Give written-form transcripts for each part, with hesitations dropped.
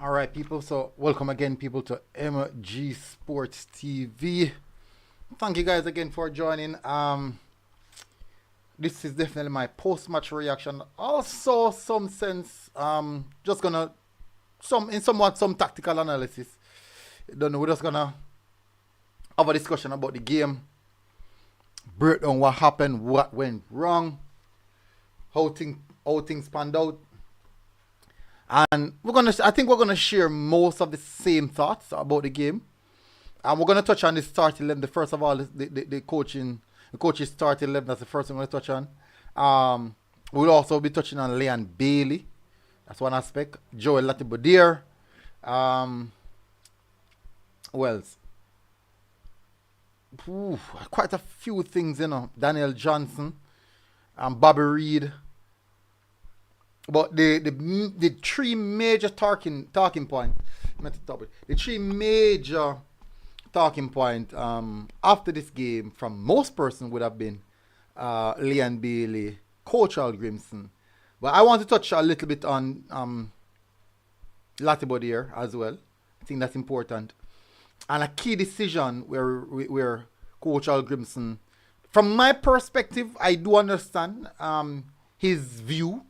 All right, people. So, welcome again, people, to MG Sports TV. Thank you guys again for joining. This is definitely my post-match reaction. Also, some sense. Just gonna somewhat some tactical analysis. Don't know. We're just gonna have a discussion about the game, break down what happened, what went wrong, how things panned out. And I think we're gonna share most of the same thoughts about the game. And we're gonna touch on the starting 11. The first of all, the coach's starting 11. That's the first thing we're gonna touch on. We'll also be touching on Leon Bailey. That's one aspect. Joel Latibodier. Who else? Quite a few things, Daniel Johnson, Bobby Reed. But the three major talking point, the three major talking point after this game from most persons would have been Leon Bailey, Coach Al Grimson. But I want to touch a little bit on Latibodier as well. I think that's important. And a key decision where Coach Al Grimson, from my perspective, I do understand his view.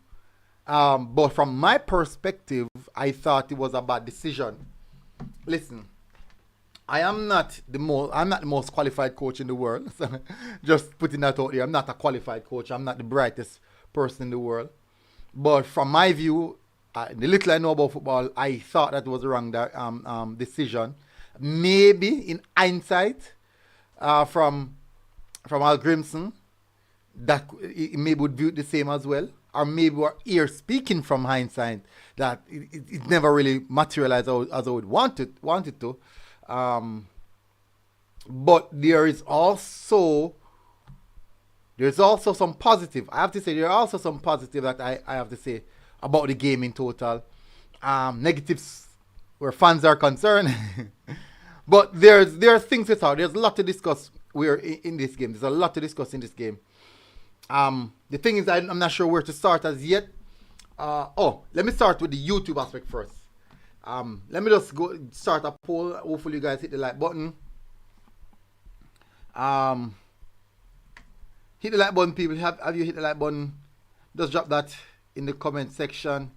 But from my perspective, I thought it was a bad decision. Listen, I'm not the most qualified coach in the world. So just putting that out there, I'm not a qualified coach. I'm not the brightest person in the world. But from my view, the little I know about football, I thought that was a wrong decision. Maybe in hindsight, from Al Grimson, that he maybe would view it the same as well. Or maybe we're here speaking from hindsight that it never really materialized as I would want it to. But there's also some positive. I have to say there are also some positive that I have to say about the game in total. Negatives where fans are concerned. But there are things to talk. There's a lot to discuss in this game. There's a lot to discuss in this game. The thing is, I'm not sure where to start as yet. Let me start with the YouTube aspect first. Let me just go start a poll. Hopefully, you guys hit the like button. Hit the like button, people. Have you hit the like button? Just drop that in the comment section.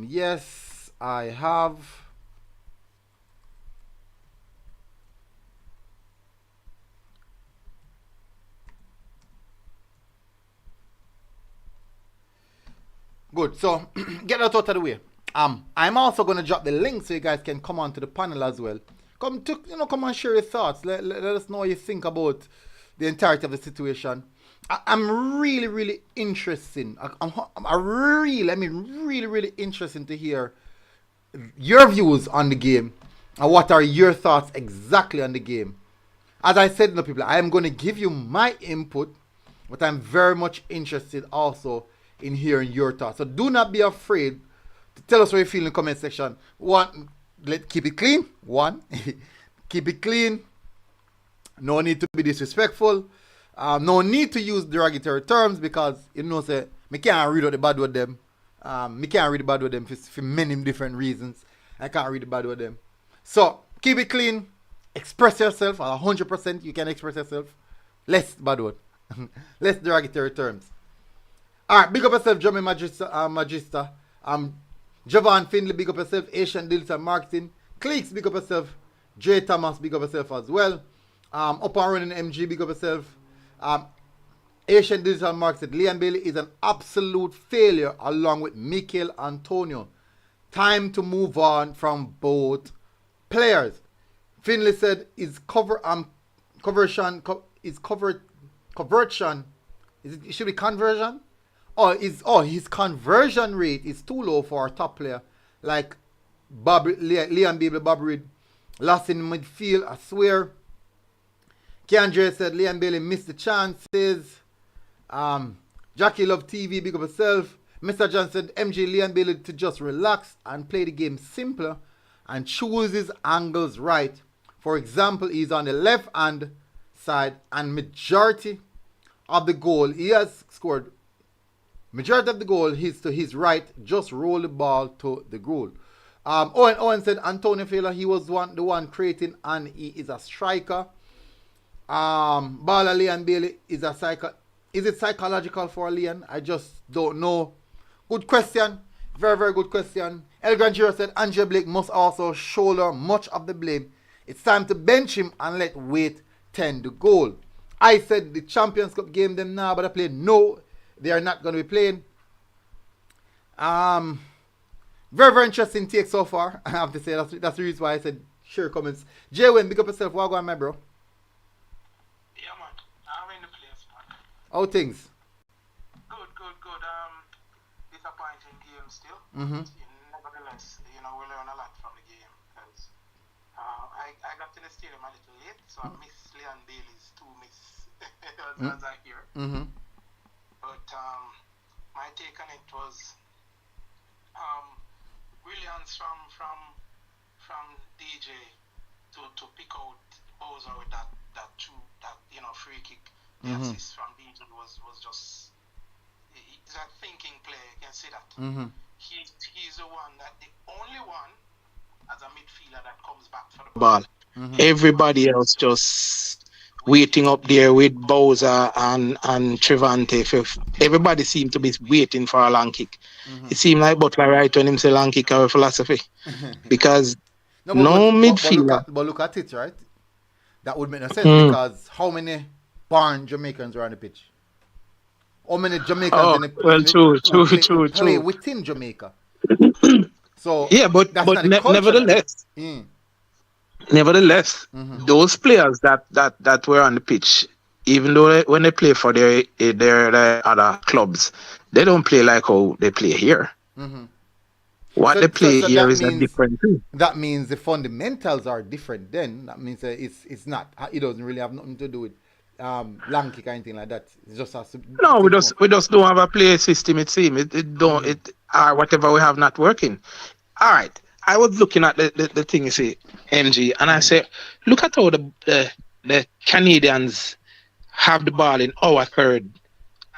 Yes, I have. Good. So get that out of the way. I'm also gonna drop the link so you guys can come on to the panel as well. Come and share your thoughts. Let us know what you think about the entirety of the situation. I'm really interested. Really interested to hear your views on the game and what are your thoughts exactly on the game. As I said, people, I am going to give you my input, but I'm very much interested also in hearing your thoughts. So do not be afraid to tell us what you feel in the comment section. Keep it clean. Keep it clean. No need to be disrespectful. No need to use derogatory terms because me can't read out the bad with them. Me can't read the bad with them for many different reasons. I can't read the bad with them. So keep it clean. Express yourself 100%. You can express yourself. Less bad word. Less derogatory terms. Alright, big up yourself, Jeremy Magister. Javon Finley, big up yourself. Asian Deals and Marketing. Cleeks, big up yourself. Jay Thomas, big up yourself as well. Up and running MG, big up yourself. Asian Digital Marketing. Leon Bailey is an absolute failure along with Mikel Antonio. Time to move on from both players. Finley said his conversion. It should be conversion. His conversion rate is too low for our top player like Leon Bailey, Bobby Reed. Lost in midfield, I swear. Keandre said Leon Bailey missed the chances. Jackie Love TV, big up herself. Mr. John said MJ Leon Bailey to just relax and play the game simpler and choose his angles right. For example, he's on the left hand side and majority of the goal he has scored Majority of the goal is to his right, just roll the ball to the goal. Owen said Antonio Taylor, he was the one creating, and he is a striker. Bala Leon Bailey is is it psychological for Leon? I just don't know. Good question. Very, very good question. El Granjiro said Andre Blake must also shoulder much of the blame. It's time to bench him and let Wait tend the goal. I said the Champions Cup game them now, but I played. No, they are not going to be playing. Very, very interesting take so far. I have to say that's the reason why I said share comments. Jay Wayne, big up yourself. What going on, my bro? Yeah, man. I'm in the place, man. How things? Good. Disappointing game still. Mm-hmm. Nevertheless, we learn a lot from the game. Because I got to the stadium a little late, so I missed Leon Bailey's 2 miss as I hear. Mm-hmm. But my take on it was brilliance from DJ to pick out Bowser with that free kick. The assist from DJ was just, it's a thinking play. You can see that. Mm-hmm. He's the only one as a midfielder that comes back for the ball. Mm-hmm. Everybody else just waiting up there with Bowser and Trevante. Everybody seemed to be waiting for a long kick. Mm-hmm. It seemed like Butler right when him say long kick our philosophy. Because midfielder. But look at it, right? That would make no sense because how many born Jamaicans were on the pitch? How many Jamaicans in the pitch? True. Play within Jamaica. So yeah, but nevertheless. Nevertheless, those players that were on the pitch, even though when they play for their other clubs, they don't play like how they play here. Mm-hmm. What they play here is a different thing. That means the fundamentals are different then. That means it's not. It doesn't really have nothing to do with long kick or anything like that. It just has to. No, we just don't have a play system. It seems whatever we have not working. All right. I was looking at the thing you see, MG, and I say, look at how the Canadians have the ball in our third.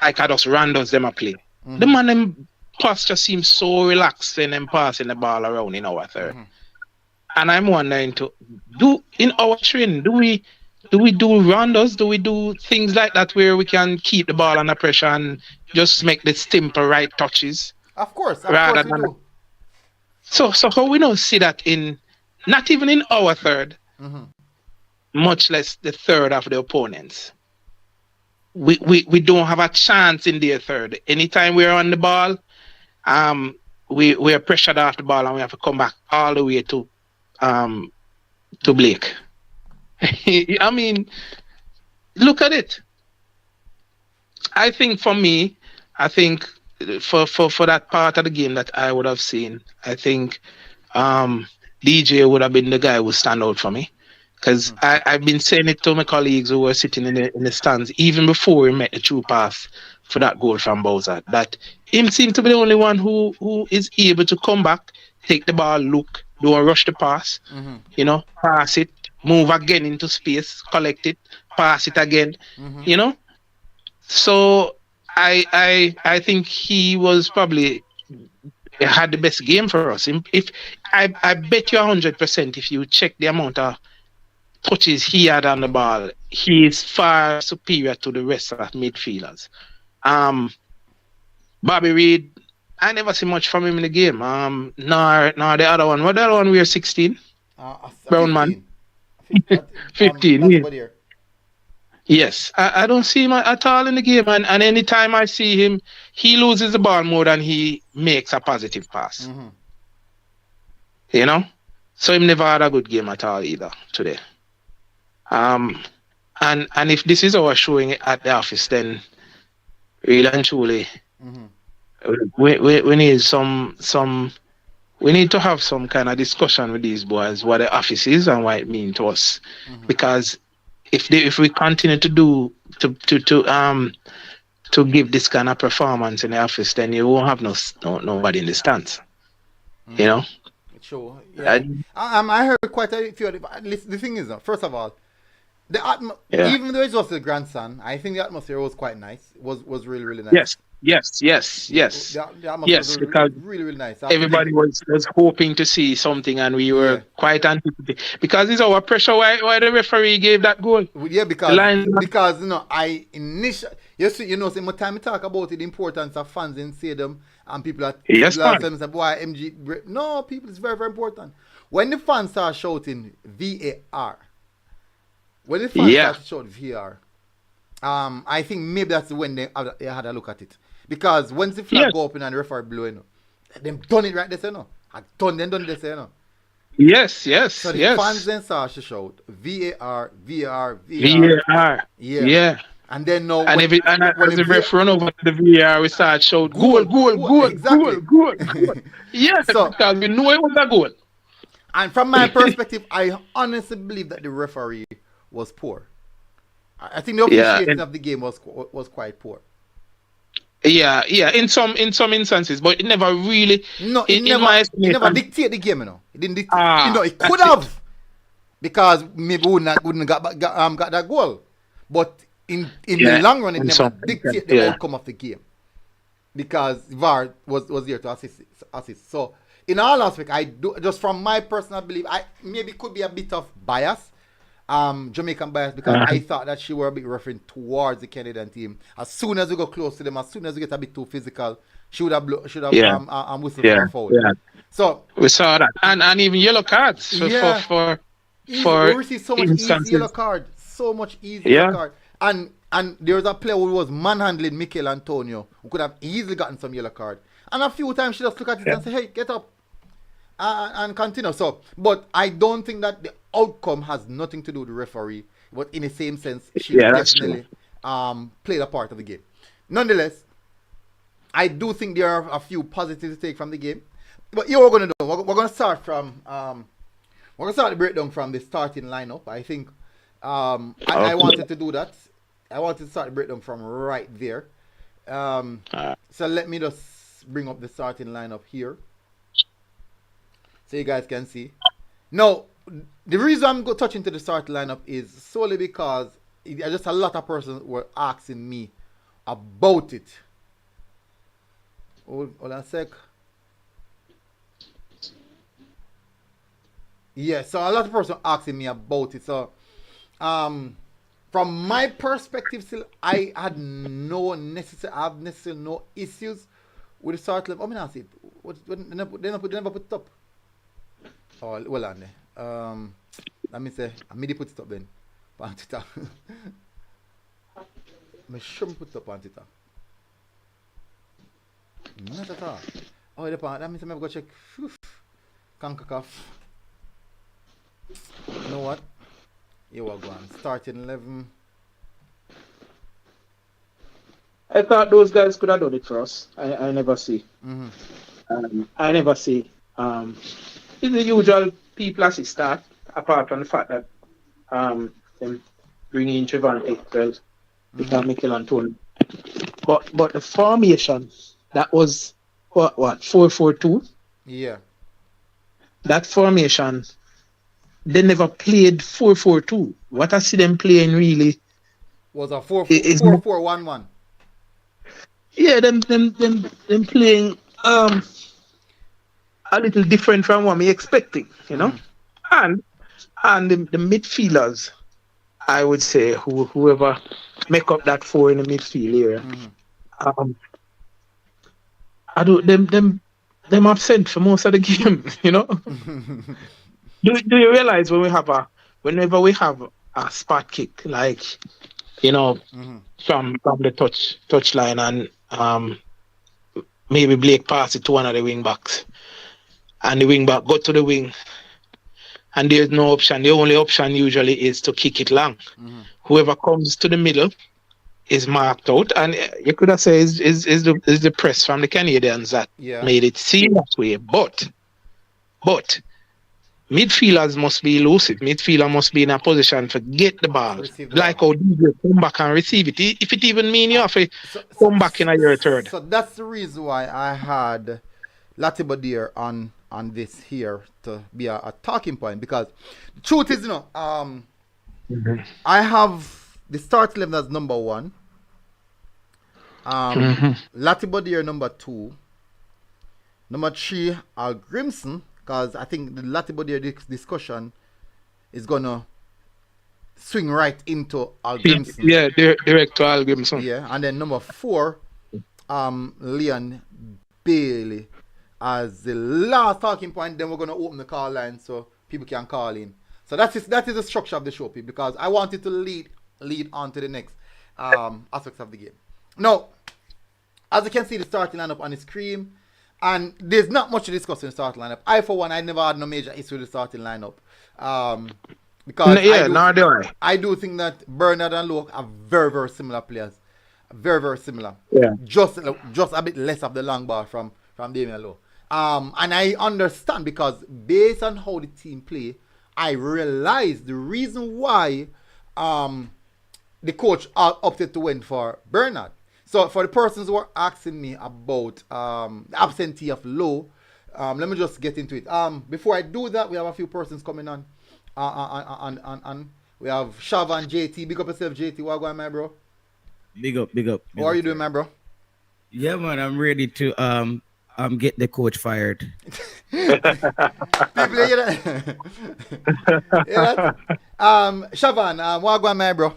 Like I just randos them a play. Mm-hmm. The man them posture seems so relaxed when them passing the ball around in our third. Mm-hmm. And I'm wondering do in our training, do we do randos? Do we do things like that where we can keep the ball under pressure and just make the simple right touches? Of course we do. So how we don't see that not even in our third, much less the third of the opponents. We don't have a chance in their third. Anytime we're on the ball, we are pressured off the ball and we have to come back all the way to Blake. I mean, look at it. I think for me, for that part of the game that I would have seen, I think DJ would have been the guy who would stand out for me. Because I've been saying it to my colleagues who were sitting in the stands, even before we met the true pass for that goal from Bowser, that him seemed to be the only one who is able to come back, take the ball, look, don't rush the pass, pass it, move again into space, collect it, pass it again, So I think he was probably had the best game for us. If I bet you 100% if you check the amount of touches he had on the ball, he is far superior to the rest of midfielders. Bobby Reid, I never see much from him in the game. Nor the other one. What the other one? We are 16. Brown 15. Man. 15. Yes, I don't see him at all in the game, and anytime I see him, he loses the ball more than he makes a positive pass. So he never had a good game at all either today. And if this is our showing at the office, then really and truly, we need we need to have some kind of discussion with these boys what the office is and what it means to us, because if we continue to give this kind of performance in the office, then you won't have nobody in the stands. Sure. Yeah. I heard quite a few. The thing is, first of all, even though it was the grandson, I think the atmosphere was quite nice. It was really, really nice. Yes. Yes. The atmosphere was Yes, because really, really nice. I have to give, everybody was hoping to see something, and we yeah. were quite anticipating because it's our pressure. Why the referee gave that goal? Yeah, The line. because I initially see more time we talk about it, the importance of fans in stadium and Yes, people are man. saying why MG no people it's very, very important. When the fans start shouting VAR, when the fans Yeah. start to shout VAR, I think maybe that's when they had a look at it. Because once the flag Yes. go up and the referee blow, them done it right there, I done this, So the fans Yes. then start to shout VAR, VAR, VAR. VAR. Yeah. Yeah. And then now And when as the the ref run over to the VAR, we start shout goal, goal, goal, goal, exactly. goal, goal. Yes, So because we know it was a goal. and from my perspective, I honestly believe that the referee was poor. I think the Yeah. officiating of the game was quite poor. Yeah. In some instances, but it never really, No, in my it never estimation. dictated the game, It didn't dictate. It could That's it. have because maybe wouldn't got that goal, but in the Yeah. long run, it In never some instances, dictated the yeah. outcome of the game because VAR was there to assist. So in all aspects, I do just from my personal belief, I maybe could be a bit of bias, Jamaican bias because I thought that she were a bit referring towards the Canadian team. As soon as we go close to them, as soon as we get a bit too physical, she would have Yeah. whistled for Yeah. a foul. Yeah. So We saw that, and even yellow cards yeah, easy. We for received so much easy yellow instances. card, so much easy yellow Yeah. card, and there was a player who was manhandling Mikel Antonio who could have easily gotten some yellow card, and a few times she just look at it Yeah. and say, "Hey, get up," and continue. So, but I don't think that the outcome has nothing to do with the referee, but in the same sense, she Yeah, that's true. definitely played a part of the game. Nonetheless, I do think there are a few positives to take from the game. But here we're gonna do. We're gonna start from we're gonna start the breakdown from the starting lineup. I think I Okay. wanted to do that. I wanted to start the breakdown from right there. So let me just bring up the starting lineup here, so you guys can see. Now, the reason I'm touching to the starting lineup is solely because just a lot of persons were asking me about it. Hold on a sec. Yeah, so a lot of persons asking me about it. So, from my perspective, still, I have necessarily no issues with the start level. I mean, I see it. They never put it up. Oh, well on there. Let me say, I made it put it up then. On Twitter. I'm sure I put it up on Twitter. Not at all. Oh, that means I'm going to go check. Concacaf. You know what? Here we go. Starting 11. I thought those guys could have done it for us. I never see. I never see. It's the usual people as it start, apart from the fact that them bringing in Trevante well, because Mikel Antonio. But the formation that was what 4-4-2. Yeah. That formation, they never played 4-4-2. What I see them playing really Was a 4 is 4 4 1 1. yeah, them playing a little different from what me expecting, and the midfielders, I would say whoever make up that four in the midfield area, I do them absent for most of the game, Do you realize whenever we have a spot kick, like from the touch line, and maybe Blake pass it to one of the wing backs, and the wing back go to the wing, and there's no option. The only option usually is to kick it long. Whoever comes to the middle is marked out, and you could have said is the press from the Canadians that made it seem that way. But midfielders must be elusive. Midfielder must be in a position to get the ball. Like how DJ come back and receive it. If it even mean you have to come back in a year third. So that's the reason why I had Latiba there on this here to be a talking point, because the truth is, I have the start 11 as number 1. Latibodier number 2. Number 3, Al Grimson, because I think the Latibodier discussion is gonna swing right into Al Grimson. Yeah, direct to Al Grimson. Yeah, and then number 4, Leon Bailey as the last talking point. Then we're gonna open the call line so people can call in. So that is the structure of the show, people, because I wanted to lead on to the next aspects of the game. Now, as you can see, the starting lineup on the screen, and there's not much to discuss in the starting lineup. I, for one, I never had no major issue with the starting lineup. Because I do think that Bernard and Lowe are very, very similar players. Very, very similar. Yeah. Just a bit less of the long ball from Damian Lowe. And I understand, because based on how the team play, I realize the reason why the coach opted to win for Bernard. So for the persons who are asking me about the absentee of Lowe, let me just get into it. Before I do that, we have a few persons coming on. We have Shav and JT. Big up yourself, JT. What going, my bro? Big up. How are you doing, my bro? Yeah, man, I'm ready to get the coach fired. People hear that? Yeah, Shavan, what going, my bro?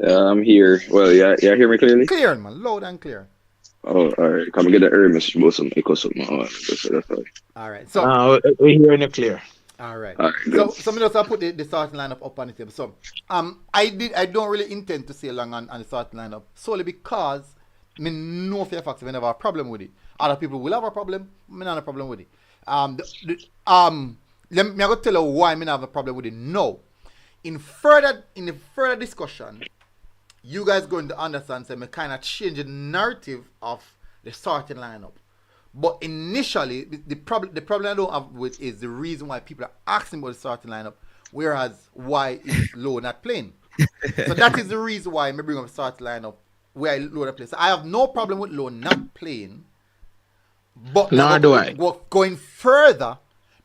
I'm here. Well, yeah, hear me clearly? Clear, man. Loud and clear. Oh, all right. Come and get the error message about some echo something. That's all. All right. So we're hearing it clear. All right. All right, So me just put the starting lineup up on the table. So I don't really intend to stay long on the starting lineup solely because I know for a fact we never have a problem with it. Other people will have a problem. Me not have a problem with it. Let me go tell you why I not have a problem with it. No. In the further discussion, you guys going to understand me kind of change the narrative of the starting lineup. But initially, the problem I don't have with is the reason why people are asking about the starting lineup, whereas why is Lowe not playing. So that is the reason why I bring up the starting lineup where I Lowe not play. So I have no problem with Lowe not playing. But going further,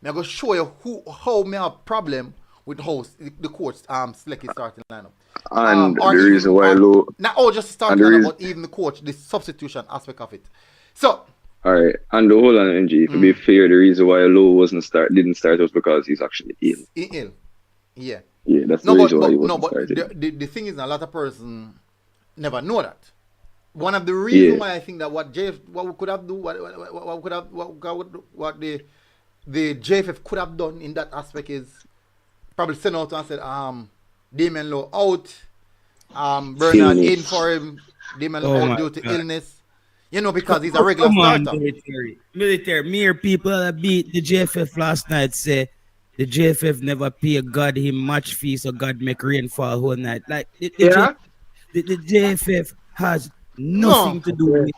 I'm going to show you how I have a problem with how the coach select his starting lineup. And the reason why Lowe... Not all just starting lineup, but even the coach, the substitution aspect of it. So... All right, and hold on, NG. To be fair, the reason why Lowe didn't start was because he's actually ill. Ill. Yeah. Yeah, that's the reason why he wasn't started. The thing is, a lot of persons never know that. One of the reasons why I think that what we could have done, what the JFF could have done in that aspect is probably send out and said, Damian Lowe out, Bernard in for him, Damian Lowe out due to illness. You know, because he's a regular starter. Military. Mere people that beat the JFF last night say the JFF never pay a God him match fee, so God make rainfall whole night. Like the JFF has nothing to do with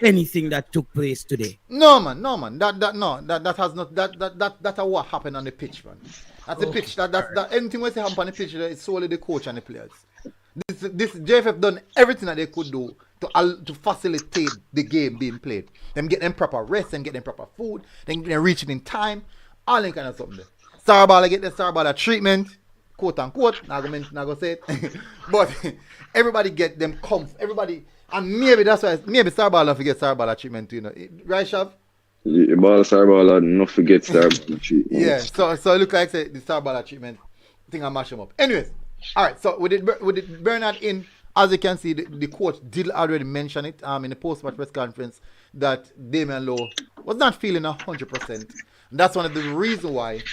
anything that took place today. No man. That has not that's what happened on the pitch, man. That's the pitch. That anything we say happen on the pitch is solely the coach and the players. This JFF done everything that they could do to facilitate the game being played. Them get them proper rest and get them proper food, then reach it in time, all that kind of something. Starballer get the Starballer treatment, quote unquote. Not gonna say it, but everybody get them everybody, and maybe that's why Starballer forget Starballer treatment, you know, right, Shav? Yeah, Starballer not forget Starballer treatment. Yeah, so it look like the Starballer treatment thing I mash them up. Anyways, all right. So with it Bernard in. As you can see, the coach did already mention it in the post-match press conference that Damian Lowe was not feeling 100%. That's one of the reasons why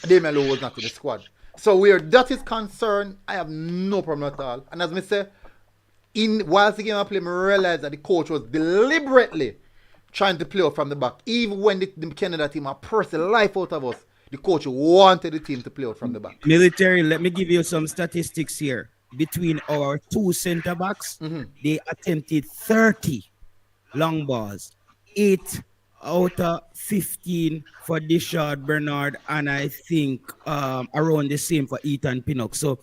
Damian Lowe was not in the squad. So where that is concerned, I have no problem at all. And as I say, whilst the game I played, I realized that the coach was deliberately trying to play out from the back. Even when the Canada team are pressing the life out of us, the coach wanted the team to play out from the back. Military, let me give you some statistics here. Between our two center backs, they attempted 30 long balls, 8 out of 15 for Dishard Bernard, and I think around the same for Ethan Pinnock. So,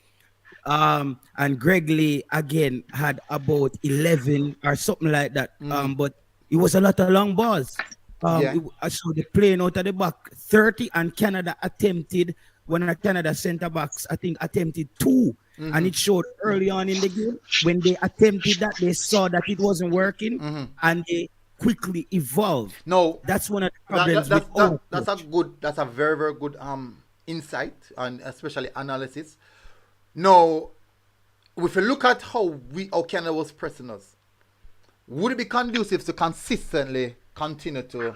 and Greg Lee again had about 11 or something like that. But it was a lot of long balls. So the playing out of the back 30, and Canada attempted. One of Canada center backs, I think, attempted 2. And it showed early on in the game when they attempted that, they saw that it wasn't working, and they quickly evolved. No, That's one of the problems with that's a coach. good, that's a very very good insight and especially analysis. No, if you look at how Canada was pressing us, would it be conducive to consistently continue to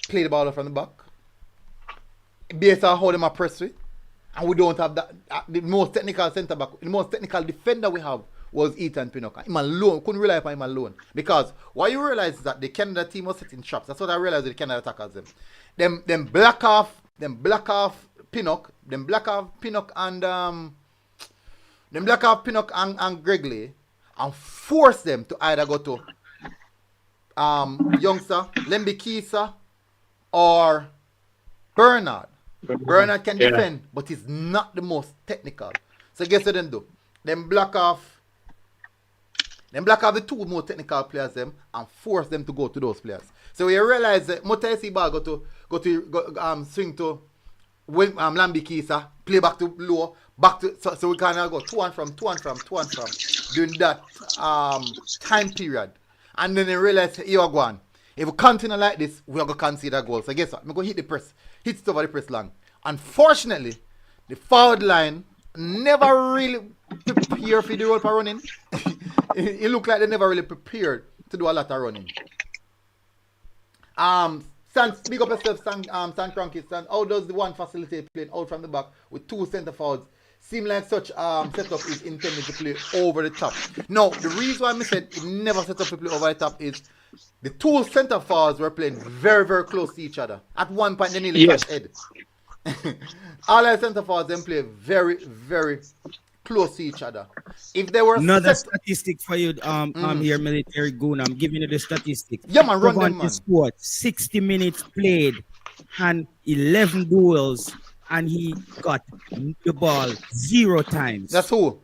play the ball from the back based on how them are pressed with? And we don't have that. The most technical centre back, the most technical defender we have was Ethan Pinnock. Him alone, couldn't rely upon him alone. Because what you realize is that the Canada team was setting traps. That's what I realized with the Canada attackers. Them black off Pinnock, and Gregley, and force them to either go to youngster Lemby Kisa or Bernard. Bernard can defend, but he's not the most technical. So guess what them do? Them block off the two more technical players them and force them to go to those players. So you realize that Motesi Ball go swing to Lambi Kisa, play back to low, so we can go to and from during that time period. And then they realize you're going. If we continue like this, we are going to concede a goal. So guess what? I'm going to hit the press. Hit it over the press long. Unfortunately, the forward line never really prepared for the role for running. It looked like they never really prepared to do a lot of running. Big up yourself, San Cranky. How does the one facilitate playing out from the back with two centre forwards? Seem like such setup is intended to play over the top. No, the reason why I said it never set up to play over the top is the two centre forwards were playing very, very close to each other. At one point, they nearly touched head. All our centre forwards then play very, very close to each other. If they were another statistic for you, here, military goon. I'm giving you the statistics. Yeah, man, run them, man. Squad, 60 minutes played and 11 duels, and he got the ball 0 times. That's who?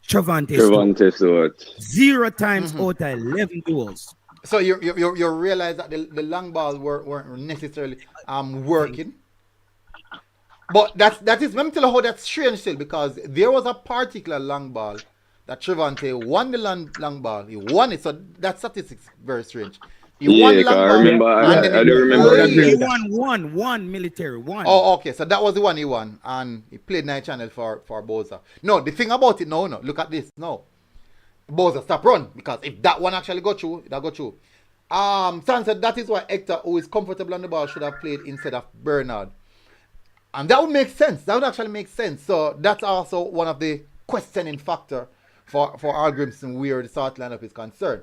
Trevante Stewart. 0 times out of 11 duels. So you realize that the long balls weren't necessarily working. But that is, let me tell you how that's strange still, because there was a particular long ball that Trevante won the long ball. He won it, so that statistics very strange. He won the long ball. I do remember that. He won one military one. Oh, okay, so that was the one he won, and he played 9 channel for Boza. No, the thing about it, no, look at this, no. Boza, stop run, because if that one actually got through, that got through. Stan said that is why Hector, who is comfortable on the ball, should have played instead of Bernard. And that would make sense. That would actually make sense. So that's also one of the questioning factor for Al Grimson where the start lineup is concerned.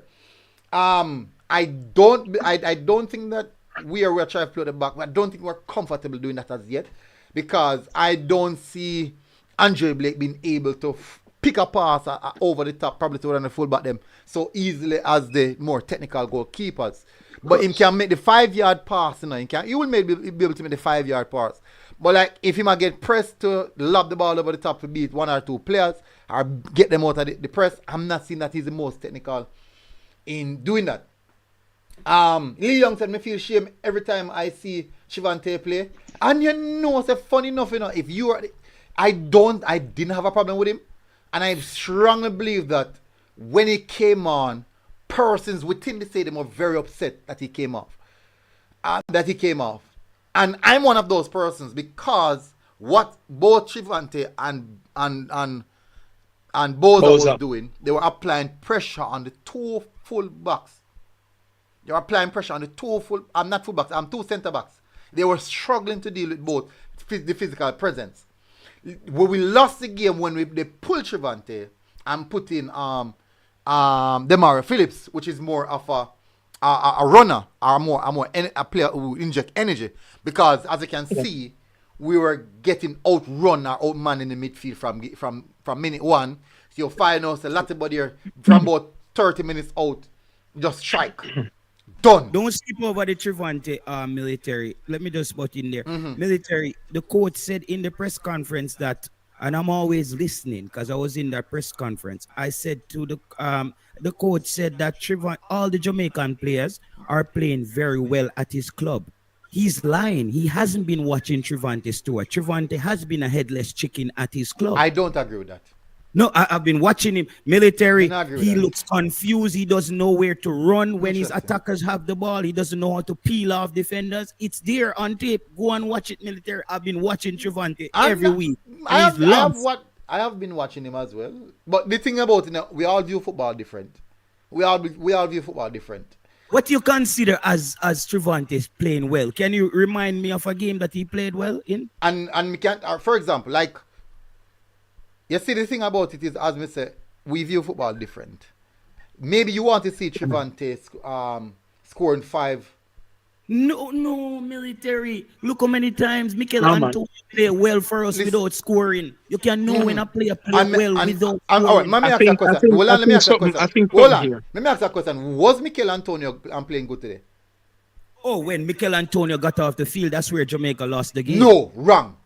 I don't think that we're trying to play the back. I don't think we're comfortable doing that as yet, because I don't see Andre Blake being able to pick a pass over the top, probably to run the fullback them so easily as the more technical goalkeepers. But he can make the 5-yard pass, he will maybe be able to make the 5-yard pass. But like if he might get pressed to lob the ball over the top to beat 1 or 2 players or get them out of the press, I'm not seeing that he's the most technical in doing that. Lee Young said me feel shame every time I see Trevante play. And it's funny enough, if you are, I didn't have a problem with him. And I strongly believe that when he came on, persons within the stadium were very upset that he came off. And I'm one of those persons, because what both Trevante and Boza was doing, they were applying pressure on the 2 full backs. They were applying pressure on the 2 2 centre backs. They were struggling to deal with both the physical presence. When we lost the game when they pulled Trevante and put in Demario Phillips, which is more of a runner, or a player who inject energy, because as you can see, we were getting outrun or outmanned in the midfield from minute 1. So you'll find us a lot of body here from about 30 minutes out, just strike. Done. Don't skip over the Trevante military. Let me just put in there. Military, the coach said in the press conference that, and I'm always listening because I was in that press conference. I said to the coach said that all the Jamaican players are playing very well at his club. He's lying. He hasn't been watching Trevante Stewart. Trevante has been a headless chicken at his club. I don't agree with that. No, I've been watching him. Military, I agree with he that. looks confused. He doesn't know where to run when his Interesting. attackers have the ball. He doesn't know how to peel off defenders. It's there on tape. Go and watch it, Military. I've been watching Trevante every week. I And he's lost. have been watching him as well. But the thing about it, we all view football different. We all view football different. What do you consider as Trevante playing well? Can you remind me of a game that he played well in? And we can't, for example, like, you see, the thing about it is, as we say, we view football different. Maybe you want to see Trevante scoring 5. No, Military. Look how many times Mikel No, man. Antonio play well for us Listen. without scoring. You can know when a player play And- well and- without and- all right, scoring. let me I ask think- that question. I think- Hold I on, let me think ask that something- question. I think Hold something on. here. Let me ask that question. Was Mikel Antonio playing good today? Oh, when Mikel Antonio got off the field, that's where Jamaica lost the game. No, wrong.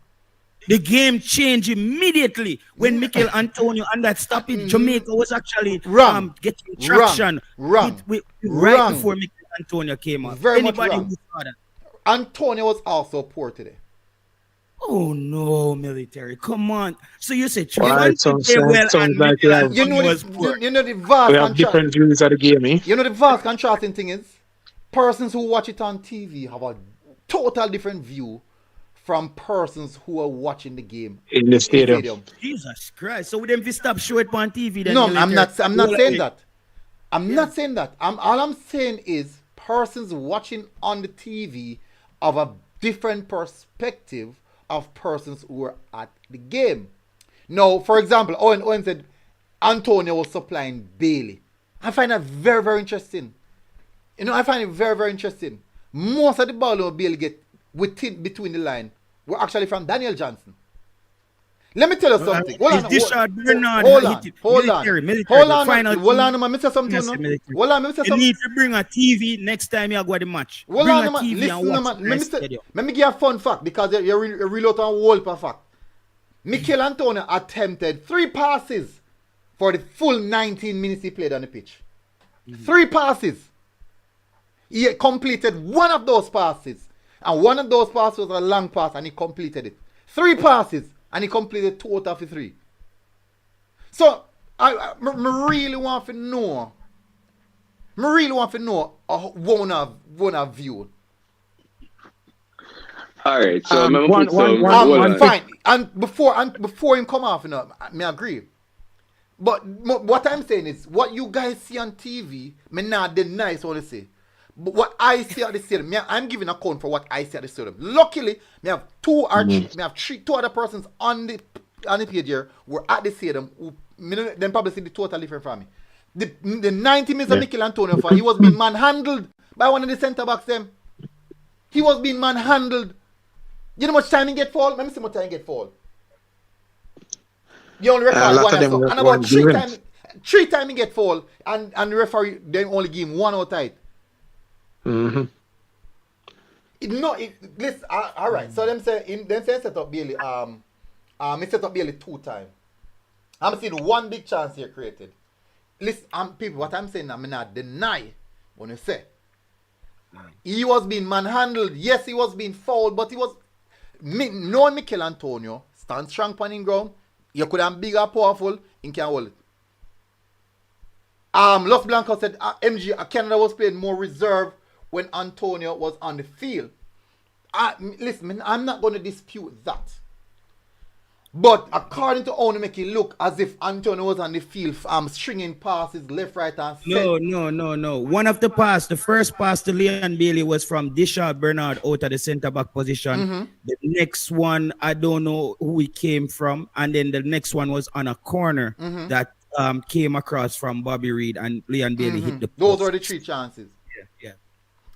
The game changed immediately when Mikel Antonio and that stoppage. Jamaica was actually Wrong. getting traction Wrong. right Wrong. before Mikel Antonio came off. Very much Anybody wrong. who saw that? Antonio was also poor today. Oh no, Military! Come on. So you said Well, Trevante it sounds- played well sounds and like Mikel you have- You Antonio know, was poor. you know the vast We have contrast. different views of the game, eh? You know the vast contrasting thing is, persons who watch it on TV have a total different view from persons who are watching the game In the stadium. Jesus Christ! So we them stop show it on TV then? No, Military? I'm not Well, saying that. I'm not saying that. All I'm saying is persons watching on the TV have a different perspective of persons who are at the game. Now, for example, Owen said Antonio was supplying Bailey. I find that very, very interesting. I find it very, very interesting. Most of the ball that Bailey get between the line were actually from Daniel Johnson. Let me tell you something. Hold on. Hold on. Hold on. Man. Let me say something. Yes, No? military. Hold on. Let me say You something. need to bring a TV next time you go to the match. Hold Bring on, a man. TV Listen, and watch man. the stadium. Let me give you a fun fact because you're really out on a whole of fact. Mikel Antonio attempted 3 passes for the full 19 minutes he played on the pitch. 3 passes. He completed one of those passes. And one of those passes was a long pass and he completed it. 3 passes and he completed 2 out of the 3. So, I really want to know. One view. All right, so I'm one- put some. one- hold one- on. Fine. And before him come off, me agree. But what I'm saying is, what you guys see on TV, me not deny what I say. But what I see at the stadium, I'm giving account for what I see at the stadium. Luckily, me have 2 other persons on the page here who were at the stadium who then probably see the total different from me. The 90 minutes of Mikel Antonio for he was being manhandled by one of the centre backs them. He was being manhandled. You know how much time he get fall? Let me see how much time he get fall. You only record lot one of them and so. were And about one 3 times he get fall and the referee then only give him 1 outside. Mm-hmm. Listen, all right. So them say set up Bailey. He set up Bailey 2 times. I'm seeing 1 big chance here created. Listen, people, what I'm saying, I'm not deny when you say he was being manhandled. Yes, he was being fouled, but he was knowing Mikel Antonio stand strong on ground. You could have big or powerful, he can hold it. Los Blancos said Canada was playing more reserve when Antonio was on the field. Listen, I'm not going to dispute that. But according to how they make it look as if Antonio was on the field stringing passes left, right, and center. No. One of the first pass to Leon Bailey was from Dishard Bernard out of the centre back position. Mm-hmm. The next one, I don't know who he came from. And then the next one was on a corner that came across from Bobby Reed and Leon Bailey hit the post. Those were the 3 chances. Yeah.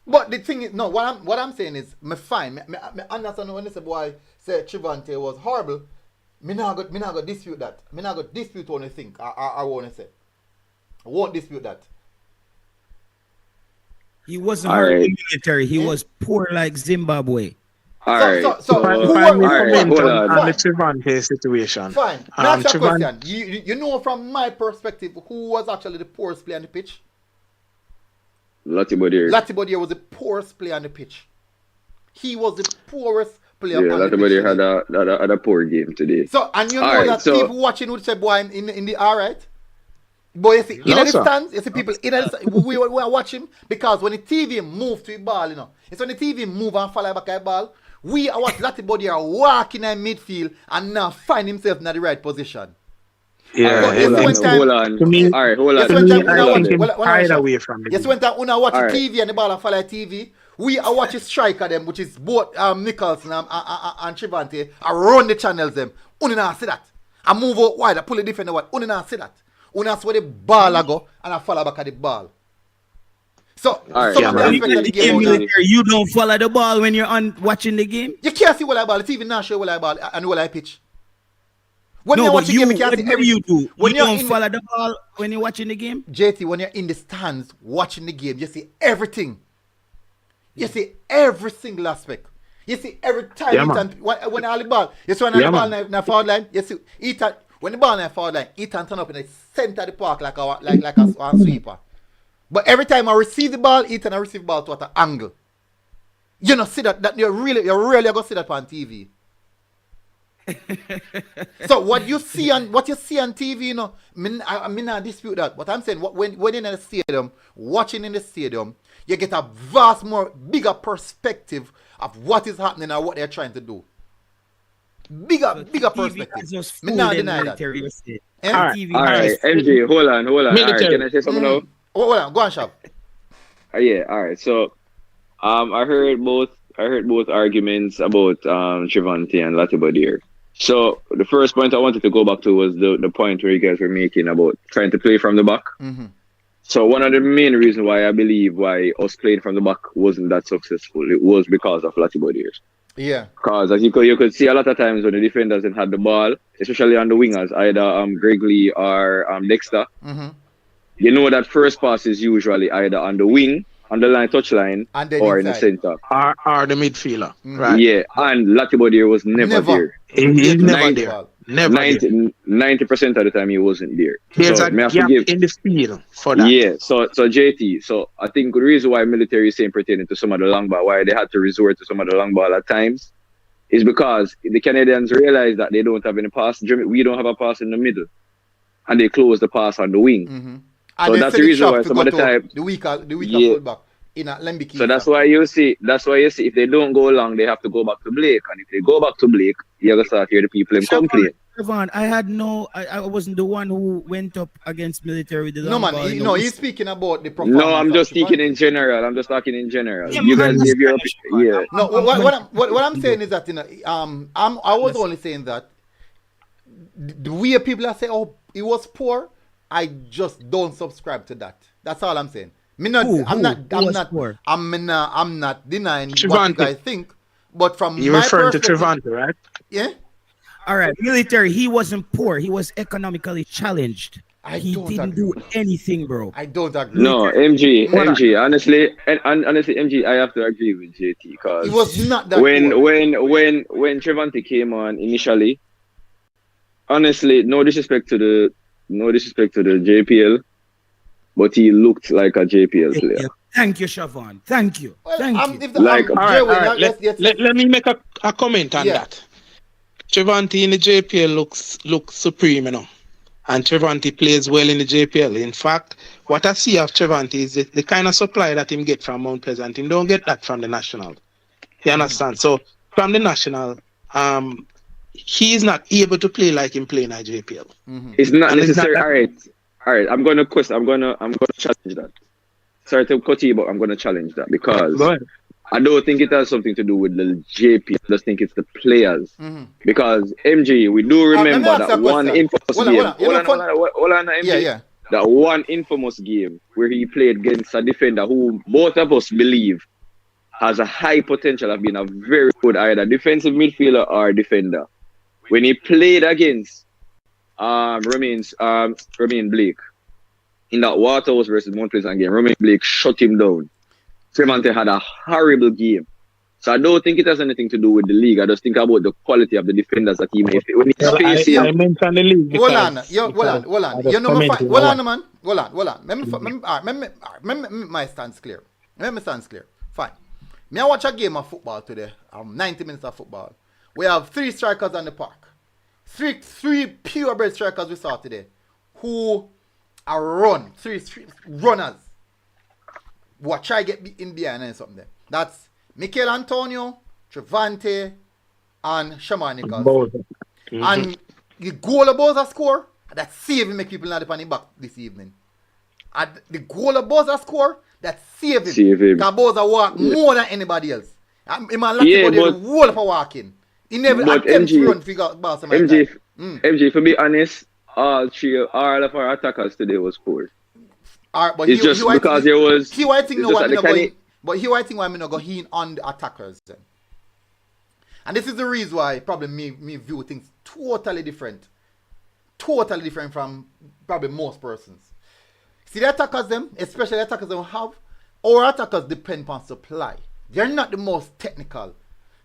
But the thing is, no, what I'm saying is, me fine. Me understand when they say boy say Trevante was horrible. Me not go dispute that. Me not go dispute what you think. I want to say. I won't dispute that. He wasn't All hurt right. in military. He was poor like Zimbabwe. All right. So Fine, who fine, are- we who are- comment hold on on. the Trevante situation. Fine. Now ask you a Trevante- question. You know from my perspective who was actually the poorest player on the pitch? Lottie Bodier. Latibodier was the poorest player on the pitch. He was the poorest player Yeah, on the pitch everybody today. had a poor game today. So, and you know Alright, that so- people watching would say, boy, in the alright. But you see, in No, the sir. stands, you see people in the stands, we are watching because when the TV move to the ball, you know, it's when the TV move and fall back at the ball, we are watching that body are walking in midfield and now find himself in the right position. Yeah, But yes, and one time- hold on. to me- Alright, hold Yes, on. one time I Una think watch- him hide away from it. Yes, when time Una watch Alright. TV and the ball and fall at TV, we are watching striker them, which is both Nicholson and Trivante, around the channels them. Una not see that. I move out wide, I pull the defender wide. Una not see that. Una see where the ball I go and I fall back at the ball. So Alright, some yeah, of the man. aspects of the game Yeah, out man. there, You don't follow the ball when you're on watching the game. you can't see what I ball. The TV not show what I ball and what I pitch. When No, you're but watching you, game, you can't see what do everything. you do? When You you're don't in follow the ball when you're watching the game. JT, when you're in the stands watching the game, you see everything. You see every single aspect. You see every time Yeah, Ethan, when all the ball, you see when all Yeah, the ball man. in the forward line, you see Ethan, when the ball in the forward line, Ethan turn up in the center of the park like a sweeper. But every time I receive the ball, Ethan I receive the ball to an angle. You know, see that you're really gonna see that on TV. So what you see on TV, you know, I not dispute that. But I'm saying when in the stadium, watching in the stadium, you get a vast more bigger perspective of what is happening and what they're trying to do. Bigger perspective. Me not deny that. Eh? Alright. TV Alright, MJ, hold on. Alright, Military. can I say something now? Oh, hold on, go on, Shab. Yeah, alright. So I heard both arguments about Trivante and Latibodier. So the first point I wanted to go back to was the point where you guys were making about trying to play from the back. Mm-hmm. So one of the main reasons why I believe why us playing from the back wasn't that successful, it was because of Latibodier. Yeah. Because as you could see a lot of times when the defenders had had the ball, especially on the wingers, either Gregory or Dexter, Mm-hmm. you know that first pass is usually either on the wing, on the line, touch line, And then or in the inside. center. Are the midfielder, right? Yeah, and Latibodier was never there. He's never Never. there. Never there. 90% of the time he wasn't there. There's So a me have to gap give- in the field for that. Yeah, so JT, so I think the reason why military is saying pertaining to some of the long ball, why they had to resort to some of the long ball at times, is because the Canadians realize that they don't have any pass. We don't have a pass in the middle, and they close the pass on the wing. Mm-hmm. So And that's they the set reason trap why to some go of the to time- the weaker Yeah. fullback in a Lembiki. So that's why you see if they don't go long, they have to go back to Blake, and if they go back to Blake, you're gonna start hear the people in complain. Trevon, I wasn't the one who went up against military with the No long man, ball in the no, West. he's speaking about the performance. No, I'm of just Trivante. speaking in general. I'm just talking in general. Yeah, You man, guys give your understand, yeah. No, what I'm saying is that, you know, I was only saying that the way people are saying, oh, he was poor, I just don't subscribe to that. That's all I'm saying. I'm not denying what you Trivante. guys think, but from You're my referring to perspective, Trivante, right? yeah, All right, military. He wasn't poor. He was economically challenged. He don't didn't agree. do anything, bro. I don't agree. No, MG, honestly, MG, I have to agree with JT because He was not that when poor. Trivante came on initially, honestly, no disrespect to the JPL, but he looked like a JPL player. Thank you, Siobhan. Thank you. Well, Thank you. if the, Like- Jay, All right, wait, all right. let's- Let me make a comment on Yeah. that. Trivante in the JPL looks supreme, you know. And Trivante plays well in the JPL. In fact, what I see of Trivante is the kind of supply that him get from Mount Pleasant. He don't get that from the national. You understand? So from the national, he's not able to play like him playing at JPL. It's not And it's not necessary. that- All right. I'm gonna challenge that. Sorry to cut you, but I'm gonna challenge that because Go ahead. I don't think it has something to do with the JP. I just think it's the players. Mhm. Because MG, we do let me remember ask that a one question. infamous Hold on, game. hold on. Hold on, MG. Yeah. That one infamous game where he played against a defender who both of us believe has a high potential of being a very good either defensive midfielder or defender. When he played against Romain Blake in that Waterhouse versus Mount Pleasant game, Romain Blake shut him down. Trivante had a horrible game. So I don't think it has anything to do with the league. I just think about the quality of the defenders that he may face. When he's Well, facing, I mentioned the league. Hold on. because- Hold on. because I just You know my commented hold on on, man. Hold on. Let me my stance clear. Let me stance clear. Fine. Me I watch a game of football today. 90 minutes of football. We have 3 strikers on the park. Three purebred strikers we saw today. Who are run. Three runners. What try get in behind and something there. That's Mikel Antonio, Trevante, and Shaman Nichols. And the goal of Boza score, that saving make people not on the back this evening. And the goal of Boza score, that saving. Because Boza walk more than anybody else. He man like the whole for walking. He never attempt to run figure out MG, for be honest, all of our attackers today was poor. But it's just because there was. I think why I'm not going on the attackers then. And this is the reason why probably me view things totally different from probably most persons. See the attackers them, especially the attackers that we have, our attackers depend on supply. They're not the most technical.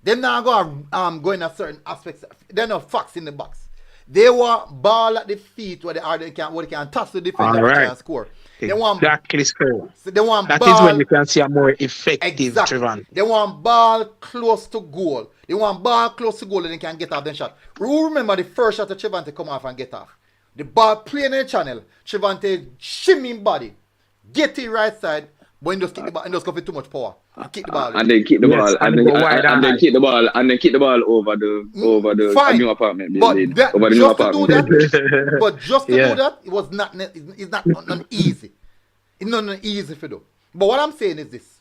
They're not going to go in a certain aspects. They're not facts in the box. They want ball at the feet where they can touch the defender and can score. They want score. So they want that ball, is when you can see a more effective Trevante. They want ball close to goal. They want ball close to goal and they can get off the shot. Remember the first shot of Trevante come off and get off. The ball playing in the channel. Trevante shimming body. Get it right side. But he just kick the ball and just go for too much power. Kick the ball. And then kick the ball. And then kick the ball. And then kick the ball over the new apartment building. Over the new apartment. But just to do that, it's not easy. It's not easy to do. But what I'm saying is this.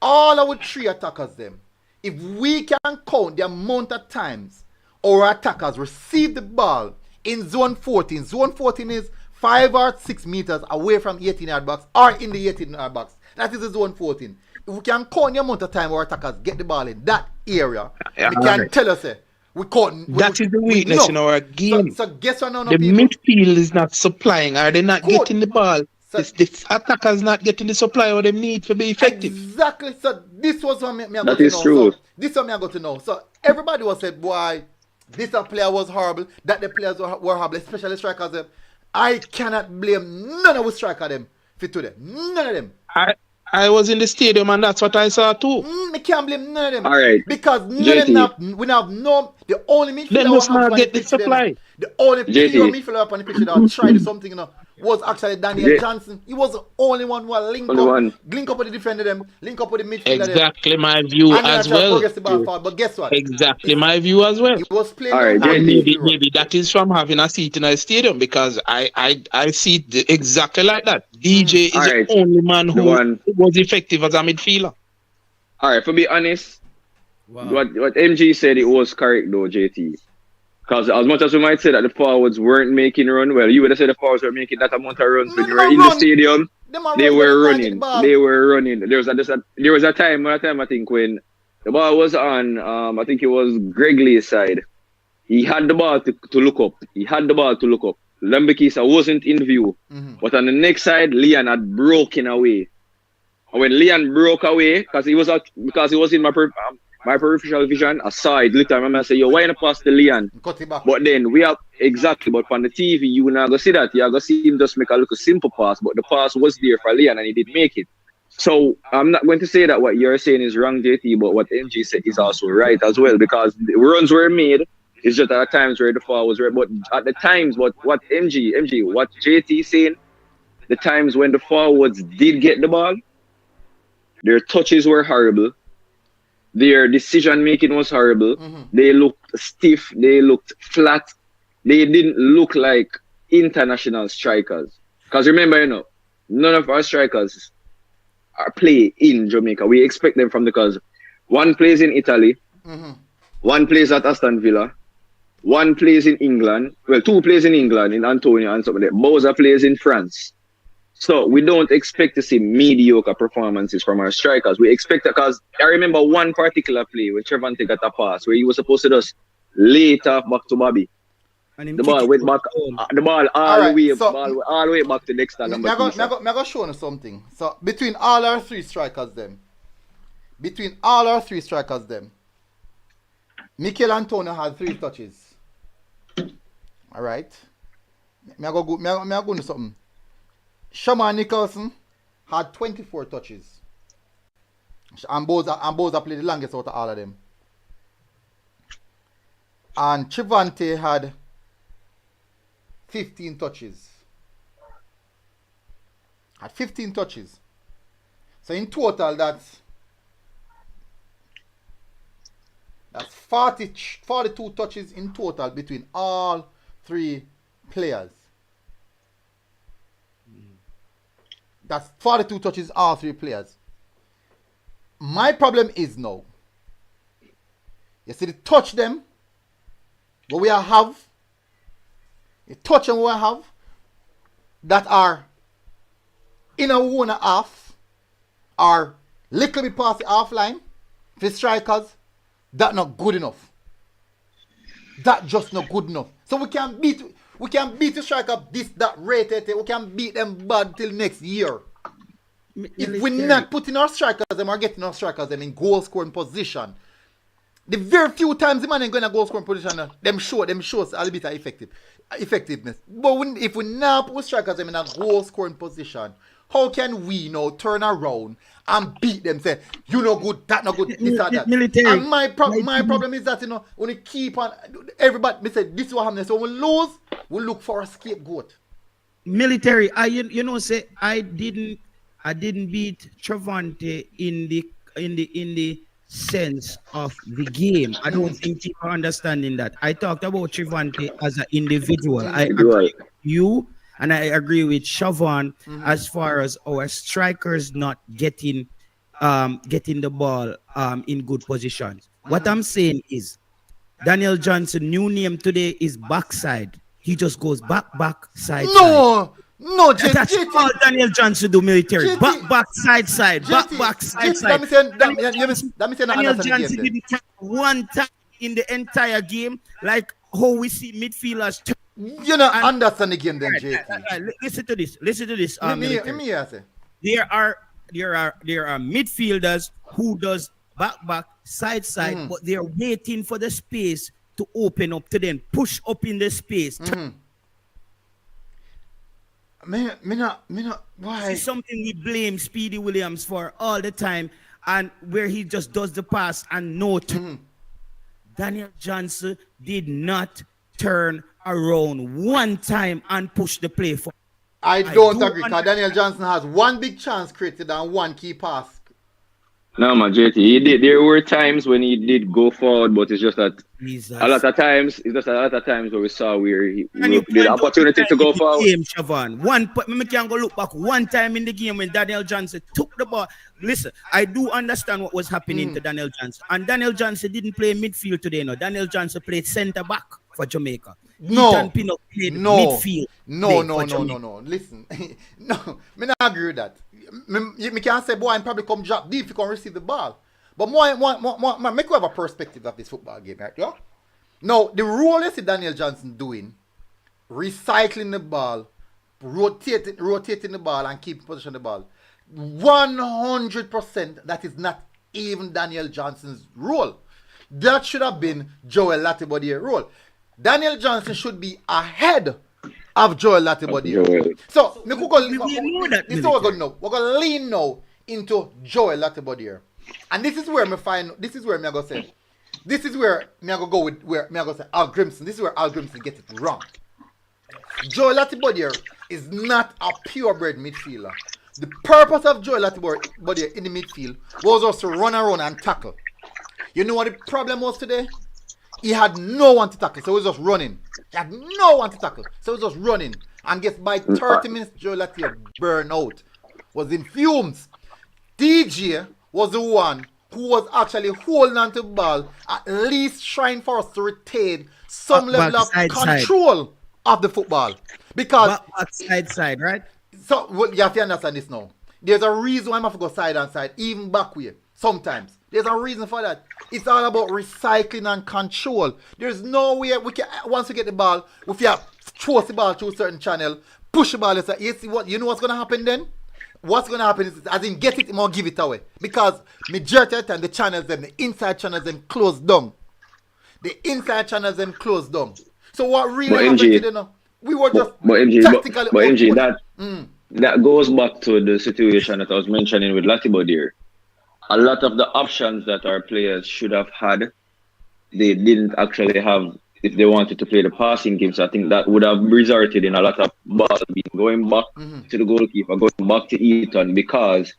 All our 3 attackers them, if we can count the amount of times our attackers receive the ball in zone 14. Zone 14 is 5 or 6 meters away from 18-yard box or in the 18-yard box. That is the zone 14. If we can count the amount of time our attackers get the ball in that area, we can tell us we count. That is the weakness in our game. So guess what? The midfield is not supplying. Are they not getting the ball? So, the attackers not getting the supply or they need to be effective. Exactly. So this was what I got to know. True. So, this is what I got to know. So everybody was said, boy, this player was horrible, that the players were horrible, especially strikers. I cannot blame none of the strikers them for today. None of them. I was in the stadium and that's what I saw too. I can't blame none of them. All right. Because none of them we have no. The only midfielder they must not get the supply. The only midfielder up on the pitch that tried to do something, was actually Daniel Johnson. He was the only one who link up with the defender them, link up with the midfielder. Exactly my view as well. But guess what? Exactly my view as well. He was playing. All right, maybe that is from having a seat in a stadium because I see it exactly like that. DJ is the only man who was effective as a midfielder. All right, for be honest, what MG said it was correct though, JT. Because as much as we might say that the forwards weren't making run, well, you would have said the forwards were making that amount of runs when you were in the stadium. They were running. They were running. There was a time I think when the ball was on. I think it was Gregley's side. He had the ball to look up. Lambekisa wasn't in view, but on the next side, Leon had broken away. And when Leon broke away, because he was in my peripheral vision, I saw it. Literally, I remember I said, yo, why not pass the Leon? But then we have, but on the TV, you not go see that. You go see him just make a little simple pass, but the pass was there for Leon and he did make it. So I'm not going to say that what you're saying is wrong, JT, but what MG said is also right as well, because the runs were made. It's just at times where the fall was right. But at the times, what MG, what JT saying, the times when the forwards did get the ball, their touches were horrible. Their decision making was horrible. They looked stiff. They looked flat. They didn't look like international strikers. Because remember, none of our strikers are play in Jamaica. We expect them from because one plays in Italy, one plays at Aston Villa, one plays in England. Well, 2 plays in England, in Antonio and something like that. Boza plays in France. So we don't expect to see mediocre performances from our strikers. We expect that because I remember one particular play where Trevante got a pass where he was supposed to just lay it off back to Bobby. And the ball went back. The ball all the way back to Dexter. I'm going to show you something. So between all our 3 strikers, Mikel Antonio had 3 touches. All right. Me go do something. Shaman Nicholson had 24 touches. And Boza played the longest out of all of them. And Trevante had 15 touches. Had 15 touches. So in total, that's 42 touches in total between all three players. That's 42 touches, all three players. My problem is now, you see the touch them, what we have, the touch them we have, that are in a 1.5, or little bit past the half line, for strikers, that not good enough. That just not good enough. So we can beat the striker this, that rated, we can beat them bad till next year. If we're not putting our strikers them or getting our strikers them in goal scoring position, the very few times the man ain't going to goal scoring position, them shows a little bit of effectiveness. But if we not put strikers them in a goal scoring position, how can we now turn around and beat them? Say, you no good, that no good, this and that. Military. And my problem is that, when we keep on, everybody, me say, this is what happens. So when we lose, we look for a scapegoat. Military. Say I didn't beat Trevante in the sense of the game. I don't think people are understanding that. I talked about Trevante as an individual. I agree with you. And I agree with Siobhan as far as our strikers not getting the ball in good positions. What I'm saying is Daniel Johnson, new name today is backside. He just goes back, side. No, JT. That's all Daniel Johnson do, military. JT. Back, side. JT. Back, side. That means Daniel Johnson didn't turn one time in the entire game, like how we see midfielders turn. You know, understand the game then, JT. Listen to this. Let me say. There are midfielders who does back, side, but they're waiting for the space to open up to them, push up in the space. Me not, why? It's something we blame Speedy Williams for all the time, and where he just does the pass and note. Daniel Johnson did not turn around one time and push the play for. I don't agree, because Daniel Johnson has one big chance created and one key pass. No, man, JT. There were times when he did go forward, but it's just that a lot of times where we saw where he the opportunity to go forward. Game, Siobhan. We can go look back one time in the game when Daniel Johnson took the ball. Listen, I do understand what was happening to Daniel Johnson, and Daniel Johnson didn't play midfield today. No, Daniel Johnson played centre back for Jamaica. Midfield. No. Listen, no, me not agree with that. Me can't say, boy, I'm probably come drop deep if you can receive the ball. But more, make you have a perspective of this football game, right? Yeah? Now, the role you see Daniel Johnson doing, recycling the ball, rotating the ball and keeping position of the ball, 100% that is not even Daniel Johnson's role. That should have been Joel Latibodie's role. Daniel Johnson should be ahead of Joel Latibodie. So, this is what we're going to know. We're going to lean now into Joel Latibodie. And this is where I'm going to say, this is where I'm going to go with, where I'm going to say Al Grimson. This is where Al Grimson gets it wrong. Joel Latibodie is not a purebred midfielder. The purpose of Joel Latibodie in the midfield was also to run around and tackle. You know what the problem was today? He had no one to tackle, so he was just running. He had no one to tackle, so he was just running. And guess by 30 minutes, Joel Latibodie burned out, was in fumes. DJ was the one who was actually holding on to the ball, at least trying for us to retain some level of control of the football. Because side, right? So you have to understand this now. There's a reason why I have to go side and side, even back way. Sometimes there's a reason for that. It's all about recycling and control. There's no way we can, once we get the ball, if you throw the ball to a certain channel, push the ball. You know what's gonna happen then? What's gonna happen is, as in get it or give it away, because majority of the time the channels, the inside channels, closed down. The inside channels closed down. So what really happened today? No, we were just tactically. But MG, that goes back to the situation that I was mentioning with Latibodie. a lot of the options that our players should have had, they didn't actually have if they wanted to play the passing game. So I think that would have resulted in a lot of balls being going back to the goalkeeper, going back to Eaton, because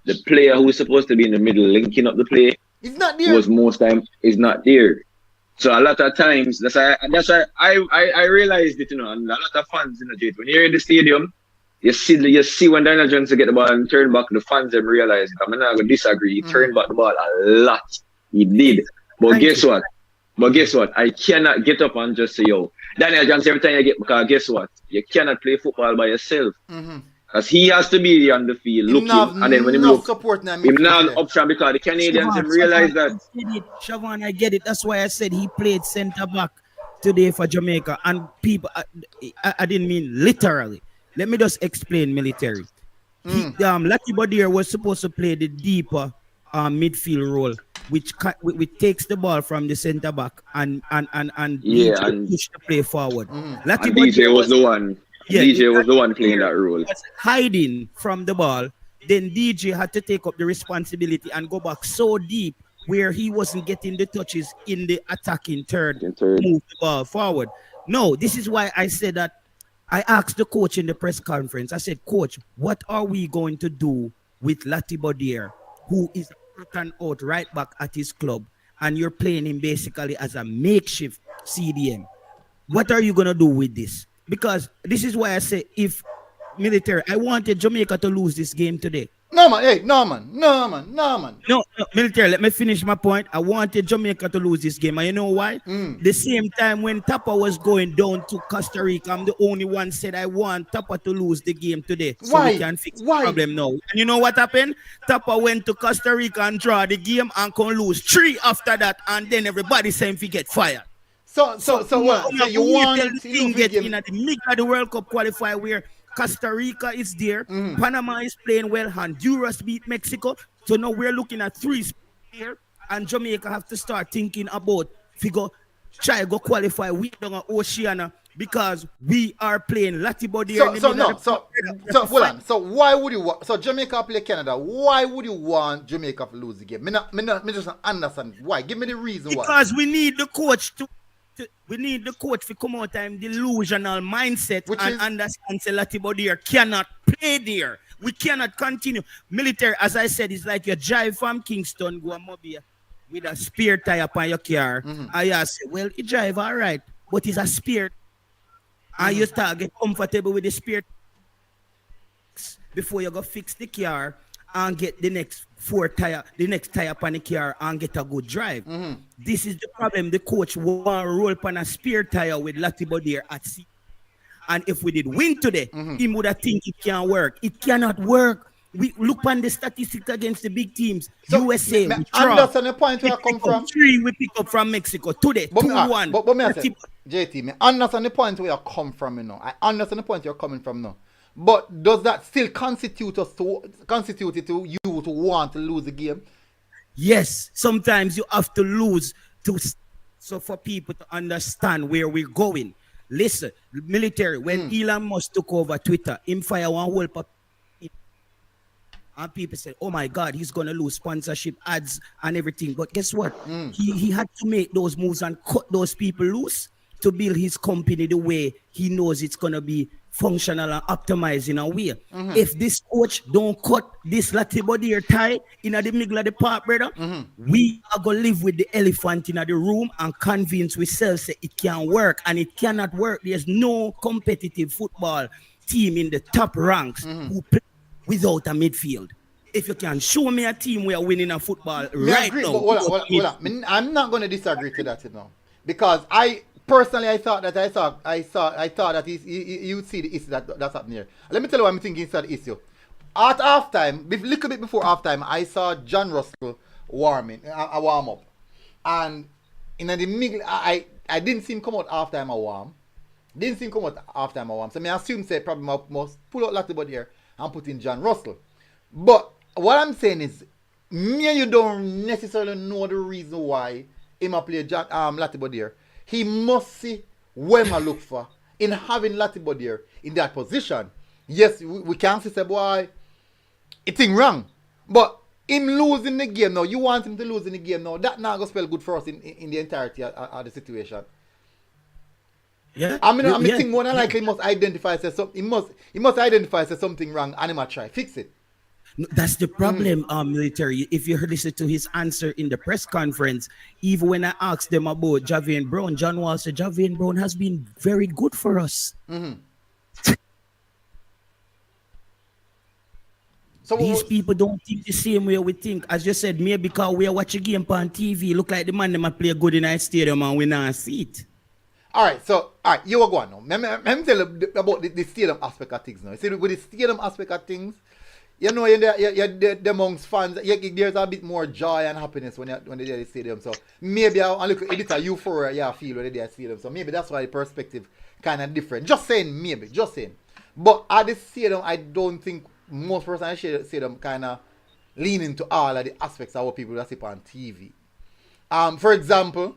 the player who was supposed to be in the middle linking up the play It's not there. was most time is not there. So a lot of times that's why I realized it, and a lot of fans in the J, when you're in the stadium, you see when Daniel Johnson get the ball and turn back, the fans them realize I'm not gonna disagree. He turned back the ball a lot. He did. But guess what? I cannot get up and just say, yo, Daniel Johnson, every time you get, because guess what? You cannot play football by yourself. Because he has to be on the field looking, and then when he look, him not an option, because the Canadians realize that. Siobhan, I get it. That's why I said he played centre back today for Jamaica. And people, I didn't mean literally. Let me just explain military. Lucky Bodier was supposed to play the deeper midfield role, which takes the ball from the centre back and push the play forward. Lucky And DJ was the one. Yeah, DJ was the one playing that role. Hiding from the ball, then DJ had to take up the responsibility and go back so deep where he wasn't getting the touches in the attacking third. Move the ball forward. No, this is why I said that. I asked the coach in the press conference, I said, Coach, what are we going to do with Lati Bodier, who is an out right back at his club, and you're playing him basically as a makeshift CDM? What are you going to do with this? Because this is why I say, if military, I wanted Jamaica to lose this game today. No, man. No, military, let me finish my point. I wanted Jamaica to lose this game. And you know why? The same time when Tapa was going down to Costa Rica, I'm the only one said I want Tapa to lose the game today. So Why? we can fix the problem now. And you know what happened? Tapa went to Costa Rica and draw the game and can lose 3 after that. And then everybody saying he get fired. So what? So you want the thing get in at the middle of the World Cup qualifier where Costa Rica is there, Panama is playing well, Honduras beat Mexico. So now we're looking at 3 here, and Jamaica have to start thinking about try go qualify with the Oceania because we are playing Latibody. So why would you want? So Jamaica play Canada. Why would you want Jamaica to lose the game? Me just don't understand why. Give me the reason why. Because we need the coach to come out and delusional mindset and understand that Latibody cannot play there. We cannot continue. Military, as I said, is like you drive from Kingston, go to Mobile with a spare tire upon your car. I say, well, you drive all right, but it's a spare. And you start get comfortable with the spare before you go fix the car and get the next tire upon the car and get a good drive. This is the problem. The coach want to roll upon a spare tire with Latibody at sea. And if we did win today, he would have think it can work. It cannot work. We look on the statistics against the big teams. So, USA, we understand the point where I come from. 3 we pick up from Mexico today. 2-1. But me say, JT, me understand the point where you're coming from, I understand the point you're coming from now. But does that still constitute it to you to want to lose the game? Yes. Sometimes you have to lose so for people to understand where we're going. Listen, military, when Elon Musk took over Twitter, him fire one whole and people said, oh my God, he's going to lose sponsorship, ads, and everything. But guess what? He had to make those moves and cut those people loose to build his company the way he knows it's going to be functional and optimized in a way. If this coach don't cut this Latibody tie in the middle of the park, brother, we are going to live with the elephant in the room and convince ourselves that it can work, and it cannot work. There's no competitive football team in the top ranks who play without a midfield. If you can show me a team we are winning a football right now. Hold on. I'm not going to disagree to that, because I thought that you would see the issue that's happening here. Let me tell you what I'm thinking inside the issue. At halftime, a little bit before halftime, I saw John Russell warm up, and in the middle, I didn't see him come out halftime a warm. So I assume say probably must pull out Latibody here and put in John Russell. But what I'm saying is, me and you don't necessarily know the reason why he might play Latibody here. He must see where I look for in having Latibody in that position. Yes, we can't say, boy, it's wrong. But Him losing the game now, you want him to lose in the game now, that not going to spell good for us in the entirety of the situation. Yeah. I mean, think more than likely he must identify say something. He must identify say something wrong and he must try fix it. No, that's the problem, military. If you listen to his answer in the press conference, even when I asked them about Javian Brown, John Wall said Javian Brown has been very good for us. So these people don't think the same way we think. As you said, maybe because we are watching game on TV, look like the man them play good in our stadium and we not see it. All right, you are going now. Let me tell you about the stadium aspect of things now. You see, with the stadium aspect of things, you know, you're amongst fans, there's a bit more joy and happiness when they're at the stadium. So maybe a little bit of euphoria you feel when they're at the stadium. So maybe that's why the perspective kind of different. Just saying, just saying. But at the stadium, I don't think most persons I see them kind of lean into all of the aspects of what people that see on TV. For example,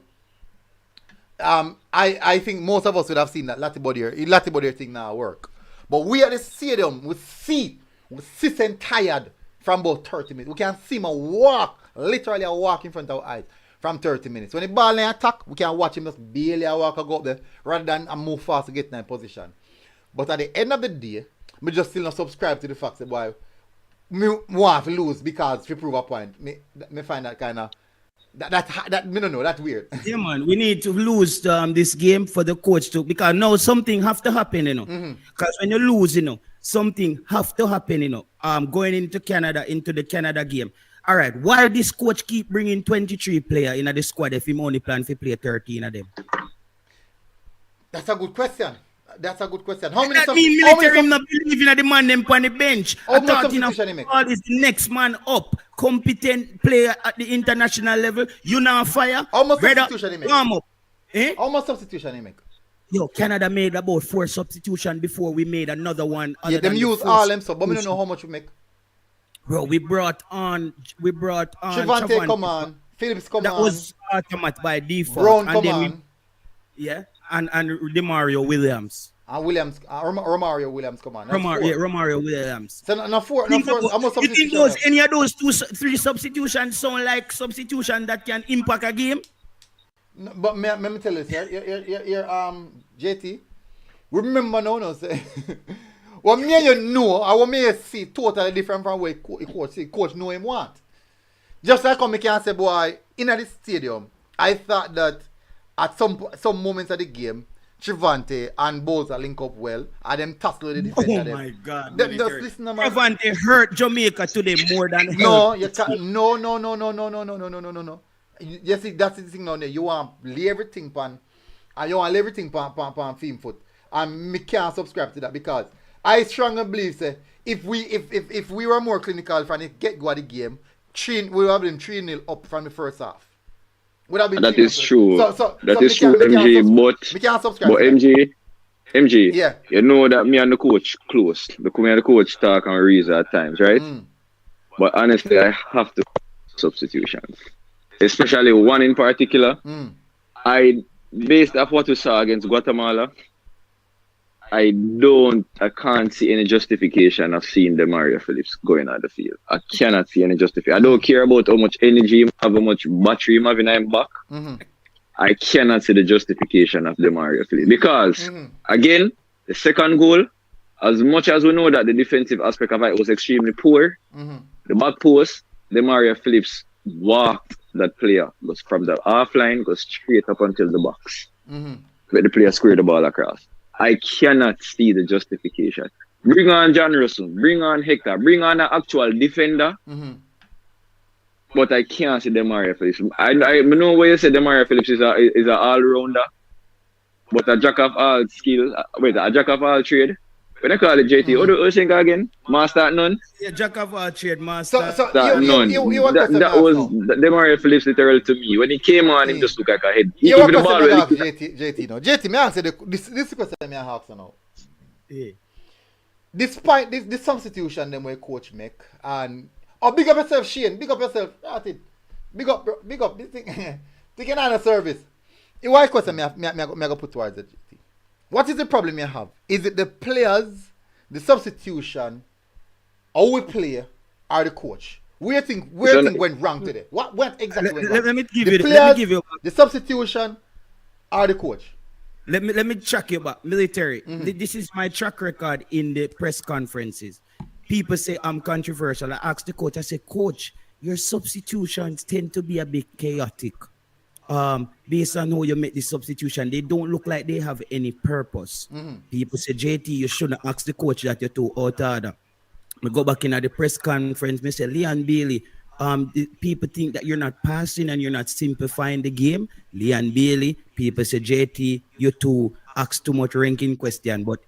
I think most of us would have seen that Latte Bodier thing now work. But we at the stadium, we sit and tired from about 30 minutes. We can see him literally walk in front of our eyes from 30 minutes. When the ball in attack, we can watch him just barely walk go up there rather than move fast to get in position. But at the end of the day, me just still not subscribe to the fact that boy, me want to lose because we prove a point. Me find that kind of that me don't know, that's weird. Yeah, man, we need to lose this game for the coach to, because now something have to happen, you know. Because when you lose, you know, something have to happen, you know. Going into the Canada game. All right, why this coach keep bringing 23 players in the squad if he only plan to play 13 of them? That's a good question. How many military not believing in the man them on the bench? I thought all is the next man up, competent player at the international level. You now fire. How much substitution he make? How much substitution he make? Yo, Canada made about 4 substitution before we made another one. Yeah, them use all them, so but we don't know how much we make. Bro, we brought on Trevante come on, Phillips come on. That was automatic by default. Brown come on. Yeah. And Demario Williams. Romario Williams, come on. Romario Williams. So now four. You think any of those 3 substitutions sound like substitution that can impact a game? No, but let me tell you, sir, you're JT. Remember now, say, what me you know, I want me to see totally different from what coach know him want. Just like how me can say, boy, in the stadium, I thought that at some moments of the game, Trevante and Boza link up well, and them tussle with the defender. Oh my God! Just listen, man. Trevante hurt Jamaica today more than no, you can't. No. You see, that's the thing now. You want to lay everything pan, and you want to lay everything pan film foot, and me can't subscribe to that because I strongly believe say if we were more clinical from the get-go of the game, we would have been 3-0 up from the first half. That is true. That is true, MG. But MG, yeah. You know that me and the coach close. Me and the coach talk and reason at times, right? But honestly, I have to substitutions, especially one in particular. Based off what we saw against Guatemala, I can't see any justification of seeing Demario Phillips going on the field. I cannot see any justification. I don't care about how much energy he have, how much battery he have in him back. I cannot see the justification of Demario Phillips. Because, again, the second goal, as much as we know that the defensive aspect of it was extremely poor, the back post, Demario Phillips walked that player, goes from the half line, goes straight up until the box. Where the player squared the ball across. I cannot see the justification. Bring on John Russell, bring on Hector, bring on an actual defender. But I can't see Demario Phillips. I know where you say Demario Phillips is a all-rounder, but a jack of all skill. A jack of all trade. When I call it JT, what do you think again? Master at none? Yeah, jack of all trade, master. None. That was Demario Phillips literal to me. When he came on, he just looked like a head. Even the ball JT, no. JT, may I answer this question me I ask now. Yeah. Despite this substitution them where coach make and big up yourself, Shane. Big up yourself. That's it. Big up. This thing taking on a service. The white question me I put towards it. What is the problem you have? Is it the players, the substitution, how we play, or the coach? Where you think So, went wrong today? What exactly went wrong? Let me give The you. players, Let me give you. the substitution, or the coach? Let me track you back. Military. Mm-hmm. This is my track record in the press conferences. People say I'm controversial. I ask the coach. I say, Coach, your substitutions tend to be a bit chaotic. Based on how you make the substitution, they don't look like they have any purpose. People say, JT, you shouldn't ask the coach that you're too out of order. I go back in at the press conference, me say, Leon Bailey, the people think that you're not passing and you're not simplifying the game. Leon Bailey, people say, JT, you too ask too much ranking question. But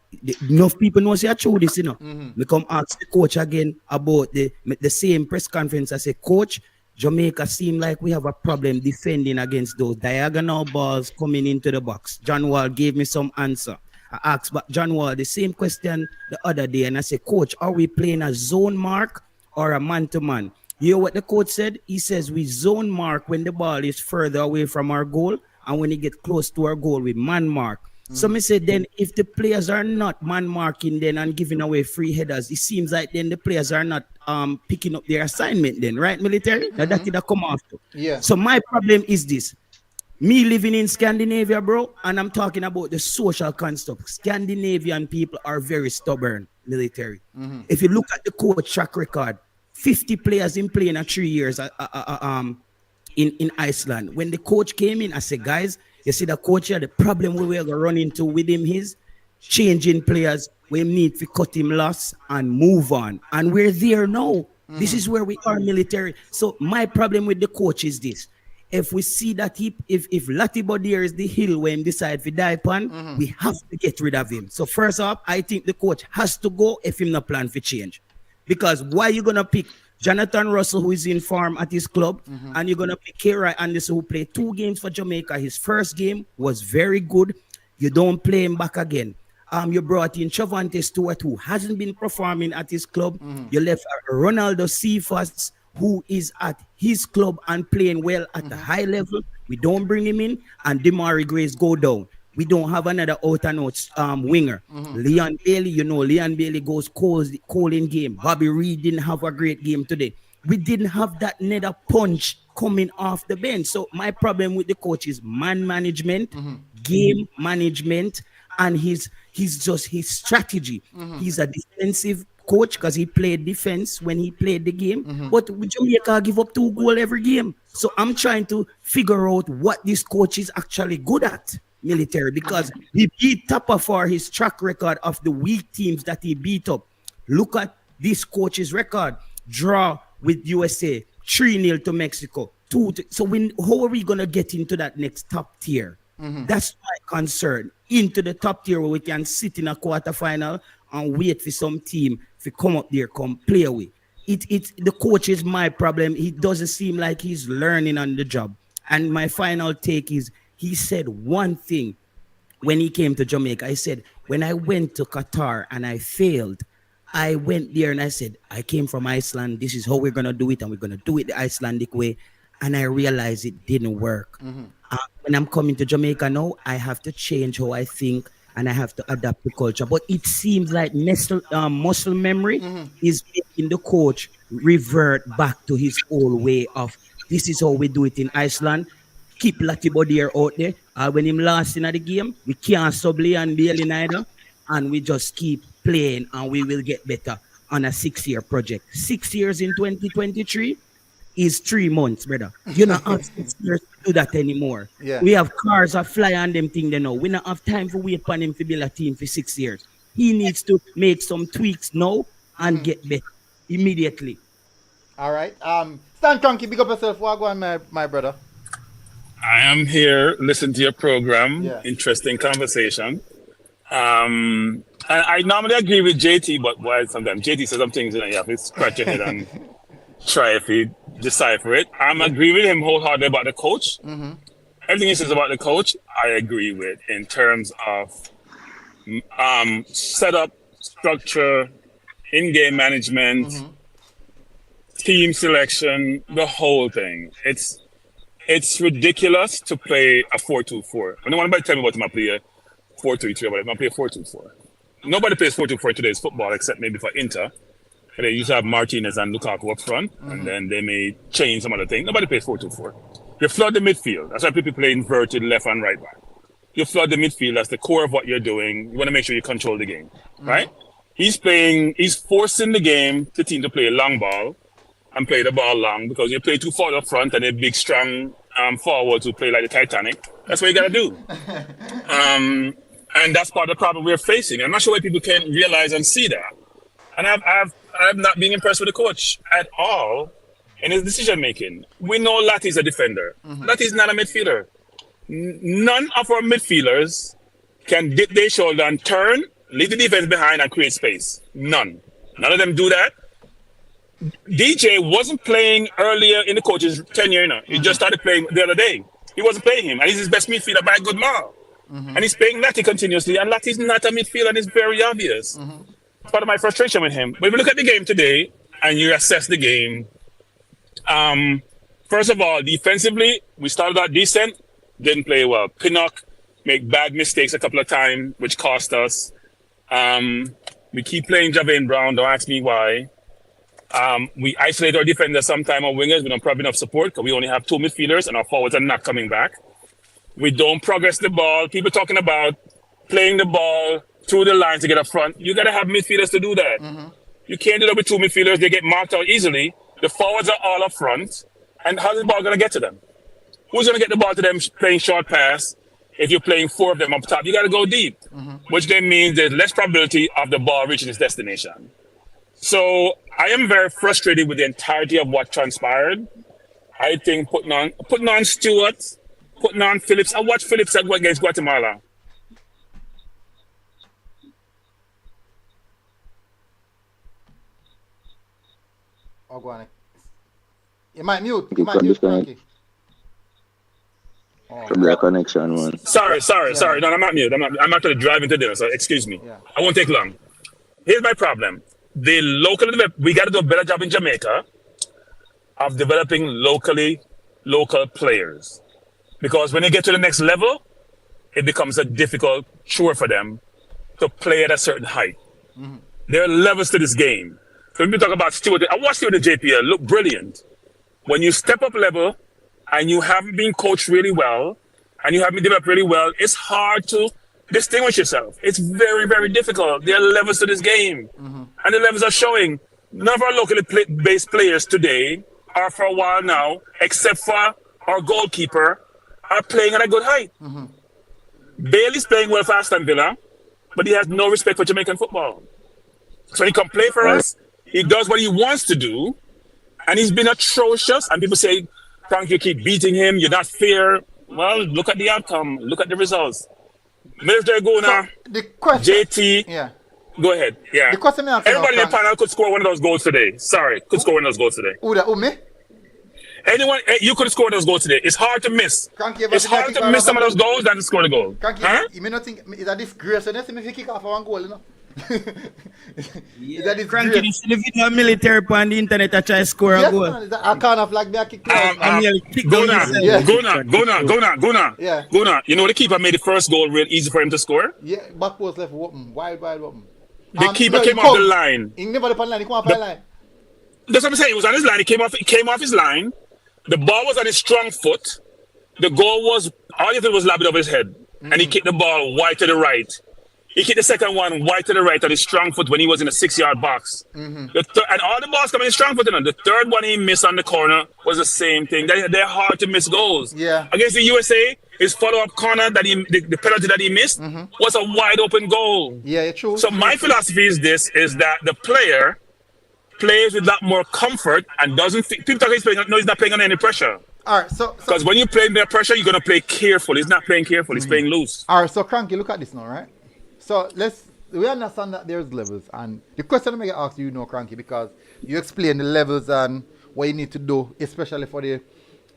enough people know say I true this, Me come ask the coach again about the same press conference. I say, Coach, Jamaica seem like we have a problem defending against those diagonal balls coming into the box. John Wall gave me some answer. I asked John Wall the same question the other day, and I said, Coach, are we playing a zone mark or a man-to-man? You know what the coach said? He says we zone mark when the ball is further away from our goal, and when it get close to our goal, we man mark. So me said, then if the players are not man marking then and giving away free headers, it seems like then the players are not picking up their assignment then, right, military? Now that it come after. Yeah. So my problem is this. Me living in Scandinavia, bro, and I'm talking about the social construct. Scandinavian people are very stubborn, military. If you look at the coach track record, 50 players in playing at 3 years in Iceland. When the coach came in, I said, guys, you see the coach here, the problem we were going to run into with him is changing players. We need to cut him loss and move on. And we're there now. This is where we are, military. So my problem with the coach is this. If we see that if Latibodir is the hill when he decide to die upon, we have to get rid of him. So first off, I think the coach has to go if him not plan for change. Because why you gonna pick Jonathan Russell, who is in form at his club, and you're gonna pick K-Ray Anderson, who played 2 games for Jamaica. His first game was very good. You don't play him back again. You brought in Chavante Stewart, who hasn't been performing at his club. You left Ronaldo Cephas, who is at his club and playing well at the high level. We don't bring him in, and Demari Grace go down. We don't have another out-and-out winger. Leon Bailey, Leon Bailey goes cold in game. Bobby Reed didn't have a great game today. We didn't have that nether punch coming off the bench. So my problem with the coach is man management, game management, and his strategy. He's a defensive coach because he played defense when he played the game. But Jamaica give up 2 goals every game. So I'm trying to figure out what this coach is actually good at, military, because he beat Tapa for his track record of the weak teams that he beat up. Look at this coach's record. Draw with USA, 3-0 to Mexico. 2-2. So how are we going to get into that next top tier? That's my concern. Into the top tier where we can sit in a quarterfinal and wait for some team to come up there, come play with. The coach is my problem. He doesn't seem like he's learning on the job. And my final take is, he said one thing when he came to Jamaica. I said, when I went to Qatar and I failed, I went there and I said, I came from Iceland. This is how we're going to do it. And we're going to do it the Icelandic way. And I realized it didn't work. When I'm coming to Jamaica now, I have to change how I think and I have to adapt the culture. But it seems like muscle memory is making the coach revert back to his old way of, this is how we do it in Iceland. Keep Latibodir out there. When him last in the game, we can't sub Leon Bailey neither. And we just keep playing and we will get better on a 6-year project. 6 years in 2023 is 3 months, brother. You don't have 6 years to do that anymore. Yeah. We have cars that fly on them thing they know. We don't have time for wait on him to build a team for 6 years. He needs to make some tweaks now and get better immediately. All right. Stan Cranky, big up yourself. What go on, my brother? I am here, listen to your program. Yeah. Interesting conversation. And I normally agree with JT, but why sometimes JT says some things and you have to scratch your head and try if you decipher it. I'm agree with him wholeheartedly about the coach. Everything he says about the coach, I agree with in terms of setup, structure, in-game management, team selection, the whole thing. It's ridiculous to play a 4-2-4. I don't want anybody to tell me about my play a 4-3-3, but I play a 4-2-4. Nobody plays 4-2-4 in today's football except maybe for Inter. They used to have Martinez and Lukaku up front, and then they may change some other thing. Nobody plays 4-2-4. You flood the midfield. That's why people play inverted left and right back. You flood the midfield. That's the core of what you're doing. You want to make sure you control the game, right? He's forcing the team to play a long ball and play the ball long, because you play too far up front and a big, strong forwards who play like the Titanic. That's what you got to do. And that's part of the problem we're facing. I'm not sure why people can't realize and see that. And I'm not being impressed with the coach at all in his decision making. We know Latty's a defender. Latty's not a midfielder. None of our midfielders can dip their shoulder and turn, leave the defense behind, and create space. None of them do that. DJ wasn't playing earlier in the coach's tenure. He just started playing the other day. He wasn't playing him, and he's his best midfielder by a good mile. And he's playing Latty continuously, and Latty's not a midfielder, and it's very obvious. Part of my frustration with him. But if you look at the game today and you assess the game, first of all, defensively, we started out decent, didn't play well. Pinnock make bad mistakes a couple of times, which cost us. We keep playing Javane Brown, don't ask me why. We isolate our defenders sometime, our wingers, we don't provide enough support because we only have 2 midfielders and our forwards are not coming back. We don't progress the ball. People talking about playing the ball through the lines to get up front. You got to have midfielders to do that. You can't do that with 2 midfielders. They get marked out easily. The forwards are all up front. And how's the ball going to get to them? Who's going to get the ball to them playing short pass if you're playing 4 of them up top? You got to go deep, which then means there's less probability of the ball reaching its destination. So I am very frustrated with the entirety of what transpired. I think putting on Stewart, putting on Phillips. I watched Phillips against Guatemala. Oh, go on. You might mute. You might mute, Frankie. The connection, man. Sorry. No, I'm not mute. I'm actually driving to dinner, so excuse me. Yeah. I won't take long. Here's my problem. We got to do a better job in Jamaica of developing local players. Because when they get to the next level, it becomes a difficult chore for them to play at a certain height. There are levels to this game. So when we talk about Stewart, I watched Stewart in JPL, look brilliant. When you step up level and you haven't been coached really well and you haven't been developed really well, it's hard to distinguish yourself. It's very, very difficult. There are levels to this game. And the levels are showing. None of our locally based players today are for a while now, except for our goalkeeper, are playing at a good height. Bailey's playing well for Aston Villa, but he has no respect for Jamaican football. So he can play for us. He does what he wants to do, and he's been atrocious. And people say, Frank, you keep beating him. You're not fair. Well, look at the outcome. Look at the results. Military go now. The question, JT. Yeah. Go ahead. Yeah. The question I'm asking Everybody in the panel could score one of those goals today. Sorry, could score one of those goals today. Who me? Anyone, you could score those goals today. It's hard to miss. It's hard to miss some of those goals than to score the goal. You may not think it's a disgrace when if you kick off one goal, you know. Yeah, Frankie, this the video military on the internet to try to score a goal. I can't have like me. I kick Go now. Yeah. Go now. You know the keeper made the first goal real easy for him to score. Yeah, back post left open, wide open. The keeper came off the line. He never the line. He come off the line. That's what I'm saying. He was on his line. He came off his line. The ball was on his strong foot. The goal was all he did was lob it over his head, and he kicked the ball wide to the right. He kicked the second one wide to the right on his strong foot when he was in a 6-yard box. And all the balls coming in strong foot. The third one he missed on the corner was the same thing. They're hard to miss goals. Yeah. Against the USA, his follow-up corner that the penalty that he missed was a wide open goal. Yeah, true. So my philosophy is that the player plays with that more comfort and doesn't think people talk he's playing. No, he's not playing under any pressure. All right, so because when you play under pressure, you're gonna play careful. He's not playing careful. He's playing loose. All right, so Cranky, look at this now, right? So we understand that there's levels, and the question I'm gonna ask you, Cranky, because you explain the levels and what you need to do, especially for the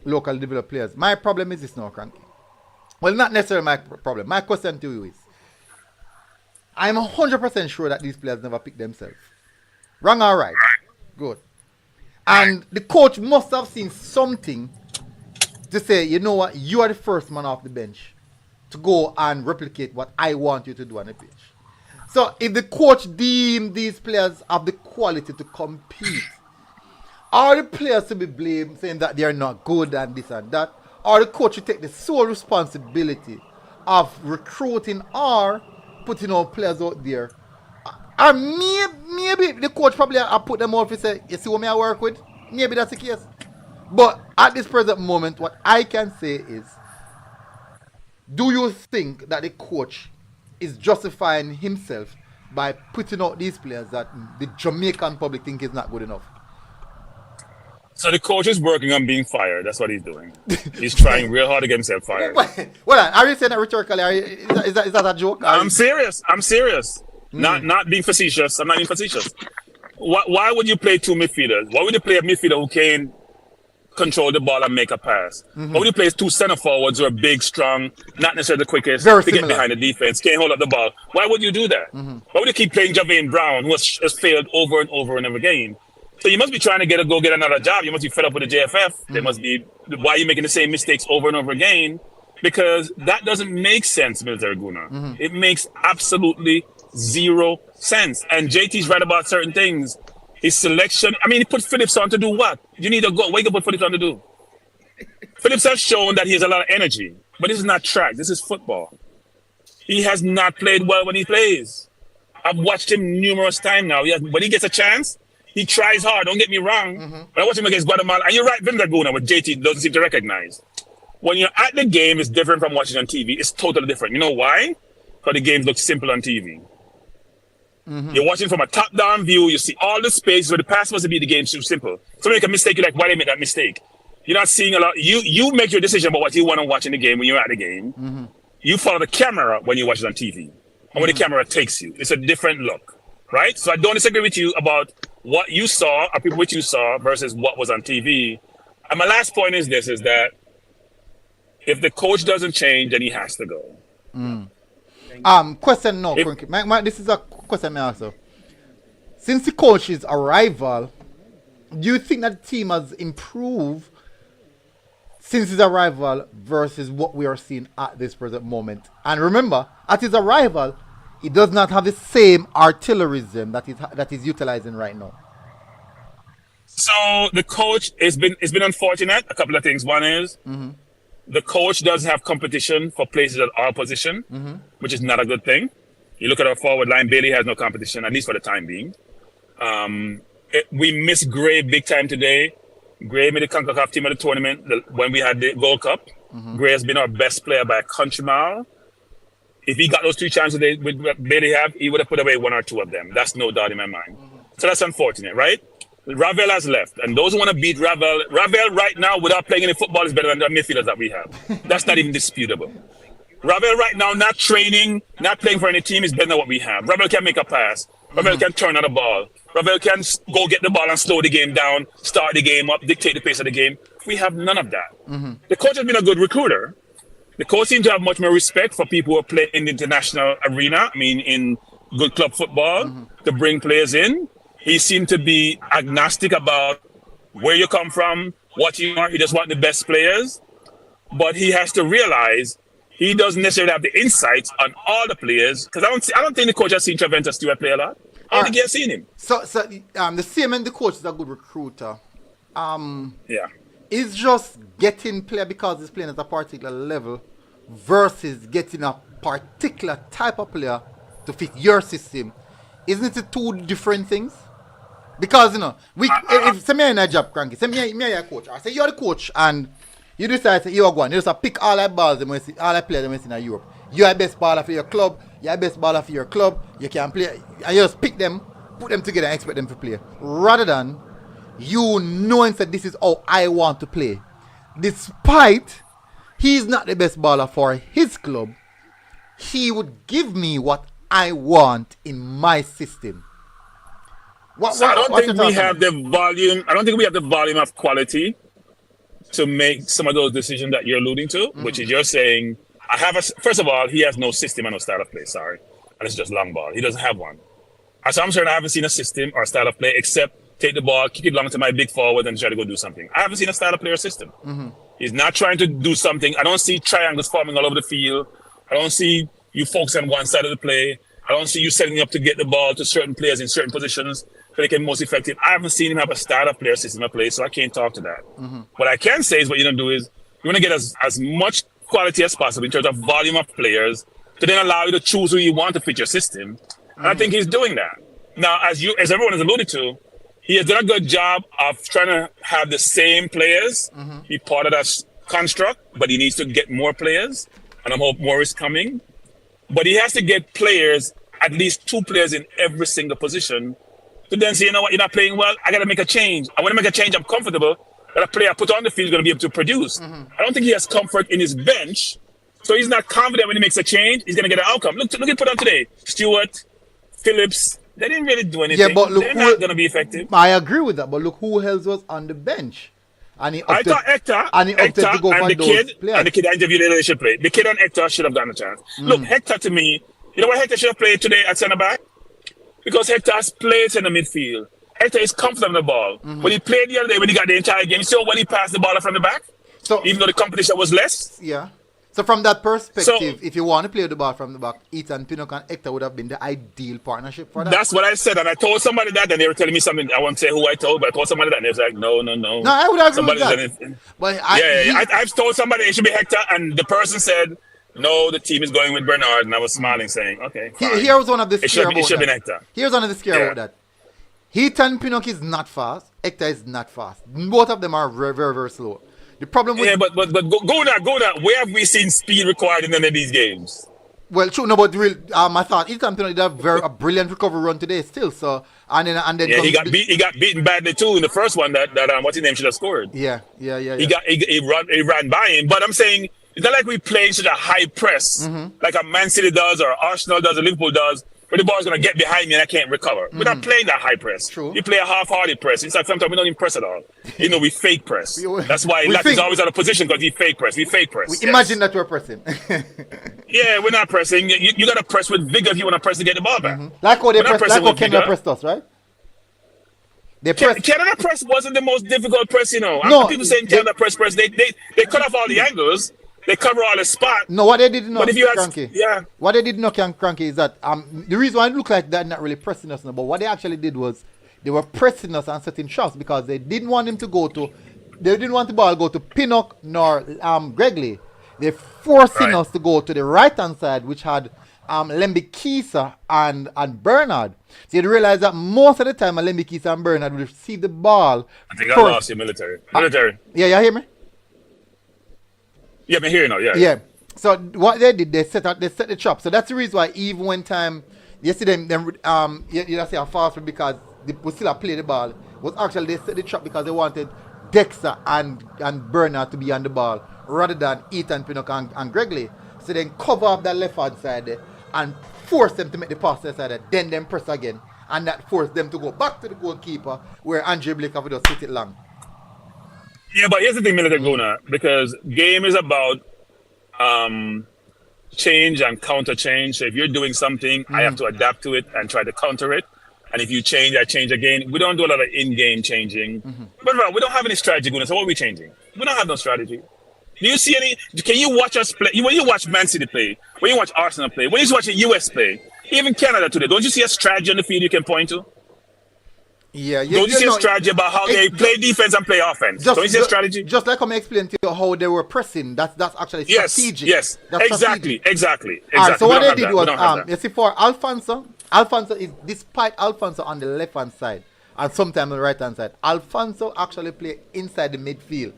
local developed players. My problem is this now, Cranky. Well, not necessarily my problem. My question to you is, I'm 100% sure that these players never pick themselves. Wrong or right? Good. And the coach must have seen something to say, you know what, you are the first man off the bench to go and replicate what I want you to do on the pitch. So if the coach deem these players have the quality to compete, are the players to be blamed saying that they are not good and this and that? Or the coach should take the sole responsibility of recruiting or putting out players out there? Or maybe the coach probably put them out to say, you see what I work with? Maybe that's the case. But at this present moment, what I can say is, do you think that the coach is justifying himself by putting out these players that the Jamaican public think is not good enough? So the coach is working on being fired. That's what he's doing. He's trying real hard to get himself fired. Well, are you saying that rhetorically? Is that a joke? I'm serious. Not being facetious. I'm not being facetious. Why would you play two midfielders? Why would you play a midfielder who can control the ball and make a pass? Why would you play two center forwards who are big, strong, not necessarily the quickest, to get behind the defense, can't hold up the ball? Why would you do that? Why would you keep playing Javane Brown, who has failed over and over in every game? So you must be trying to go get another job. You must be fed up with the JFF. They must be, why are you making the same mistakes over and over again? Because that doesn't make sense, Military Guna. It makes absolutely zero sense. And JT's right about certain things. His selection, I mean, he put Phillips on to do what? You need to go, wake up, put Phillips on to do. Phillips has shown that he has a lot of energy, but this is not track. This is football. He has not played well when he plays. I've watched him numerous times now. When he gets a chance, he tries hard, don't get me wrong. But I watch him against Guatemala, and you're right, Vinegar Guna, what JT doesn't seem to recognize. When you're at the game, it's different from watching on TV. It's totally different. You know why? Because the games look simple on TV. You're watching from a top-down view. You see all the space where the pass must be the game too simple. So make a mistake, you're like, why did they make that mistake? You're not seeing a lot. You make your decision about what you want to watch in the game when you're at the game. You follow the camera when you watch it on TV. And when the camera takes you, it's a different look, right? So I don't disagree with you about what you saw or people what you saw versus what was on TV. And my last point is this, is that if the coach doesn't change, then he has to go. Question no, this is a question I ask. Since the coach's arrival, do you think that the team has improved since his arrival versus what we are seeing at this present moment? And remember, at his arrival, he does not have the same artilleryism that he's utilizing right now. So the coach, it's been unfortunate. A couple of things. One is the coach does have competition for places at our position, which is not a good thing. You look at our forward line, Bailey has no competition, at least for the time being. We missed Gray big time today. Gray made the Concacaf team of the tournament when we had the Gold Cup. Gray has been our best player by a country mile. If he got those 3 chances with Bailey have, he would have put away 1 or 2 of them. That's no doubt in my mind. So that's unfortunate, right? Ravel has left, and those who want to beat Ravel right now without playing any football is better than the midfielders that we have. That's not even disputable. Ravel right now, not training, not playing for any team, is better than what we have. Ravel can make a pass. Ravel can turn on the ball. Ravel can go get the ball and slow the game down, start the game up, dictate the pace of the game. We have none of that. The coach has been a good recruiter. The coach seems to have much more respect for people who are playing in the international arena, I mean, in good club football, to bring players in. He seemed to be agnostic about where you come from, what you are. He just wants the best players. But he has to realize he doesn't necessarily have the insights on all the players. Because I don't think the coach has seen Treventa Stewart play a lot. I don't think he has seen him. So the same and the coach is a good recruiter. Yeah. It's just getting player because he's playing at a particular level versus getting a particular type of player to fit your system. Isn't it 2 different things? Because, if say me in a job, Cranky, say me a coach, I say you're the coach and you decide to you're going, you just pick all the balls, all the players in Europe. You're the best baller for your club, you can play, and you just pick them, put them together and expect them to play. Rather than you knowing that this is how I want to play. Despite he's not the best baller for his club, he would give me what I want in my system. I don't think we have the volume. I don't think we have the volume of quality to make some of those decisions that you're alluding to, which is you're saying, first of all, he has no system and no style of play, sorry. And it's just long ball. He doesn't have one. So I'm certain I haven't seen a system or style of play except take the ball, kick it long to my big forward and try to go do something. I haven't seen a style of play or system. He's not trying to do something. I don't see triangles forming all over the field. I don't see you focus on one side of the play. I I don't see you setting up to get the ball to certain players in certain positions so they can most effective. I haven't seen him have a startup player system in play, so I can't talk to that. What I can say is what you're going to do is you're going to get as much quality as possible in terms of volume of players to then allow you to choose who you want to fit your system. And I think he's doing that. Now, as everyone has alluded to, he has done a good job of trying to have the same players be part of that construct, but he needs to get more players, and I hope more is coming. But he has to get players, at least 2 players in every single position, to then say, you know what, you're not playing well, I got to make a change. I want to make a change, I'm comfortable that a player I put on the field is going to be able to produce. I don't think he has comfort in his bench, so he's not confident when he makes a change, he's going to get an outcome. Look at put on today. Stewart, Phillips, they didn't really do anything. Yeah, but look, they're not going to be effective. I agree with that, but look who else was on the bench. And I thought Hector and the kid I interviewed later should play. The kid and Hector should have gotten a chance. Look, Hector to me, you know what Hector should have played today at centre back? Because Hector has played in the midfield. Hector is confident on the ball. When he played the other day, when he got the entire game, you saw when he passed the ball from the back? So, even though the competition was less? Yeah. So from that perspective, if you want to play the ball from the back, Ethan Pinnock and Hector would have been the ideal partnership for that. That's what I said, and I told somebody that, and they were telling me something. I won't say who I told, but I told somebody that, and they was like, no. No, I would agree with that. But I've told somebody it should be Hector, and the person said, no, the team is going with Bernard, and I was smiling, saying, okay, fine. Here was one of the scare about it should that. Be Hector. Here's one of the scare about that. Ethan Pinnock is not fast. Hector is not fast. Both of them are very, very, very slow. The problem with but go now. Where have we seen speed required in any of these games? Well, true, no, but real. I thought Ethan Pinnock did a brilliant recovery run today, still. So and then he got beaten badly too in the first one. That what's his name should have scored. Yeah. He ran by him. But I'm saying it's not like we play such a high press like a Man City does or Arsenal does or Liverpool does, where the ball's gonna get behind me and I can't recover. We're not playing that high press. True. You play a half-hearted press. It's like sometimes we don't even press at all. We fake press. That's why Lack is always out of position because he fake press. We fake press. Imagine that we're pressing. Yeah, we're not pressing. You gotta press with vigor if you want to press to get the ball back. Like how they press, like how Canada pressed us, right? Canada press wasn't the most difficult press, No, people saying Canada press. They cut off all the angles. They cover all the spots. No, what they did not Cranky. Yeah. What they did not Cranky is that the reason why it looked like they're not really pressing us now, but what they actually did was they were pressing us on certain shots because they didn't want the ball to go to Pinnock nor Gregley. They're forcing us to go to the right hand side, which had Lemby Kisa and Bernard. So you realize that most of the time Lemby Kisa and Bernard will receive the ball. I think I lost you, military. Yeah, you hear me? Yeah, I'm here now. Yeah. Yeah. So what they did, they set the trap. So that's the reason why even when time you see them you say a fast because they still play the ball. Was actually they set the trap because they wanted Dexter and Bernard to be on the ball rather than Ethan Pinnock and Gregley. So then cover up that left hand side there and force them to make the pass to the side there. Then them press again. And that forced them to go back to the goalkeeper where Andre Blake have just sit it long. Yeah, but here's the thing, Military Guna, because game is about change and counter change. So if you're doing something, I have to adapt to it and try to counter it. And if you change, I change again. We don't do a lot of in-game changing. But we don't have any strategy, Guna. So what are we changing? We don't have no strategy. Do you see any? Can you watch us play? When you watch Man City play, when you watch Arsenal play, when you watch the US play, even Canada today, don't you see a strategy on the field you can point to? Yeah, don't you see a strategy about how they play defense and play offense? Don't you see a strategy? Just like I explained to you how they were pressing. That's actually strategic. Yes, exactly. Alright, so what they did was, you see, for Alfonso is, despite Alfonso on the left hand side and sometimes on the right hand side, Alfonso actually play inside the midfield.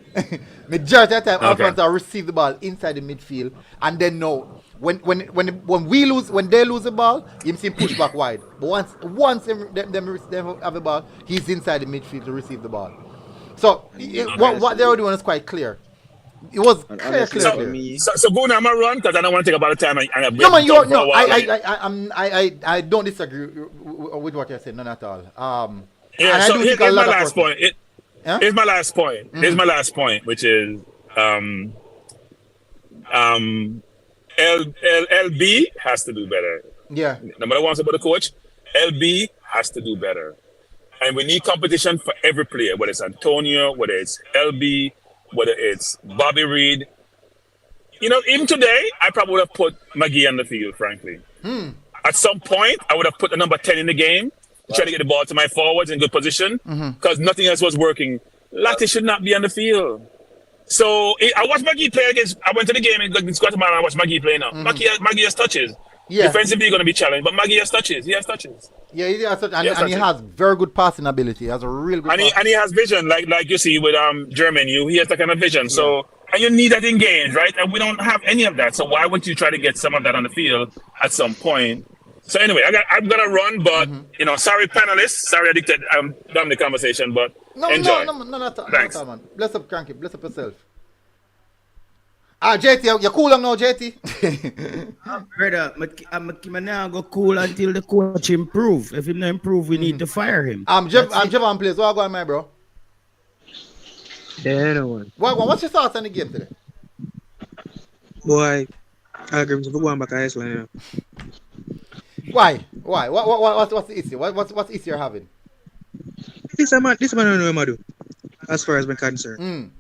Majority of the time, Alfonso receive the ball inside the midfield, and then when they lose the ball, you see him push back wide. But once them have the ball, he's inside the midfield to receive the ball. So what they were doing is quite clear. It was clear. So go now, I'm gonna run because I don't want to take a lot of time. I don't disagree with what you're saying, none at all. So here's my last point. Here's my last point. Here's my last point, which is LB has to do better. Yeah. No matter what about the coach, LB has to do better. And we need competition for every player, whether it's Antonio, whether it's LB, whether it's Bobby Reed. Even today, I probably would have put McGee on the field, frankly. At some point, I would have put the number 10 in the game, try to get the ball to my forwards in good position, because nothing else was working. Lati should not be on the field. So I watched Maggie play against. I went to the game against Guatemala. I watched Maggie play now. Maggie has touches. Yeah. Defensively, going to be challenged, but Maggie has touches. He has touches. Yeah, he has touches. And he has very good passing ability. He has a real good. And he has vision, like you see with German. He has that kind of vision. So and you need that in games, right? And we don't have any of that. So why wouldn't you try to get some of that on the field at some point? So anyway, I'm gonna run, but sorry panelists, sorry I dictated down the conversation, but enjoy. No, Thanks. man. Bless up, Cranky. Bless up yourself. JT, you're cool now, JT. Brother, I'm now go cool until the coach improve. If he not improve, we need to fire him. I'm Javon plays. What going, my bro? Yeah, no one. What's your thoughts on the game today? Boy, I agree with going back to Iceland. Why? What's the issue? What's issue you're having? This man don't know what I do, as far as I'm concerned.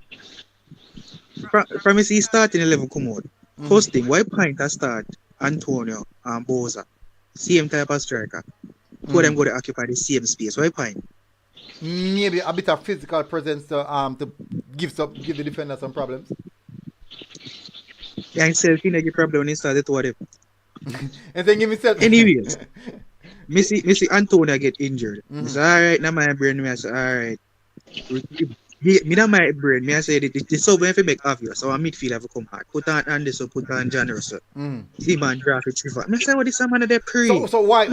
From he starting 11 come out. First thing, why Pint I start Antonio and Boza, same type of striker. Who them go to occupy the same space? Why Pint? Maybe a bit of physical presence to give the defender some problems. Yeah, himself he get problem when he started to them. And then give himself. Anyways, Missy Antonio get injured. So alright, now my brain I say alright. Me not my brain, me I say the sub if you make obvious, so a midfield have to come hard. Put on Anderson, put on John Russell. See man draft retriever. I say what is some man of the pre. So why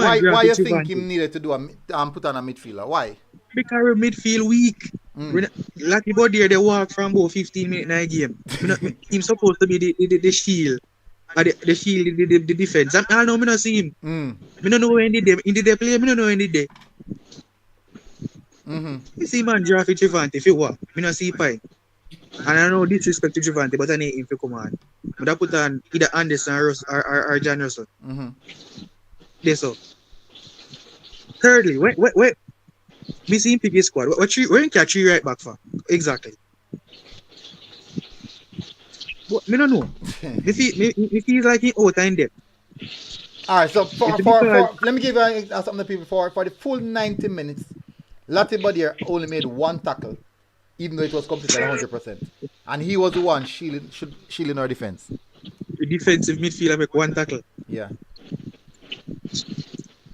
you think him needed to do put on a midfielder? Why? Because we're midfield weak. Lucky body they walk from about 15 minutes in a game. Him supposed to be the shield. The shield, the defense. I know me not see him. Me don't know when did they play, me don't know when did they. You see man draft with Javante if you what? Me not see Pine. And I know disrespect to Javante, but I need him to come on. But I put on either Anderson or John Russell. That's so. Thirdly, wait. Me see him pick his squad. Where you catch you right back for? Exactly. But me don't know. If he's like he out in depth. Alright, so for let me give you something to people for the full 90 minutes. Lati Badir only made one tackle, even though it was completed 100%. And he was the one shielding our defense. The defensive midfielder make one tackle. Yeah.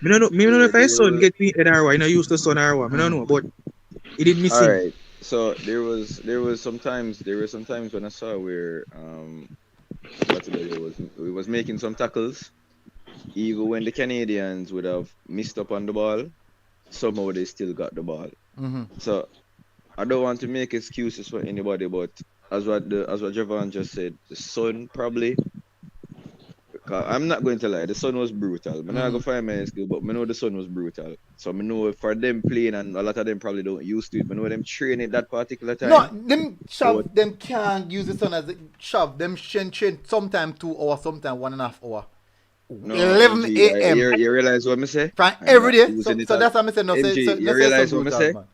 Me don't know if I son get me in Arwa. I know used to son Arwa. Me don't know, but he didn't miss him. Alright. So there was sometimes when I saw where we was making some tackles, even when the Canadians would have missed up on the ball, somehow they still got the ball. So I don't want to make excuses for anybody, but as what Javon just said, the sun probably. I'm not going to lie, the sun was brutal. I'm not going to find my skill, but I know the sun was brutal. So I know for them playing, and a lot of them probably don't used to it, I know them training that particular time. No, them can't use the sun as a shove. Them train sometime 2 hours, sometime 1.5 hours. No, 11 MG, a.m. You realize what I say? From every day. So that's what I say. No, MG, you realize what I say? Man.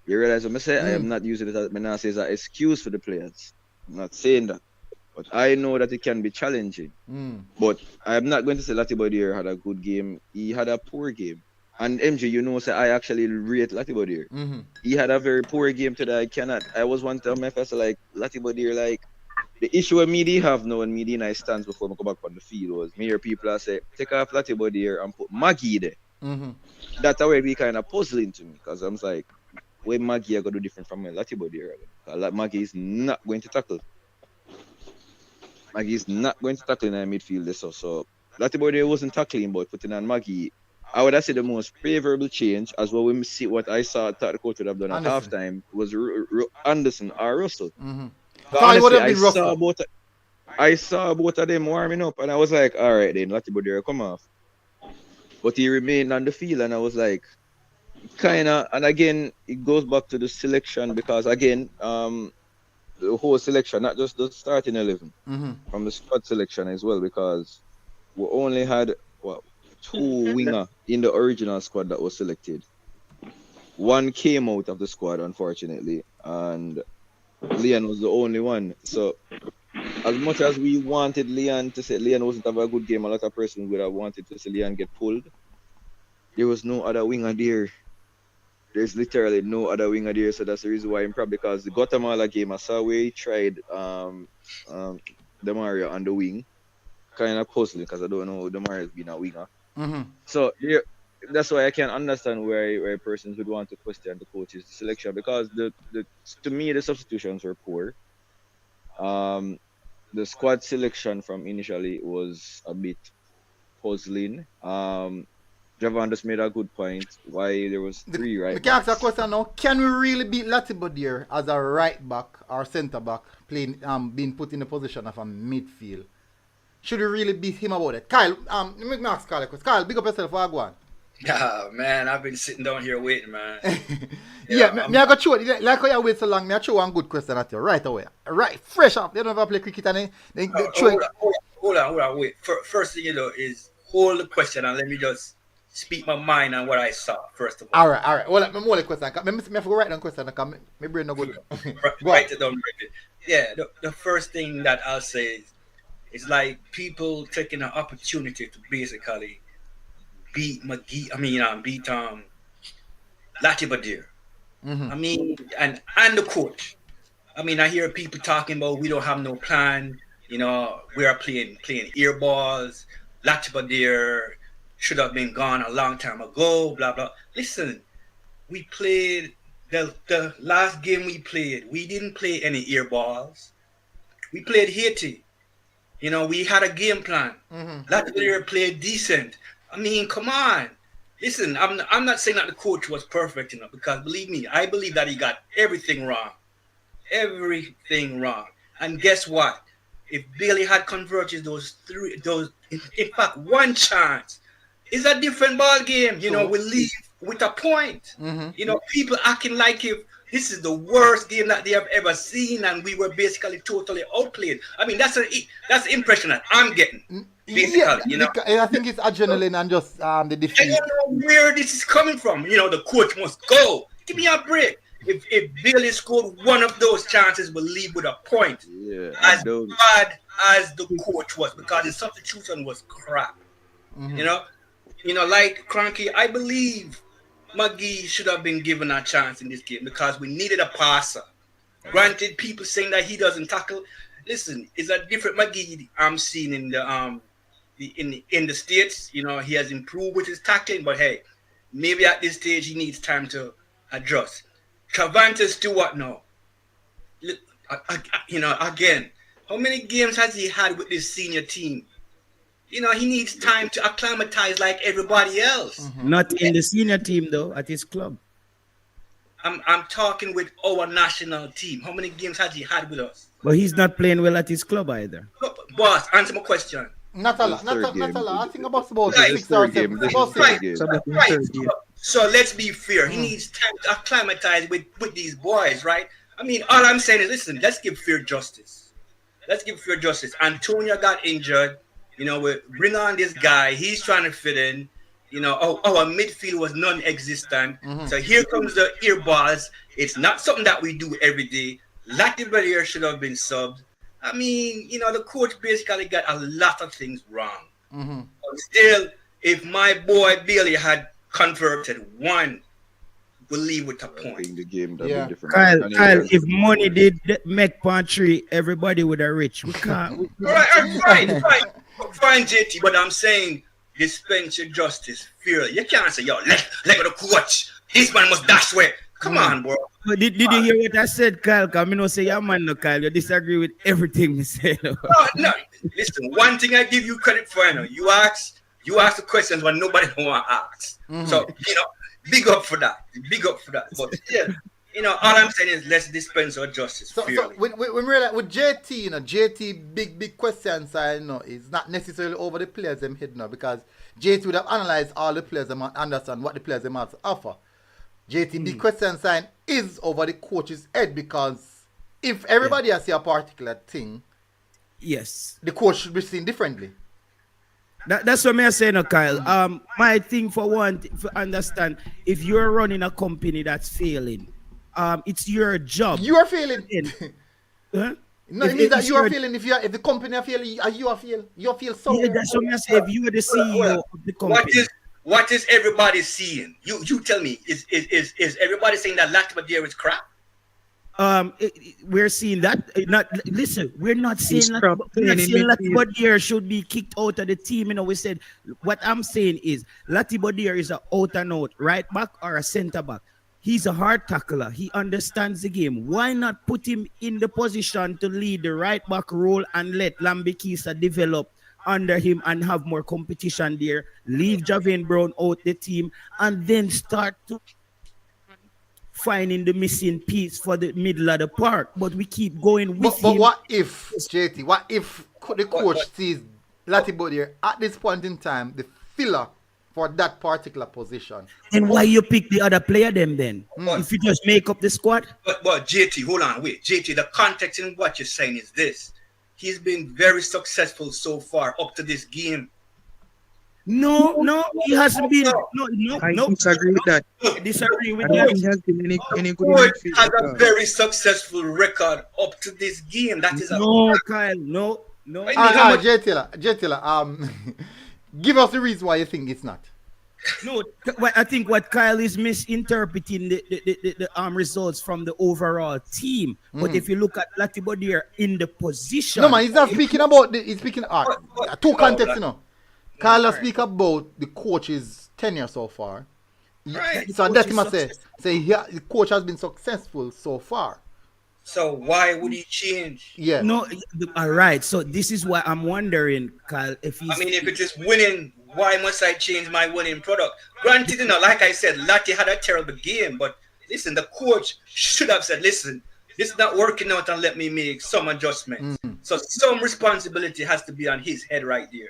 You realize what I say? I am not using it as as an excuse for the players. I'm not saying that. But I know that it can be challenging. But I'm not going to say Latibodier had a good game. He had a poor game. And MG, you know, say I actually rate Latibodier. He had a very poor game today. I was one time my first like Latibodier, like the issue with me have now and me I stands before I go back on the field was me hear people say take off Latibodier and put Maggie there. That's where be kind of puzzling to me because I'm like, when Maggie are going to do different from Latibodier? Like Maggie is not going to tackle. Maggie's not going to tackle in the midfield. So Latibodier wasn't tackling, but putting on Maggie, I would have said the most favorable change, as well we see what I thought the coach would have done at halftime, was Anderson or Russell. Honestly, I saw both of them warming up, and I was like, all right, then Latibodier come off. But he remained on the field, and I was like, kind of, and again, it goes back to the selection, because again, the whole selection, not just the starting 11, from the squad selection as well, because we only had 2 winger in the original squad that was selected. One came out of the squad, unfortunately, and Leon was the only one. So as much as we wanted Leon to say Leon wasn't have a good game, a lot of persons would have wanted to see Leon get pulled. There was no other winger there. There's literally no other winger there, so that's the reason why. Probably because the Guatemala game, I saw where he tried Demario on the wing, kind of puzzling because I don't know Demario's been a winger. So yeah, that's why I can understand why persons would want to question the coach's selection, because to me the substitutions were poor. The squad selection from initially was a bit puzzling. Javon just made a good point why there was three right We can ask a question now. Can we really beat Latibeaudiere as a right back or centre back playing being put in the position of a midfield? Should we really beat him about it? Kyle, let me ask Kyle a question. Kyle, big up yourself for Agwan. Yeah, man, I've been sitting down here waiting, man. Me I got you. Like how you wait so long, me I throw one good question at you right away. Right, fresh up. You don't ever play cricket and Hold on, wait. First thing you know is hold the question and let me just speak my mind on what I saw, first of all. All right. Well, I'm more the question. Me have to go write down question because my brain no good. Write it down. Yeah, the first thing that I'll say is like people taking an opportunity to basically beat beat Latibeaudiere. I mean, and the coach. I mean, I hear people talking about we don't have no plan. You know, we are playing ear balls. Latibeaudiere should have been gone a long time ago. Blah blah. Listen, we played the last game we played. We didn't play any ear balls. We played Haiti. You know, we had a game plan. Latibeaudiere played decent. I mean, come on. Listen, I'm not saying that the coach was perfect, you know, because believe me, I believe that he got everything wrong. Everything wrong. And guess what? If Bailey had converted in fact, one chance, it's a different ball game. You know, we leave with a point. You know, people acting like if this is the worst game that they have ever seen, and we were basically totally outplayed. I mean, that's the impression that I'm getting. Basically, you know, I think it's adrenaline and just the defeat. I don't know where this is coming from. You know, the coach must go. Give me a break. If Bailey scored one of those chances, we'll leave with a point. Yeah, as bad as the coach was, because the substitution was crap. You know, like Cranky, I believe McGee should have been given a chance in this game because we needed a passer. Granted, people saying that he doesn't tackle. Listen, it's a different McGee I'm seeing in the States. You know, he has improved with his tackling, but hey, maybe at this stage he needs time to adjust. Travante Stewart now. You know, again, how many games has he had with this senior team? You know, he needs time to acclimatize like everybody else. Not in the senior team though, at his club. I'm talking with our national team. How many games has he had with us? But he's not playing well at his club either. Boss, answer my question. Not a lot. I think about 6 or 7. Right. So let's be fair. He needs time to acclimatize with these boys, right? I mean, all I'm saying is, listen, let's give fair justice. Antonio got injured. You know, we bring on this guy. He's trying to fit in. You know, our midfield was non-existent. So here comes the ear balls. It's not something that we do every day. Latibeaudiere should have been subbed. I mean, you know, the coach basically got a lot of things wrong. But still, if my boy Bailey had converted one, we'll leave with a point. The game that be different. Kyle, if money did make pantry, everybody would have rich. We can't. Right. Fine, JT, but I'm saying dispense your justice fairly. You can't say, yo, let go the coach. This man must dash way. Come on, bro. But did you hear what I said, Kyle? Because I say, yeah, man, no, Kyle. You disagree with everything we said. No. Listen, one thing I give you credit for, you know, you ask the questions when nobody want to ask. So, you know, big up for that. But yeah, you know, all I'm saying is let's dispense our justice fairly. So when we realize with JT, you know, JT big question side, you know, is not necessarily over the players them head now, because JT would have analyzed all the players and understand what the players them have to offer. JT big question sign is over the coach's head, because if everybody has a particular thing, yes, the coach should be seen differently. That's what I'm saying, Kyle. My thing for one, to understand, if you're running a company that's failing, it's your job. You are failing. Huh? No, it means that you are feeling if the company are feeling you feel so. yeah, that's what I say. If you are the Hold CEO up. of the What company, is everybody seeing? You tell me. Is everybody saying that Latvia is crap? we're seeing that. Not listen. We're not saying He's that. crap We're not playing in saying midfield. Latibodir should be kicked out of the team. You know, we said what I'm saying is Latibodir is a out and out right back or a centre back. He's a hard tackler. He understands the game. Why not put him in the position to lead the right back role and let Lambikisa develop under him and have more competition there? Leave Javin Brown out the team and then start to finding the missing piece for the middle of the park, but we keep going with But him. what if JT? What if the coach What? sees Latibodier at this point in time the filler for that particular position? And why you pick the other player then? If you just make up the squad? But JT, hold on, wait. JT, the context in what you're saying is this. He's been very successful so far up to this game. No, he hasn't been. I No. disagree with that. I disagree I with don't you. think he has been any good in Coach midfield. has at a all. very successful record up to this game. That is a No, Kyle, no. JT, give us the reason why you think it's not. No, I think what Kyle is misinterpreting the results from the overall team. But if you look at Latibodir in the position, No man, he's not speaking about he's speaking two contexts, you know. Carla right. speak about the coach's tenure so far. Right. So that he must say the coach has been successful so far. So why would he change? Yeah. no, all right. So this is why I'm wondering, Kyle, if he's. I mean, if it is winning, why must I change my winning product? Granted, you know, like I said, Lati had a terrible game, but listen, the coach should have said, listen, this is not working out and let me make some adjustments. So some responsibility has to be on his head right there.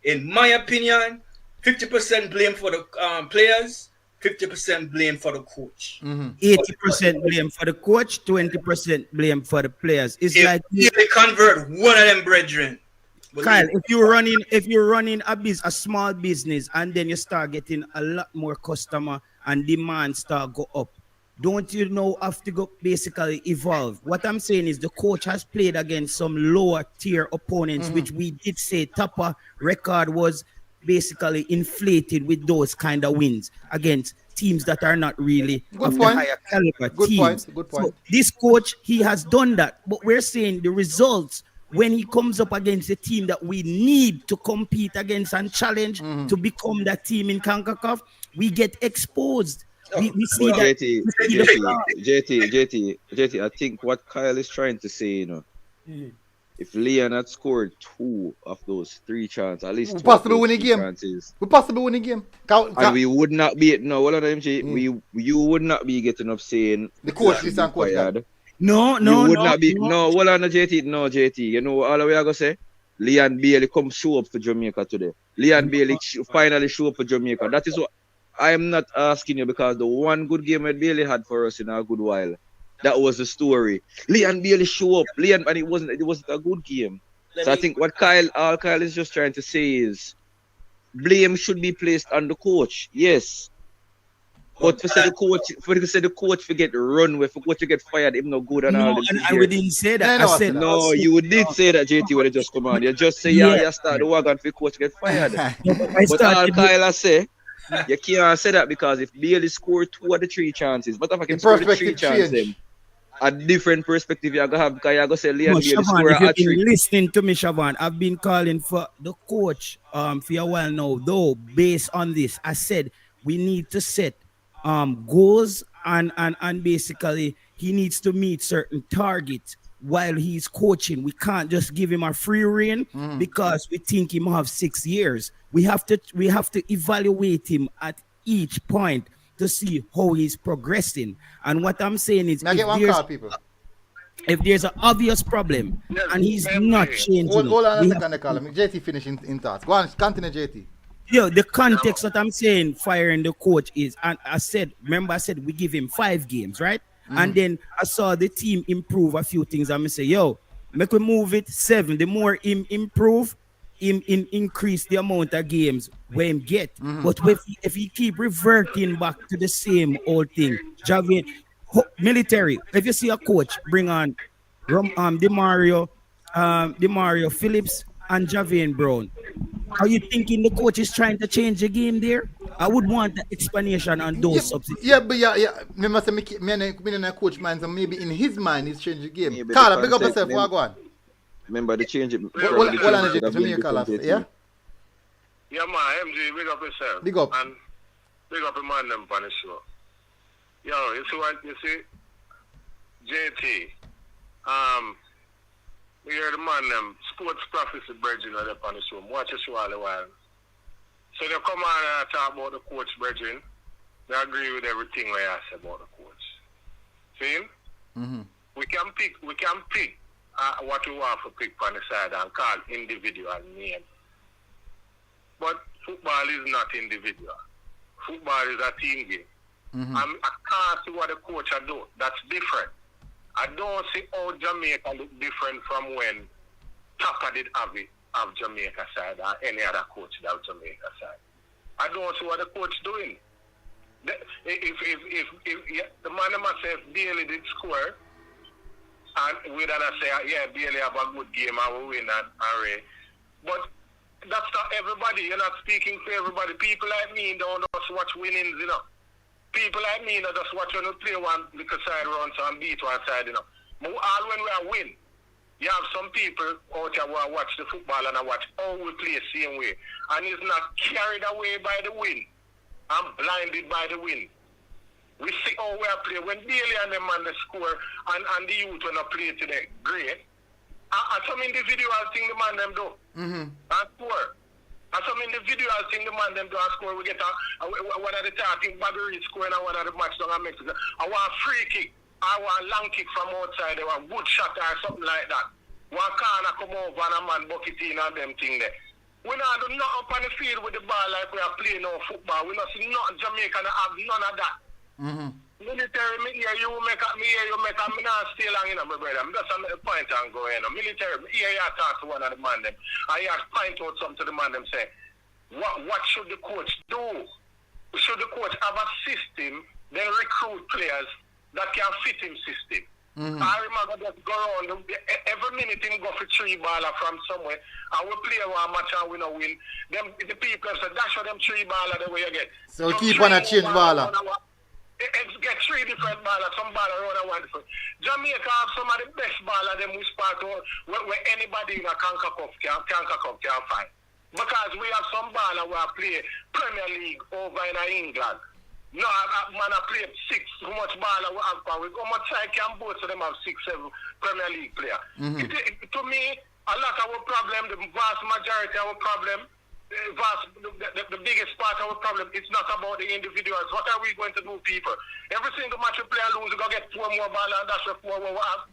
In my opinion, 50% blame for the players, 50% blame for the coach. 80% blame for the coach, 20% blame for the players. It's like If they convert one of them brethren. Kyle, if you're running a small business and then you start getting a lot more customer and demand start go up, don't you know have to go basically evolve? What I'm saying is the coach has played against some lower tier opponents, which we did say Tapa record was basically inflated with those kind of wins against teams that are not really Good of point. the higher caliber Good teams. point. Good point. So this coach, he has done that, but we're saying the results when he comes up against a team that we need to compete against and challenge to become that team in Concacaf, we get exposed. We see But that. JT, I think what Kyle is trying to say, you know, if Leon had scored 2 of those 3 chances, at least We 2 possibly of those win a 3 game. chances, We possibly win a game. and we would not be hold on, MJ. You would not be getting up saying The coach that this we and coach that. fired. No, You would not be hold on, JT. You know all the way I go say? Leon Bailey come show up for Jamaica today. Leon Bailey finally show up for Jamaica. That is what I am not asking you, because the one good game that Bailey had for us in a good while. That was the story. Leon Bailey show up. And it wasn't a good game. So I think what Kyle is just trying to say is blame should be placed on the coach. Yes. But for the coach forget run with, for coach to get fired, him no good and all No, this. and I didn't say that. No, I said No, you did say that, JT, when you just come on. You just say, you start the wagon for coach to get fired. I But all started Kyle say, you can't say that, because if Bailey scored 2 of the 3 chances, but if I can The score the 3 perspective chances, change. a different perspective you're going to have, because you're going to say Leon No, Bailey Siobhan, score if a you've been trick. listening to me, Siobhan, I've been calling for the coach for a while now. Though based on this, I said we need to set goals and basically he needs to meet certain targets while he's coaching. We can't just give him a free rein because we think he might have 6 years. We have to evaluate him at each point to see how he's progressing. And what I'm saying is, Now get one call, people. if there's an obvious problem and he's not changing, Hold on we a have second, they call him. JT finish in thoughts. Go on, continue, JT. the context that I'm saying firing the coach is, and I said we give him 5 games, right? And then I saw the team improve a few things. I'm gonna say, make we move it 7. The more him improve, him increase the amount of games where him get. But if he keep reverting back to the same old thing, Javier, military. If you see a coach bring on Demario Phillips and Javian Brown. Are you thinking the coach is trying to change the game there? I would want the explanation on those substitutes. Yeah, but yeah. Me must say, me and a coach mind, so maybe in his mind he's changing the game. Maybe Carla, the big up concept, yourself. What go on? Remember the change. Well, let me hear Carla. Yeah. Yeah, man, MG, big up yourself. Big up. And big up the man them on the show. Yo, you see what you see? JT. We hear the man them sports prophecy brethren on the show. Watch the show all the while. So they come on and talk about the coach brethren. They agree with everything we ask about the coach. See? Mm-hmm. We can pick what we want to pick on the side and call individual name. But football is not individual. Football is a team game. Mm-hmm. I can't see what the coach do. That's different. I don't see how Jamaica look different from when Tapa did have Jamaica side or any other coach that Jamaica side. I don't see what the coach doing. If the man himself Bailey did score, and we then say, yeah, Bailey have a good game and we win and Ray. But that's not everybody. You're not speaking for everybody. People like me don't just watch winnings, you know. People like me just watch when we play one little side runs and beat one side, you know. But all when we are win, you have some people out there who watch the football and I watch how we play the same way. And it's not carried away by the win. I'm blinded by the win. We see how we are playing. When Bailey and the man they score and the youth when they play today, great. And some individual thing the man them do. Mm-hmm. And score. And some individual thing the man them do and score. We get one of the talking Bobby Reed scoring and one of the match down in Mexico. I want a free kick. I want a long kick from outside. I want a good shot or something like that. One corner come over and a man bucket in and them thing there. We not do nothing up on the field with the ball like we are playing no football. We not see nothing Jamaica have none of that. Mm-hmm. Military, me here you make me not stay long, you know, my brother. I'm just on the point and go, you know. Military, me here you talk to one of the man them. I have point out something to the man them say, what should the coach do? Should the coach have a system, then recruit players that can fit him system? Mm-hmm. I remember just go around every minute him go for 3 baller from somewhere and we play one match and we don't win. Them the people say dash for them 3 baller the way you get. So keep on a change baller. Get 3 different ballers, some baller around one different. Jamaica have some of the best ballers them which part where anybody in a Concacaf can find. Because we have some baller who play Premier League over in England. No, man, I play 6. How much baller we have? How much I can both of them have 6, 7 Premier League player. Mm-hmm. To me, a lot of our problem, the vast majority of our problem, the biggest part of our problem, it's not about the individuals. What are we going to do, people? Every single match we play and lose, we go get 4 more baller and that's 4 more we have.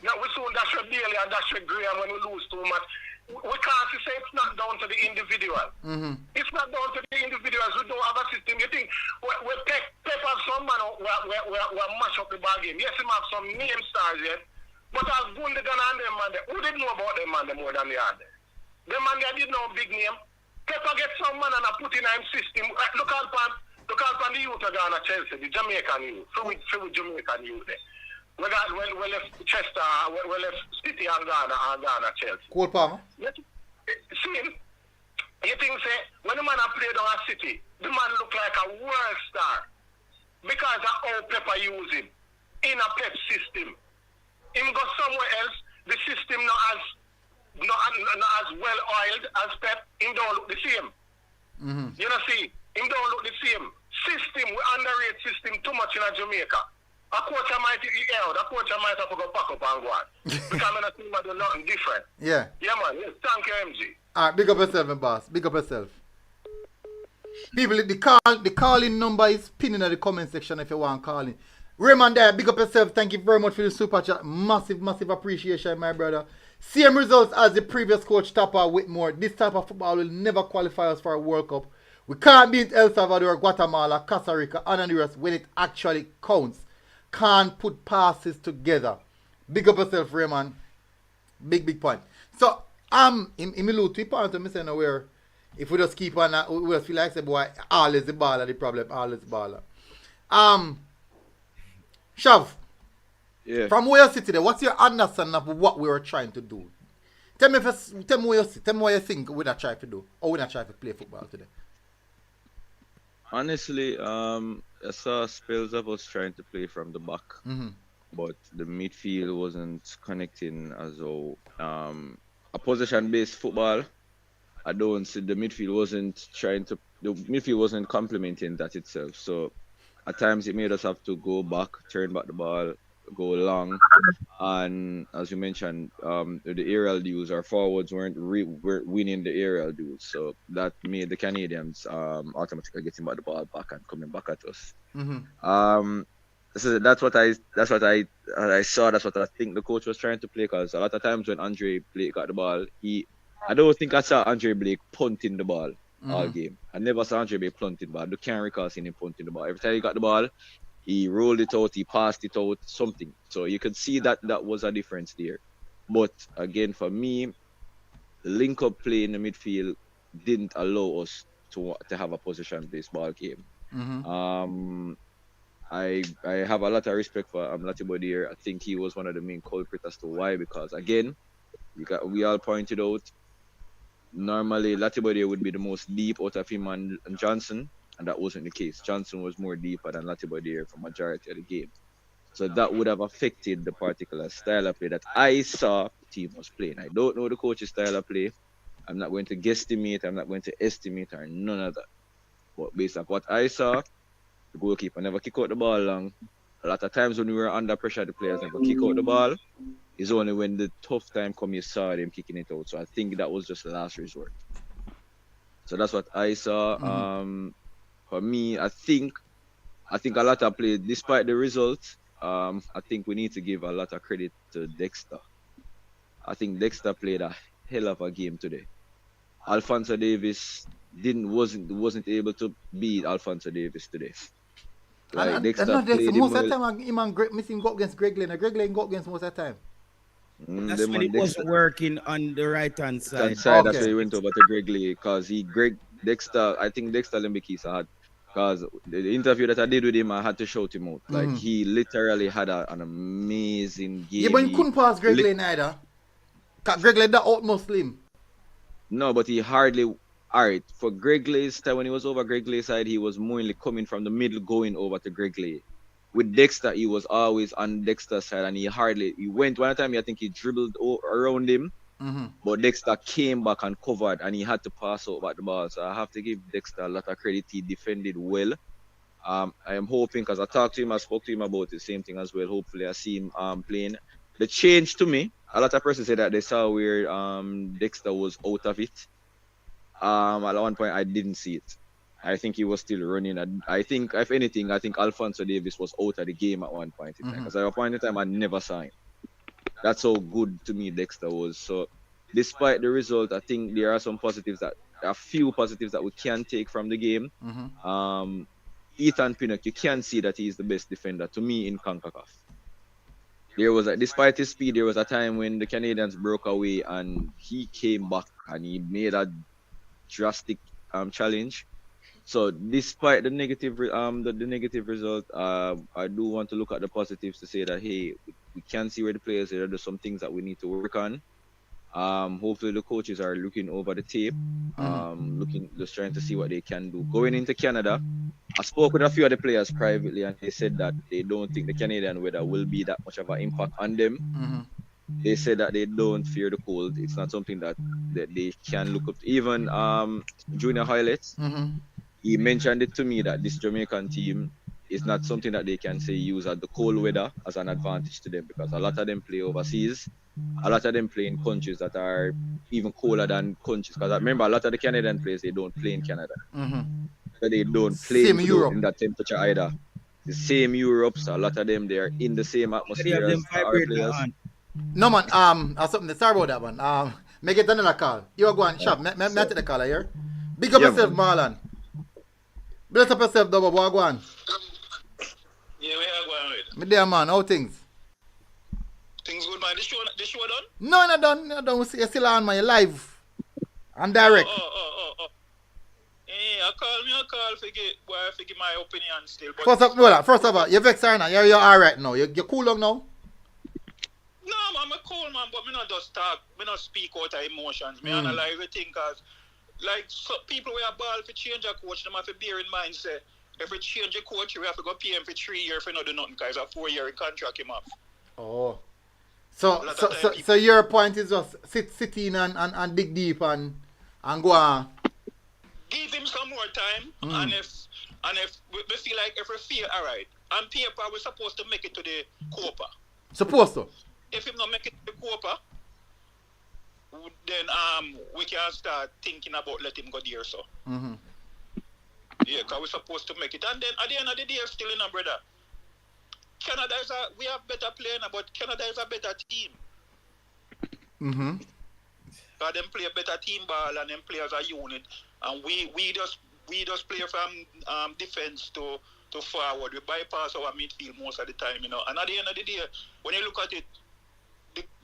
Now we soon dash with Bailey and dash with Graham when we lose too much. We can't say it's not down to the individual. Mm-hmm. It's not down to the individuals. We don't have a system. You think we Pep have some man who mash up the ball game. Yes, he have some name stars, yes. But as Gundogan and them man, who did know about them man more than they had? Them man they did know big name. Pepper get some man and I put in a system. Look at the youth are going to Chelsea, the Jamaican youth. So with Jamaican youth there. We left Chester, we left City and Ghana Chelsea. Cool, Palmer. See, you think say when the man played on a City, the man look like a world star because of how Pepper use him in a Pep system. Him go somewhere else, the system not as well oiled as Pep. Him don't look the same. Mm-hmm. You know, see, him don't look the same. System, we underrate system too much in Jamaica. A coach might have to go back up and go on. Because I'm not seeing do nothing different. Yeah. Yeah, man. Yes. Thank you, MG. Alright, big up yourself, boss. Big up yourself. People, the calling number is pinned in the comment section if you want calling. Raymond there, big up yourself. Thank you very much for the super chat. Massive appreciation, my brother. Same results as the previous coach Tapa Whitmore. This type of football will never qualify us for a World Cup. We can't beat El Salvador, Guatemala, Costa Rica, and Honduras when it actually counts. Can't put passes together. Big up yourself, Raymond. Big point. So, in my little 2 points, I'm saying where if we just keep on, we just feel like, say, boy, all is the baller, the problem, all is the baller. Shav, Yeah. From where you sit today, what's your understanding of what we were trying to do? Tell me where you sit. Tell me what you think we're not trying to do. Or we're not trying to play football today. Honestly, I saw spells of us trying to play from the back, but the midfield wasn't connecting as though a possession-based football. I don't see the midfield wasn't complementing that itself. So at times it made us have to go back, turn back the ball, go long, and as you mentioned, the aerial duels, our forwards weren't winning the aerial duels, so that made the Canadians automatically getting back the ball back and coming back at us. So that's what I saw. That's what I think the coach was trying to play. Because a lot of times when Andre Blake got the ball, I don't think I saw Andre Blake punting the ball all game. I never saw Andre Blake punting the ball. I can't recall seeing him punting the ball. Every time he got the ball, he rolled it out, he passed it out, something. So you could see that was a difference there. But again, for me, the link-up play in the midfield didn't allow us to have a possession-based ball game. I have a lot of respect for Latibo there. I think he was one of the main culprits as to why, because again, we all pointed out, normally Latibo there would be the most deep out of him and Johnson, and that wasn't the case. Johnson was more deeper than Latibo there for majority of the game. So that would have affected the particular style of play that I saw the team was playing. I don't know the coach's style of play. I'm not going to guesstimate, I'm not going to estimate or none of that. But based on what I saw, the goalkeeper never kick out the ball long. A lot of times when we were under pressure, the players never kick out the ball. It's only when the tough time come you saw them kicking it out. So I think that was just the last resort. So that's what I saw. For me, I think a lot of players, despite the results, I think we need to give a lot of credit to Dexter. I think Dexter played a hell of a game today. Alphonso Davis wasn't able to beat Alphonso Davis today. Like Dexter played most of the time him and missing go against Greg Lane. Greg Lane go against most of the time. That's when he wasn't working on the right hand side. That's why he went over to Greg Lee, because Dexter, I think Dexter Lembekisa had, because the interview that I did with him, I had to shout him out. Like he literally had an amazing game. Yeah, but he couldn't pass Greg Lane either. Greg Lane that utmost slim. No, but he hardly. Alright, for Greg Lay's time, when he was over Greg Lay's side, he was mainly coming from the middle going over to Greg Lay. With Dexter, he was always on Dexter's side, and he went one time, I think he dribbled around him, but Dexter came back and covered, and he had to pass out back the ball. So I have to give Dexter a lot of credit. He defended well. I am hoping, because I talked to him, I spoke to him about the same thing as well. Hopefully I see him playing. The change to me, a lot of persons said that they saw where Dexter was out of it. At one point, I didn't see it. I think he was still running. I think, if anything, Alphonso Davis was out of the game at one point in time. Because at a point in time, I never saw him. That's how good to me Dexter was. So, despite the result, I think there are a few positives that we can take from the game. Ethan Pinnock, you can see that he's the best defender to me in Concacaf. Despite his speed, there was a time when the Canadians broke away and he came back and he made a drastic challenge. So despite the negative result, I do want to look at the positives to say that hey, we can see where the players are. There's some things that we need to work on. Hopefully the coaches are looking over the tape, just trying to see what they can do. Going into Canada, I spoke with a few of the players privately, and they said that they don't think the Canadian weather will be that much of an impact on them. They said that they don't fear the cold. It's not something that they can look up to. Even Junior Highlights, he mentioned it to me that this Jamaican team is not something that they can say use the cold weather as an advantage to them, because a lot of them play overseas. A lot of them play in countries that are even colder than countries. Because I remember a lot of the Canadian players, they don't play in Canada. So they don't play in that temperature either. The same Europe, so a lot of them, they are in the same atmosphere as our players. No man, something. Sorry about that man. Make it another call. You go and shop. Me take the call here. Big up yourself, Marlon. Bless up yourself, Double. Boy, go on. Yeah, we are going with. Me there, man. How things? Things good, man. The show done? No, not done. Not done. You're still on, man. You're live and direct. Oh. Yeah, I call for give my opinion still. But First of all, you vex or not? You're all right now. You're cool long now. No, I'm a cool man, but me not just talk. Me not speak out of emotions. Me analyze everything, cause like people we are ball for change a coach, them have to bear in mind say if we change a coach, we have to go pay him for 3 years for not do nothing, cause a 4-year contract him off. Oh. So your point is just sit in and dig deep and go on. Give him some more time, and if we feel like if we feel alright, on paper we're supposed to make it to the Copa. Supposed to. If him not make it to the Copa, then we can start thinking about let him go there. So yeah, because we're supposed to make it, and then at the end of the day, still in a brother. Canada we have better player now, but Canada is a better team. Because them play a better team ball and them play as a unit, and we just play from defense to forward. We bypass our midfield most of the time, you know. And at the end of the day, when you look at it,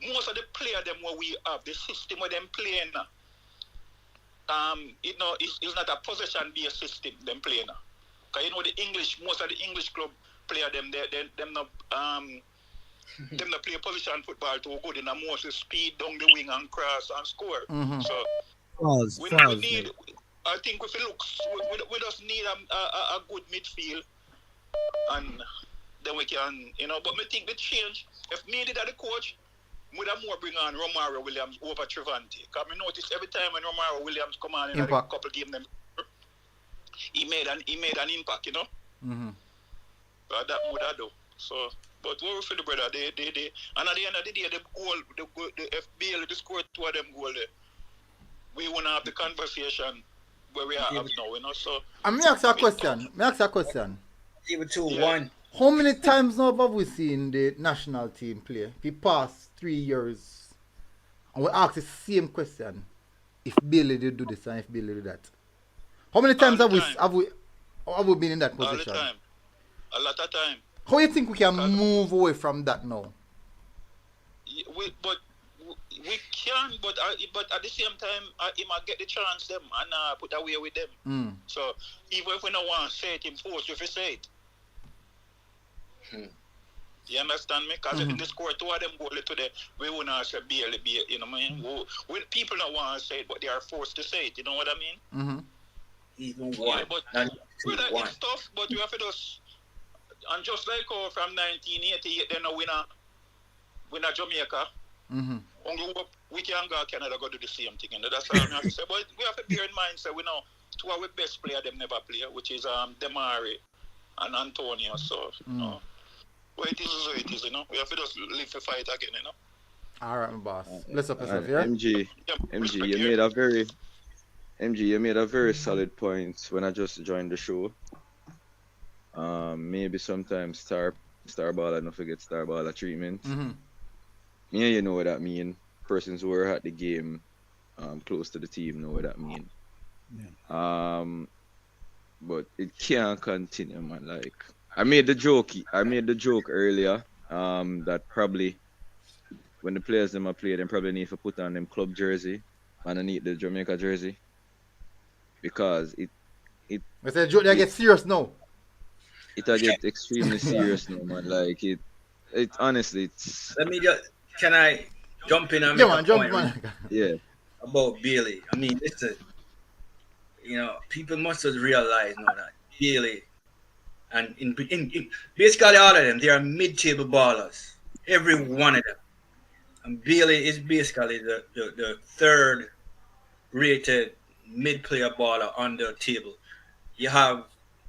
most of the players them what we have, the system where them playing now, it's not a possession-based system them playing now. Because you know most of the English club player them not play position football too good in a most speed down the wing and cross and score. So we need. I think if you look, we just need a good midfield, and then we can, you know. But I think the change. If me did the coach, would have more bring on Romario Williams over Trevante. Because I notice every time when Romario Williams come on in a couple games, he made an impact, you know. But that would have do. So, but what we feel the brother, they and at the end of the day, the FBL, they scored 2 of them goals there. We want to have the conversation where we are now, you know. So I'm gonna ask you a question. Give it 2-1. How many times now have we seen the national team play? We past 3 years, and we ask the same question: if Bailey did do this and if Bailey did that. How many times have we been in that position? All the time. A lot of time. How do you think we can move away from that now? We can, but at the same time, he might get the chance them and put away with them. So even if we don't want to say it, him force if we say it. You understand me? Because if they score 2 of them goals today, we will not say barely be, you know what I mean? People don't want to say it, but they are forced to say it. You know what I mean? Even one. Yeah, but it's tough, but we have to just. And just like from 1988, then we win Jamaica. We can go Canada go do the same thing. And that's all I have to say. But we have to bear in mind, so we know 2 of our best players them never play, which is Demari and Antonio. So, you know, well, it is what it is, you know. We have to just live the fight again, you know. All right, my boss. Bless up yourself, yeah? MG, you made a very solid point when I just joined the show. Maybe sometimes star baller don't forget star baller treatment. Yeah, you know what that mean. Persons who are at the game, close to the team know what that mean. Yeah. But it can't continue, man. Like I made the joke earlier. That probably when the players them are play, they probably need to put on them club jersey underneath the Jamaica jersey because it. I said joke. They get serious now. It'll get extremely serious now, man. Like it honestly, it's. Can I jump in and make a point? Man. Yeah. About Bailey. I mean, listen, you know, people must have realized now that Bailey and in basically all of them, they are mid-table ballers. Every one of them. And Bailey is basically the third rated mid-player baller on the table. You have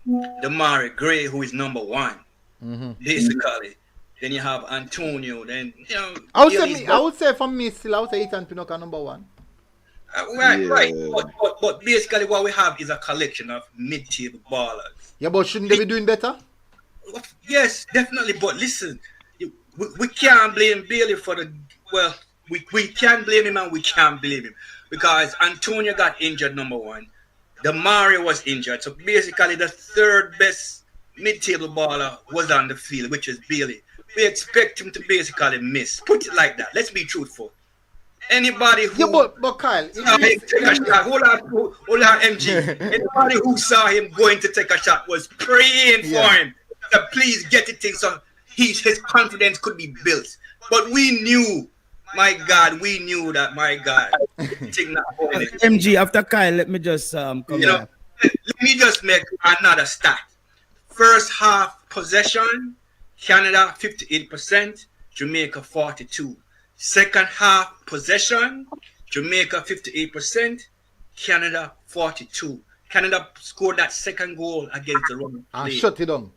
Damari Gray, who is number 1, basically. Then you have Antonio. Then you know. I would say for me still, I would say Ethan Pinocchio number 1. Right. But basically, what we have is a collection of mid-table ballers. Yeah, but shouldn't they be doing better? Yes, definitely. But listen, we can't blame Bailey for the. Well, we can blame him and we can't blame him because Antonio got injured. Number 1. Damari was injured. So basically, the third best mid-table baller was on the field, which is Bailey. We expect him to basically miss. Put it like that. Let's be truthful. Anybody who but Kyle, hold on, MG. Anybody who saw him going to take a shot was praying for him to please get it in so his confidence could be built. But we knew, my God, thing not holding it. MG, after Kyle, let me just come back. Let me just make another stat. First half possession, Canada 58%, Jamaica 42%. Second half possession, Jamaica 58%, Canada 42%. Canada scored that second goal against the Roman. And shut it down.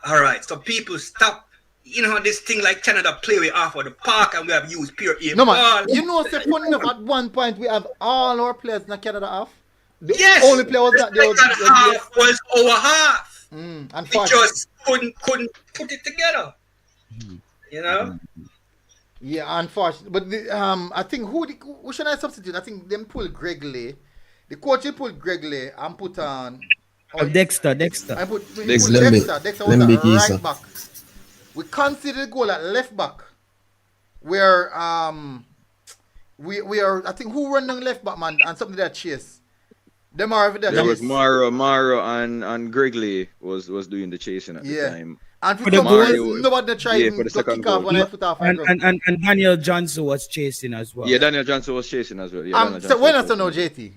All right, so people stop. This thing like Canada play way off of the park and we have used pure air No, ball. man. Say funny enough, at one point we have all our players in Canada off. The Yes, only player was that half was our half. And We just couldn't put it together. Yeah, unfortunately. But I think who should I substitute? I think them pull Greg Lay. The coach pulled Greg Lay and put on Dexter. I put Dexter. Dexter was at right back. We considered the goal at left back. Where we are, I think who run on left back, man, and something that chase. Them are that there was Maro and Gregley was doing the chasing at the time. And for the goal, nobody tried for the second goal. And Daniel Johnson was chasing as well. Yeah, Daniel Johnson was chasing as well. Yeah, so when I know JT.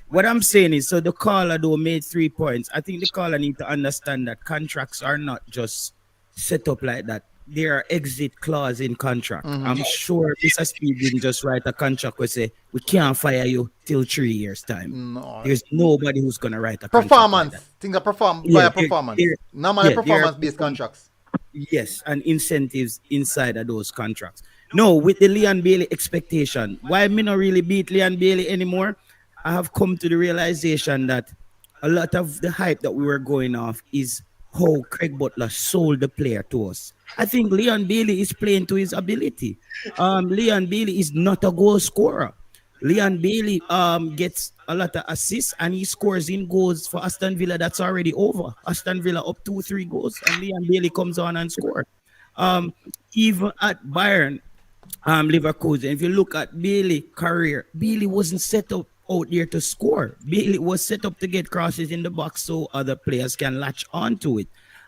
What I'm saying is, so the caller though made 3 points. I think the caller need to understand that contracts are not just set up like that. There are exit clause in contract. I'm sure Mr. Speed didn't just write a contract where say we can't fire you till 3 years time. No. There's nobody who's gonna write a performance. Contract like things are via performance. Normally performance-based contracts. Yes, and incentives inside of those contracts. No, with the Leon Bailey expectation, why me not really beat Leon Bailey anymore? I have come to the realization that a lot of the hype that we were going off is how Craig Butler sold the player to us. I think Leon Bailey is playing to his ability. Leon Bailey is not a goal scorer. Leon Bailey gets a lot of assists and he scores in goals for Aston Villa that's already over. Aston Villa up 2-3 goals and Leon Bailey comes on and scores. Even at Bayern, Leverkusen, if you look at Bailey's career, Bailey wasn't set up out there to score. Bailey was set up to get crosses in the box so other players can latch onto it.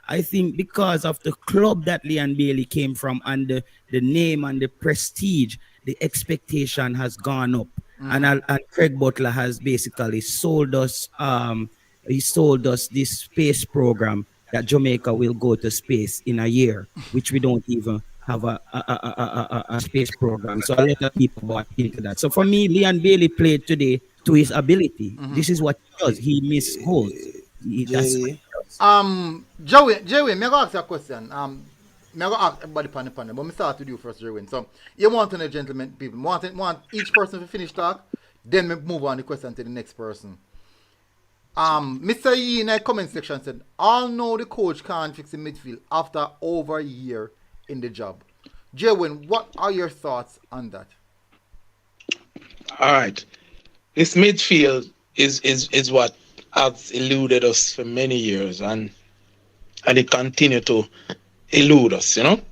I think because of the club that Leon Bailey came from and the name and the prestige, the expectation has gone up. And Craig Butler has basically sold us this space program that Jamaica will go to space in a year, which we don't even have a space program. So a lot of people bought into that. So for me, Leon Bailey played today to his ability. This is what he does. He missed goals. That's what he does. Joey, may I ask you a question? May I ask everybody on the panel, but me start with you first, Joey. So you want to know, gentlemen, people, want each person to finish talk, then we move on the question to the next person. Mr. Yee in the comment section said, all know the coach can't fix the midfield after over a year in the job. Jerwin, what are your thoughts on that? All right. This midfield is what has eluded us for many years and it continued to elude us, and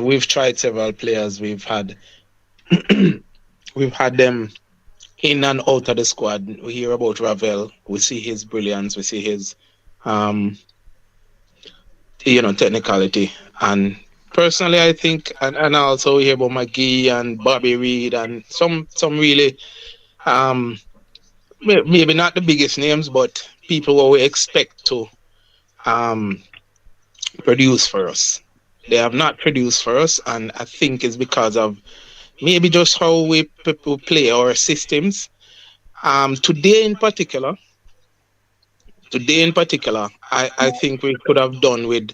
we've tried several players. We've had them in and out of the squad. We hear about Ravel. We see his brilliance. We see his technicality. And personally, I think, and also we hear about McGee and Bobby Reed and some really, maybe not the biggest names, but people who we expect to produce for us. They have not produced for us, and I think it's because of maybe just how we play our systems. Today in particular, I think we could have done with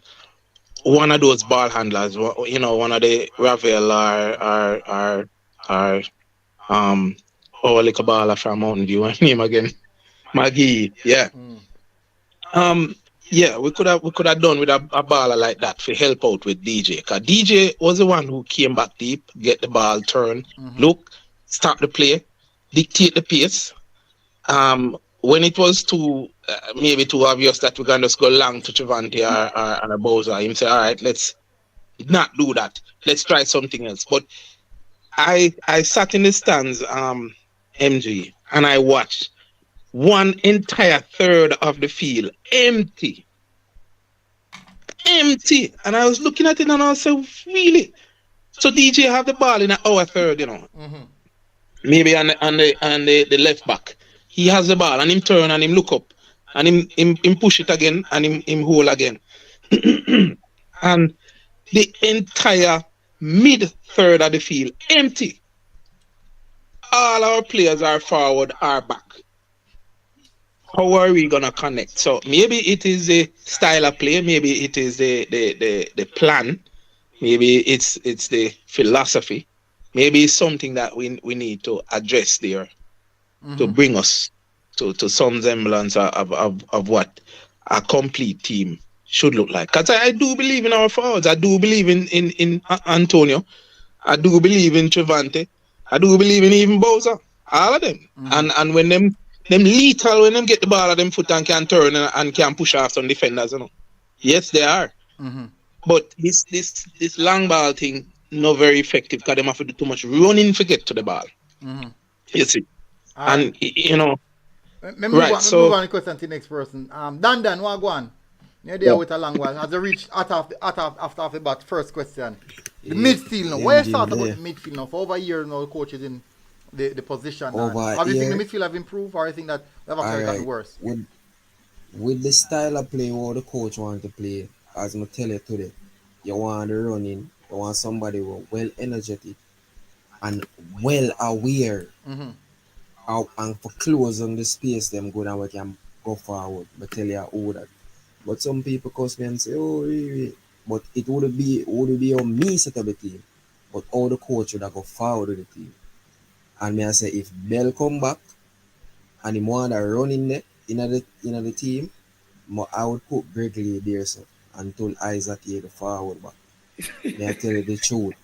one of those ball handlers, one of the Ravel or like a baller from Mountain View. What's name again? McGee. Yeah. Yeah, we could have done with a baller like that to help out with DJ. Because DJ was the one who came back deep, get the ball, turn, look, start the play, dictate the pace. When it was maybe too obvious that we're going to just go long to Trivante or a Bowser, him say, all right, let's not do that. Let's try something else. But I sat in the stands, MG, and I watched one entire third of the field empty. empty. And I was looking at it and I was saying, really? So DJ have the ball in our third, maybe on the left back. He has the ball and him turn and him look up and him push it again and him hold again. And the entire mid third of the field empty. All our players are forward, are back. How are we gonna connect? So maybe it is the style of play, maybe it is the plan, maybe it's the philosophy, maybe it's something that we need to address there to bring us to some semblance of what a complete team should look like. Because I do believe in our forwards. I do believe in Antonio. I do believe in Trevante. I do believe in even Bowser. All of them. And when them lethal, when them get the ball at them foot and can turn and can push off some defenders, Yes, they are. But this long ball thing, not very effective because them have to do too much running to get to the ball. You see. And, Let me move on the question to the next person. Dan, what go on? You're there with a long while. Has you reached after the bat? First question. The midfield now. Where you start about the midfield now? For over a year now, the coach is in the position. Have you think the midfield have improved, or you think that they've actually gotten worse? With the style of play what the coach wants to play, as I tell you today, you want the running, you want somebody who well energetic and well aware. And for closing the space them good and we can go forward. But tell you who that. But some people come me and say, oh really? But it would be on me set up the team. But all the coach would have go forward with the team. And me I say if Bell come back and he want to run in the team, I would put Gregory there so until Isaac take the forward back. Me I tell you the truth.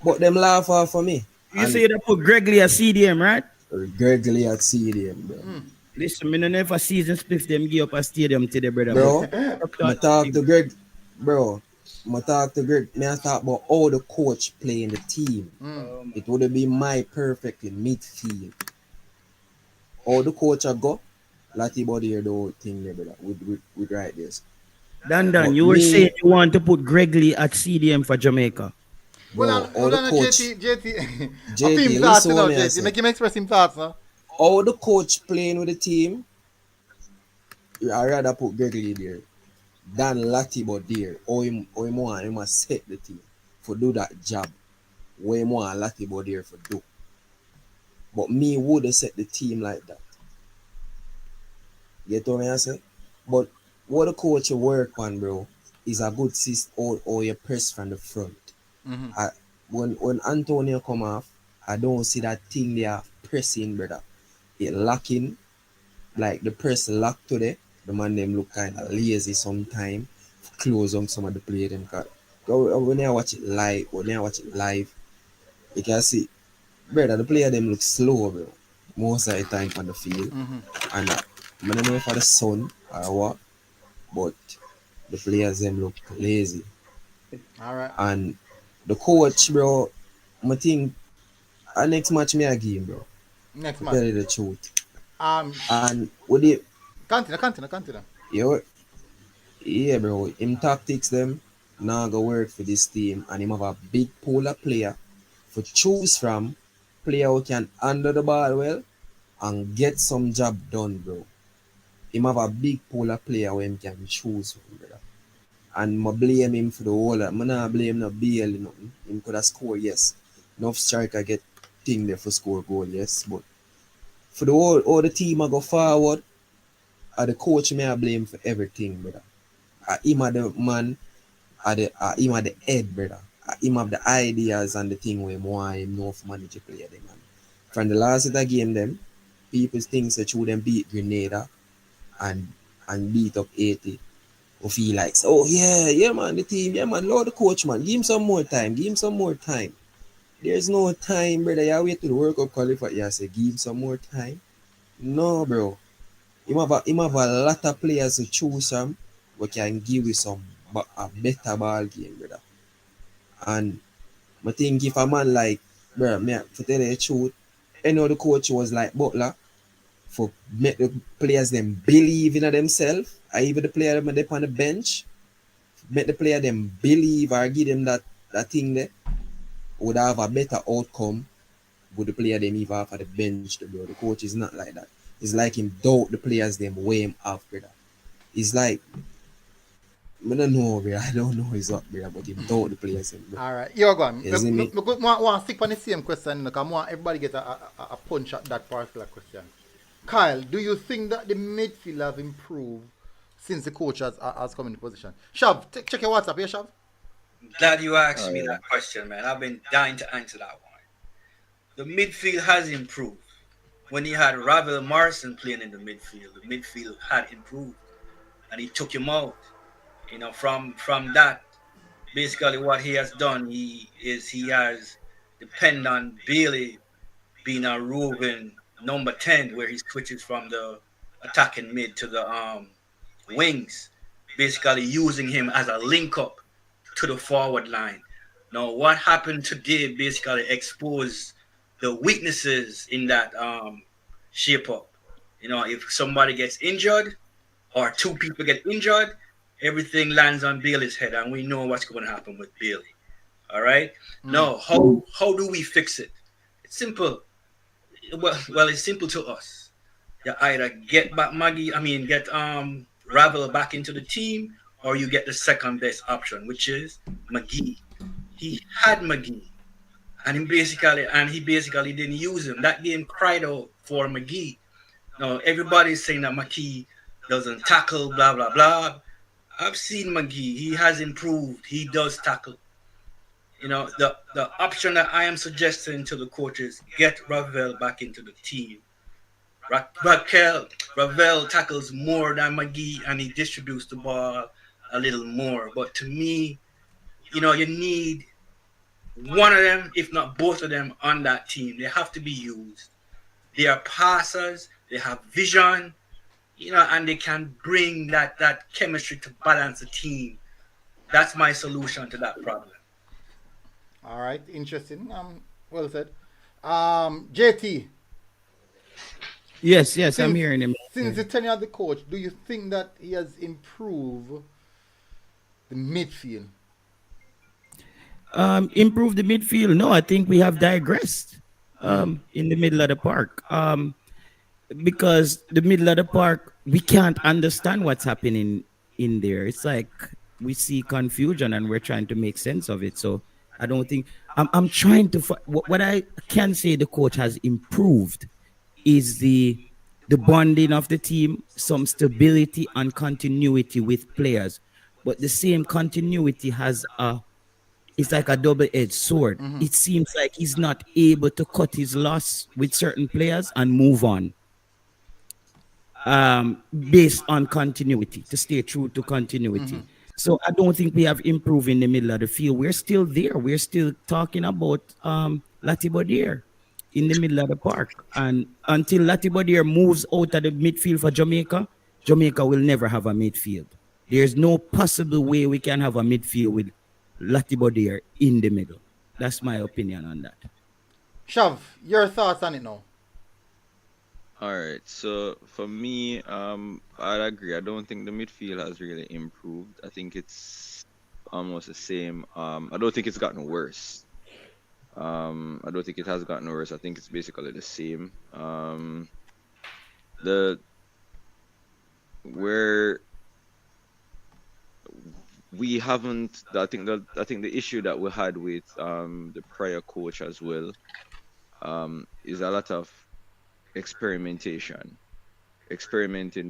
But them laugh off for me. You say you put Gregory at CDM, right? Gregory at CDM, bro. Listen, me never season split them give up a stadium to the brother. Bro, I talk to Greg. Bro, I talk to Greg. Me I talk about how the coach playing the team. It would be my perfect in midfield. All the coach I go, Lati body here the whole thing there, brother. With right this. Dan, you were saying you want to put Gregory at CDM for Jamaica. Well, all the coach. JT, listen what I say. Make him express him thoughts now. All the coach playing with the team, I rather put Gregory there than Latibo there. Or him want him set the team for do that job. Way more Latibo there for do. But me would have set the team like that. You get what I say? But what the coach work on, bro, is a good system or you press from the front. When Antonio come off, I don't see that thing there pressing, brother. It locking, like the press lock today. The man them look kind of lazy sometimes. Close on some of the play them. When I watch it live, you can see, brother, the player them look slow, bro. Most of the time on the field. And I don't know if for the sun or what, but the players them look lazy. All right. And the coach, bro, I think next match me a game, bro. Next match. Tell you the truth. And with it. Continue. Yeah, bro. Him tactics them now go work for this team, and him have a big pool of player for choose from. Player who can handle the ball well and get some job done, bro. Him have a big pool of player where him can choose from, brother. And I blame him for the whole. I not blame no BL nothing. Him could have scored, yes. Enough striker get thing there for score goal, yes. But for the whole all the team I go forward, the coach may I blame for everything, brother. Him are the man, him are the head, brother. Him have the ideas and the thing where more him know for manage the player them, man. From the last of the game them, people think that you them beat Grenada and beat up 80. Who feel like, oh yeah man, the team, yeah man, Lord the coach man, give him some more time. There's no time, brother. You wait to the World Cup qualifier, you say give him some more time. No, bro. Him have a lot of players to choose from who can give you a better ball game, brother. And I think if a man like, bro, me to tell you the truth, any other coach was like Butler, for make the players them believe in themselves, or even the player them on the bench, make the player them believe or give them that thing there, would have a better outcome with the player them even off of the bench to bro. The coach is not like that. It's like him doubt the players them weigh him after that. It's like I don't know, bro. I don't know his up, bro, but him doubt the players them, bro. All right, you're gone. You see me? Want to stick on the same question because I want everybody get a punch at that particular question. Kyle, do you think that the midfield have improved since the coach has come into position? Shav, check your WhatsApp here, Shav. Glad you asked me that question, man. I've been dying to answer that one. The midfield has improved. When he had Ravel Morrison playing in the midfield had improved, and he took him out. You know, from that, basically what he has done, he has depend on Bailey being a roving number 10, where he switches from the attacking mid to the wings, basically using him as a link up to the forward line. Now, what happened today basically exposed the weaknesses in that shape up. You know, if somebody gets injured or two people get injured, everything lands on Bailey's head, and we know what's going to happen with Bailey. All right. Now, how do we fix it? It's simple. Well, it's simple to us. You either get Ravel back into the team, or you get the second best option, which is McGee. He had McGee, and he basically didn't use him. That game cried out for McGee. Now everybody's saying that McGee doesn't tackle, blah blah blah. I've seen McGee. He has improved. He does tackle. You know, the option that I am suggesting to the coaches: get Ravel back into the team. Ravel tackles more than McGee, and he distributes the ball a little more. But to me, you know, you need one of them, if not both of them, on that team. They have to be used. They are passers. They have vision, you know, and they can bring that chemistry to balance the team. That's my solution to that problem. All right, interesting. Well said. JT. Yes, I'm hearing him. Since the tenure of the coach, do you think that he has improved the midfield? Improve the midfield? No, I think we have digressed in the middle of the park. Because the middle of the park, we can't understand what's happening in there. It's like we see confusion and we're trying to make sense of it. So I don't think I'm trying to. What I can say the coach has improved is the bonding of the team, some stability and continuity with players. But the same continuity it's like a double-edged sword. Mm-hmm. It seems like he's not able to cut his loss with certain players and move on. Based on continuity, to stay true to continuity. Mm-hmm. So I don't think we have improved in the middle of the field. We're still there. We're still talking about Latibodier in the middle of the park. And until Latibodier moves out of the midfield for Jamaica, Jamaica will never have a midfield. There's no possible way we can have a midfield with Latibodier in the middle. That's my opinion on that. Shav, your thoughts on it now? All right, so for me, I'd agree. I don't think the midfield has really improved. I think it's almost the same. I don't think it's gotten worse. I don't think it has gotten worse. I think it's basically the same. Where we haven't. I think the issue that we had with the prior coach as well is a lot of experimenting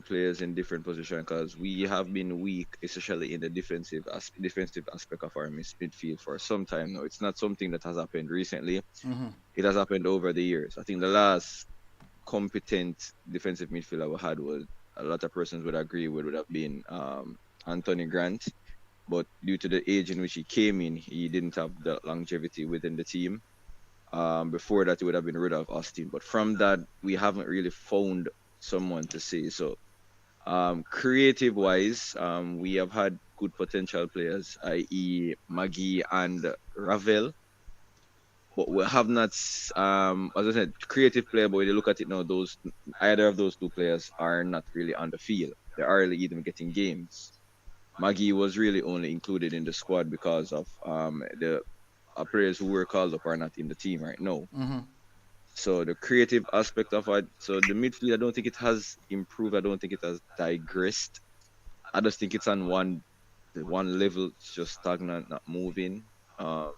players in different positions, because we have been weak, especially in the defensive aspect of our midfield for some time now. It's not something that has happened recently. Mm-hmm. It has happened over the years. I think the last competent defensive midfielder we had, was a lot of persons would agree would have been Anthony Grant, but due to the age in which he came in, he didn't have the longevity within the team. Before that, it would have been rid of Austin. But from that, we haven't really found someone to say. So, creative-wise, we have had good potential players, i.e. Maggie and Ravel. But we have not, as I said, creative player, but when you look at it now, either of those two players are not really on the field. They're hardly even getting games. Maggie was really only included in the squad because of the players who were called up are not in the team right now. Mm-hmm. So the creative aspect of it, so the midfield, I don't think it has improved. I don't think it has digressed. I just think it's on one level. It's just stagnant, not moving. I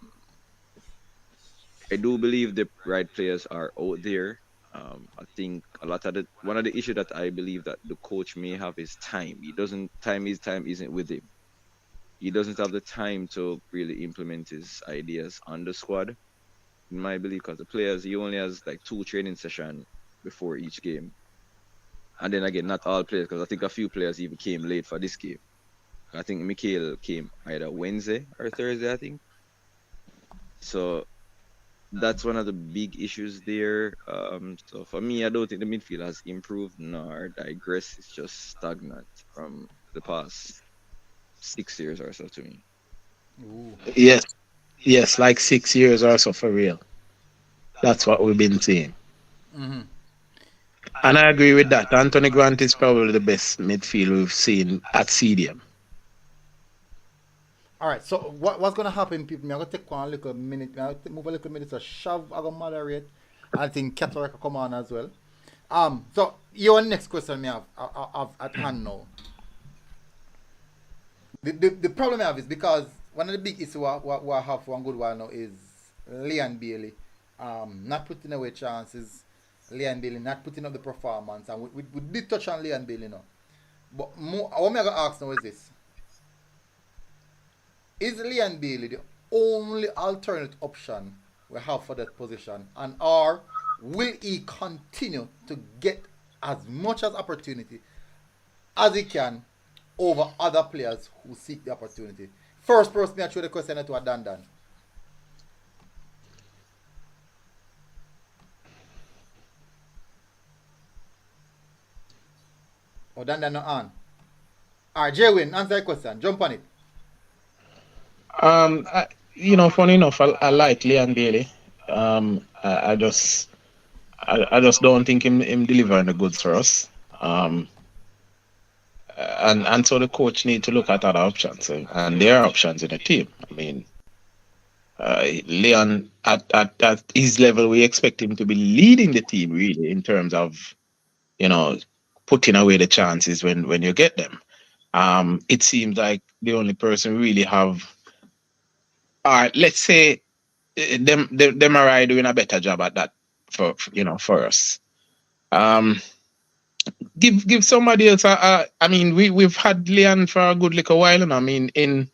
do believe the right players are out there. I think a lot of one of the issue that I believe that the coach may have is time. He doesn't time isn't with him. He doesn't have the time to really implement his ideas on the squad. In my belief, because the players he only has like 2 training sessions before each game, and then again, not all players, because I think a few players even came late for this game. I think Mikhail came either Wednesday or Thursday, I think. So that's one of the big issues there. So for me, I don't think the midfield has improved nor digressed. It's just stagnant from the past 6 years or so to me. Ooh. Yes, like 6 years or so for real. That's what we've been seeing. Mm-hmm. And I agree with that. Anthony Grant is probably the best midfield we've seen at CDM. All right. So what's gonna happen, people? I'm gonna take one little minute. I'm gonna move a little minute to shove. I'm gonna moderate. I think Cataract will come on as well. So your next question, me have at hand now. The problem I have is because one of the big issues we I have for one good while now is Leon Bailey not putting away chances, Leon Bailey not putting up the performance, and we did touch on Leon Bailey now. But what I'm going to ask now is this. Is Leon Bailey the only alternate option we have for that position, and or will he continue to get as much as opportunity as he can over other players who seek the opportunity? First person I throw the question to a Dan. Oh, Dan not on. Alright, Jwin, answer the question. Jump on it. Funny enough, I like Leon Bailey. I just don't think him delivering the goods for us. And so the coach need to look at other options, and there are options in the team. I mean, Leon at his level, we expect him to be leading the team really in terms of putting away the chances when you get them. It seems like the only person we really have. All right, let's say them are doing a better job at that for us. Give somebody else. I mean, we've had Leon for a good little while, and I mean in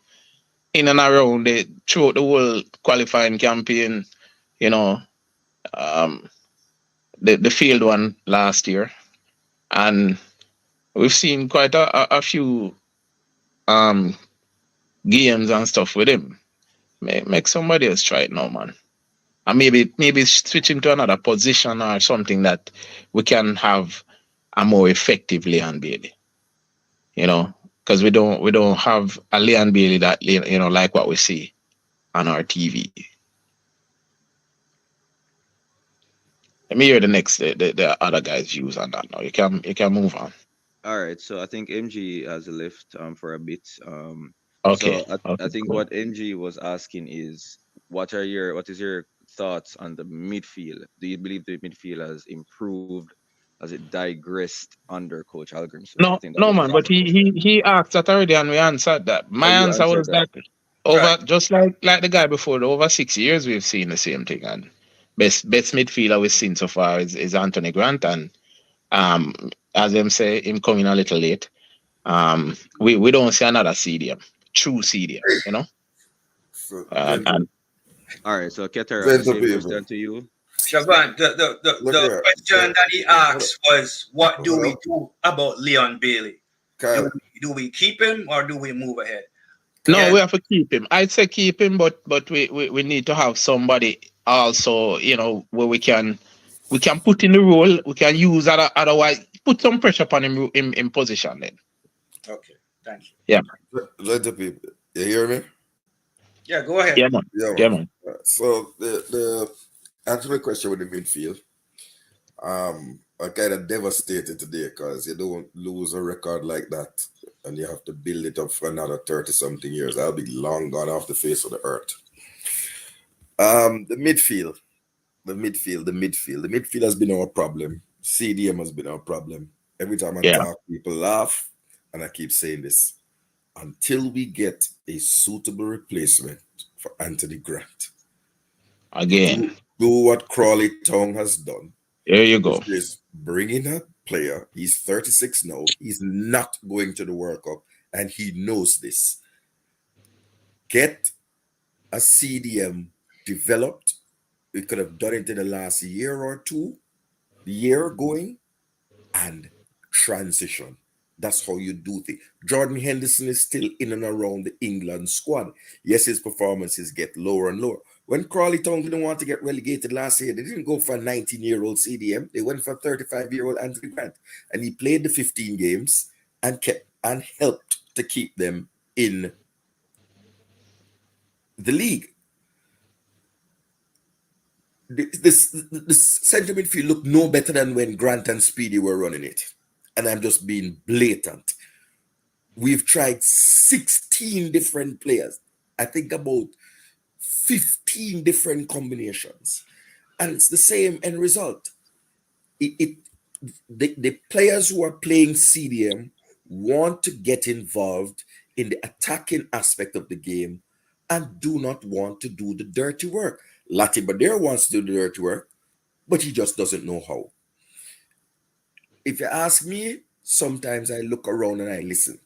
and around throughout the whole qualifying campaign, the field one last year, and we've seen quite a few games and stuff with him. Make somebody else try it now, man. And maybe switch him to another position or something that we can have a more effective Leon Bailey. Because we don't have a Leon Bailey that like what we see on our TV. Let me hear the other guys' views on that now. You can move on. All right, so I think MG has left for a bit. Okay. So I think Cool. what MG was asking is what is your thoughts on the midfield? Do you believe the midfield has improved? Has it digressed under Coach Algrimson? I No, think that no, was the man. But basic question. he asked that already, and we answered that. Oh, My you answer answered was that. that over just like the guy before, over 6 years we've seen the same thing. And best midfielder we've seen so far is Anthony Grant, and as them say, him coming a little late. We don't see another CDM, true CDM. So, And All right, so Keter, the Gentle same people. question to you. Shaban, the Look the here. question that he asked was, what do we Hello? do about Leon Bailey? Kyle, Do we keep him or do we move ahead? no, Yeah. we have to keep him. I'd say keep him, but we need to have somebody also, where we can put in the role. We can use otherwise put some pressure upon him in position then. Okay, thank you. Yeah. gentle people. You hear me? Yeah, go ahead. Yeah, man. Yeah, Yeah, man. man. So the answer the question with the midfield. I'm kind of devastated today because you don't lose a record like that and you have to build it up for another 30-something years. I'll be long gone off the face of the earth. The midfield has been our problem. CDM has been our problem. Every time I talk, people laugh, and I keep saying this. Until we get a suitable replacement for Anthony Grant. Again. Do what Crawley Town has done. There you go. Is bringing a player. He's 36 now. He's not going to the World Cup, and he knows this. Get a CDM developed. We could have done it in the last year or two, the year going, and transition. That's how you do things. Jordan Henderson is still in and around the England squad. Yes, his performances get lower and lower. When Crawley Town didn't want to get relegated last year, they didn't go for a 19-year-old CDM. They went for a 35-year-old Anthony Grant. And he played the 15 games and helped to keep them in the league. The centre midfield looked no better than when Grant and Speedy were running it. And I'm just being blatant. We've tried 16 different players. I think about 15 different combinations. And it's the same end result. The players who are playing CDM want to get involved in the attacking aspect of the game and do not want to do the dirty work. Lati Badir wants to do the dirty work, but he just doesn't know how. If you ask me, sometimes I look around and I listen.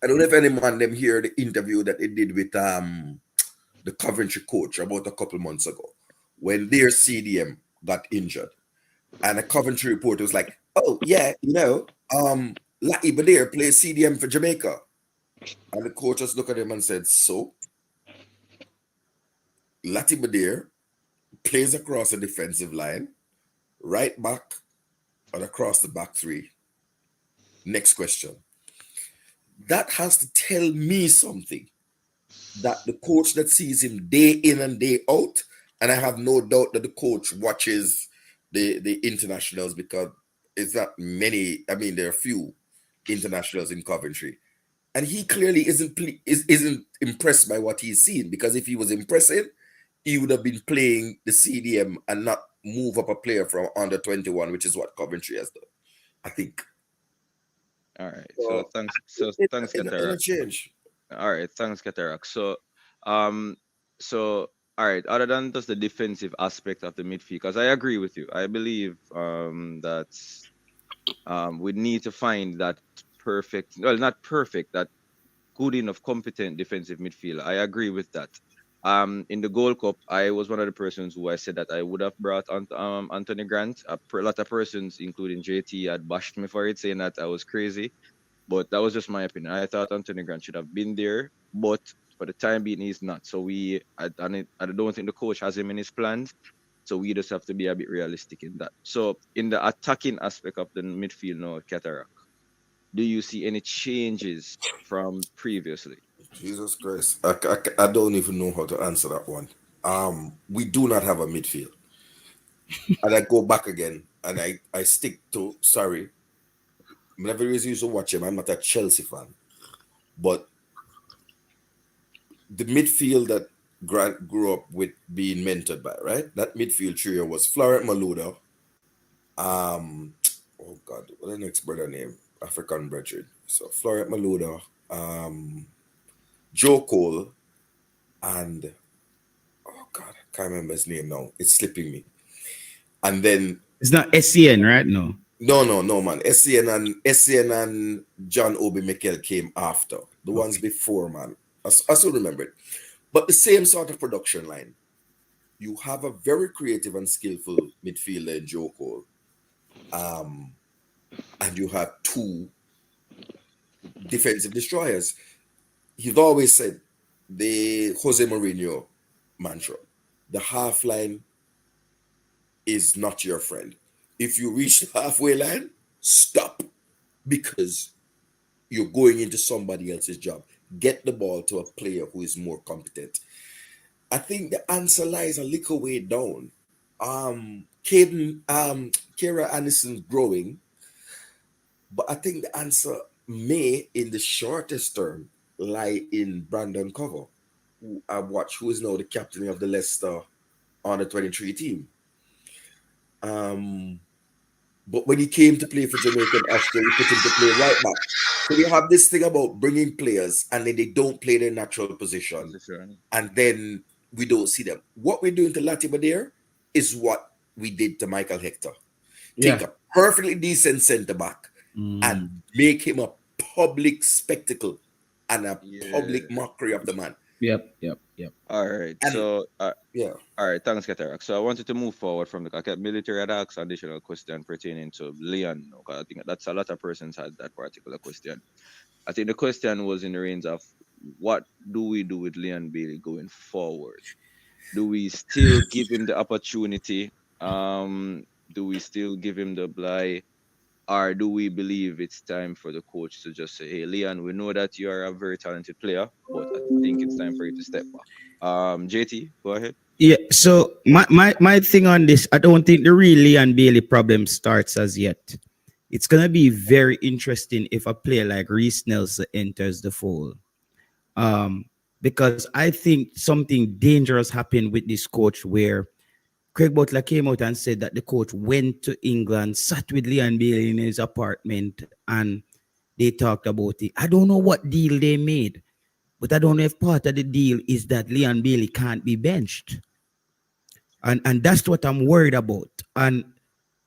I don't know if anyone them hear the interview that they did with the Coventry coach about a couple months ago when their CDM got injured. And a Coventry reporter was like, oh, yeah, Lati Badir plays CDM for Jamaica. And the coach just looked at him and said, so? Lati Badir plays across the defensive line, right back, and across the back three. Next question. That has to tell me something. That the coach that sees him day in and day out, and I have no doubt that the coach watches the internationals because it's not many. I mean, there are few internationals in Coventry, and he clearly isn't impressed by what he's seen. Because if he was impressing, he would have been playing the CDM and not move up a player from under 21, which is what Coventry has done, I think. All right. So thanks, Katarak. Change. All right, thanks, Katarak. So, all right. Other than just the defensive aspect of the midfield, because I agree with you. I believe that we need to find that perfect, well, not perfect, that good enough, competent defensive midfielder. I agree with that. In the Gold Cup, I was one of the persons who I said that I would have brought Anthony Grant. A lot of persons, including JT, had bashed me for it, saying that I was crazy. But that was just my opinion. I thought Anthony Grant should have been there, but for the time being, he's not. So I don't think the coach has him in his plans. So we just have to be a bit realistic in that. So in the attacking aspect of the midfield now, Katarak, do you see any changes from previously? Jesus Christ. I don't even know how to answer that one. We do not have a midfield. And I go back again and I stick to, sorry, whenever you used to watch him, I'm not a Chelsea fan. But the midfield that Grant grew up with being mentored by, right? That midfield trio was Florent Malouda. Oh God, what's the next brother name? African brethren. So Florent Malouda, Joe Cole, and oh God, I can't remember his name now. It's slipping me. And then it's not SCN, right? No, man. SCN and John Obi Mikel came after. The ones before, man. I still remember it. But the same sort of production line. You have a very creative and skillful midfielder in Joe Cole. And you have two defensive destroyers. He's always said the Jose Mourinho mantra. The half line is not your friend. If you reach the halfway line, stop. Because you're going into somebody else's job. Get the ball to a player who is more competent. I think the answer lies a little way down. Kira Anderson's growing, but I think the answer may, in the shortest term, lie in Brandon Cover, who I watch, who is now the captain of the Leicester under 23 team. But when he came to play for Jamaican Oscar, he put him to play right back. So we have this thing about bringing players and then they don't play their natural position, and then we don't see them. What we're doing to Latimer there is what we did to Michael Hector. Take a perfectly decent centre back and make him a public spectacle and a public mockery of the man. Yep. All right. And- So, Yeah. all right. Thanks, Katarak. So I wanted to move forward from the military attacks, additional question pertaining to Leon. I think that's a lot of persons had that particular question. I think the question was in the range of what do we do with Leon Bailey going forward? Do we still give him the opportunity? Do we still give him the bly? Or do we believe it's time for the coach to just say, hey, Leon, we know that you are a very talented player, but I think it's time for you to step back. JT, go ahead. Yeah, so my thing on this, I don't think the real Leon Bailey problem starts as yet. It's gonna be very interesting if a player like Reece Nelson enters the fold. Because I think something dangerous happened with this coach where Craig Butler came out and said that the coach went to England, sat with Leon Bailey in his apartment, and they talked about it. I don't know what deal they made, but I don't know if part of the deal is that Leon Bailey can't be benched. And that's what I'm worried about. And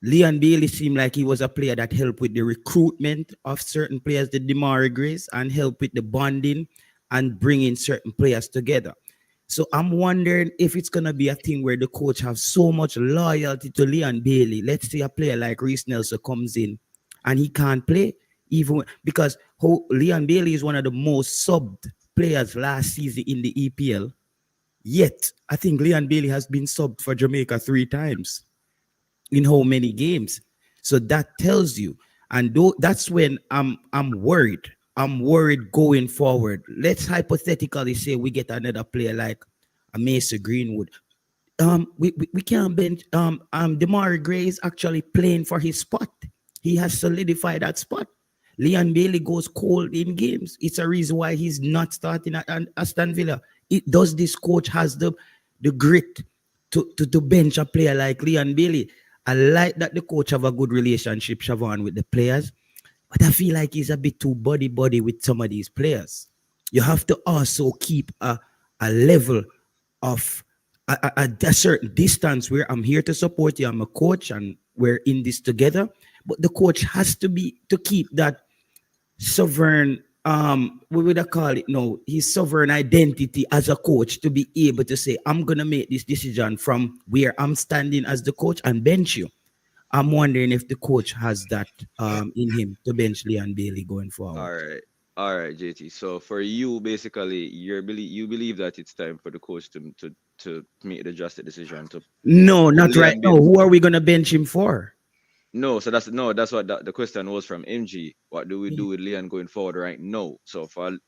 Leon Bailey seemed like he was a player that helped with the recruitment of certain players, the Demari Grace, and helped with the bonding and bringing certain players together. So I'm wondering if it's going to be a thing where the coach has so much loyalty to Leon Bailey. Let's say a player like Reece Nelson comes in and he can't play, even because Leon Bailey is one of the most subbed players last season in the EPL. Yet, I think Leon Bailey has been subbed for Jamaica 3 times in how many games. So that tells you. And that's when I'm worried. I'm worried going forward. Let's hypothetically say we get another player like a Mason Greenwood. We can't bench. Demari Gray is actually playing for his spot. He has solidified that spot. Leon Bailey goes cold in games. It's a reason why he's not starting at Aston Villa. Does this coach has the grit to bench a player like Leon Bailey? I like that the coach have a good relationship, Siobhan, with the players, but I feel like he's a bit too buddy with some of these players. You have to also keep a level of a certain distance where I'm here to support you. I'm a coach and we're in this together. But the coach has to keep that sovereign, what would I call it? No, his sovereign identity as a coach to be able to say, I'm going to make this decision from where I'm standing as the coach and bench you. I'm wondering if the coach has that in him to bench Leon Bailey going forward. All right, JT. So for you, basically, you believe that it's time for the coach to make the drastic decision to. No, not right now. Who are we going to bench him for? No, so that's what the question was from MG. What do we do with Leon going forward right now? So for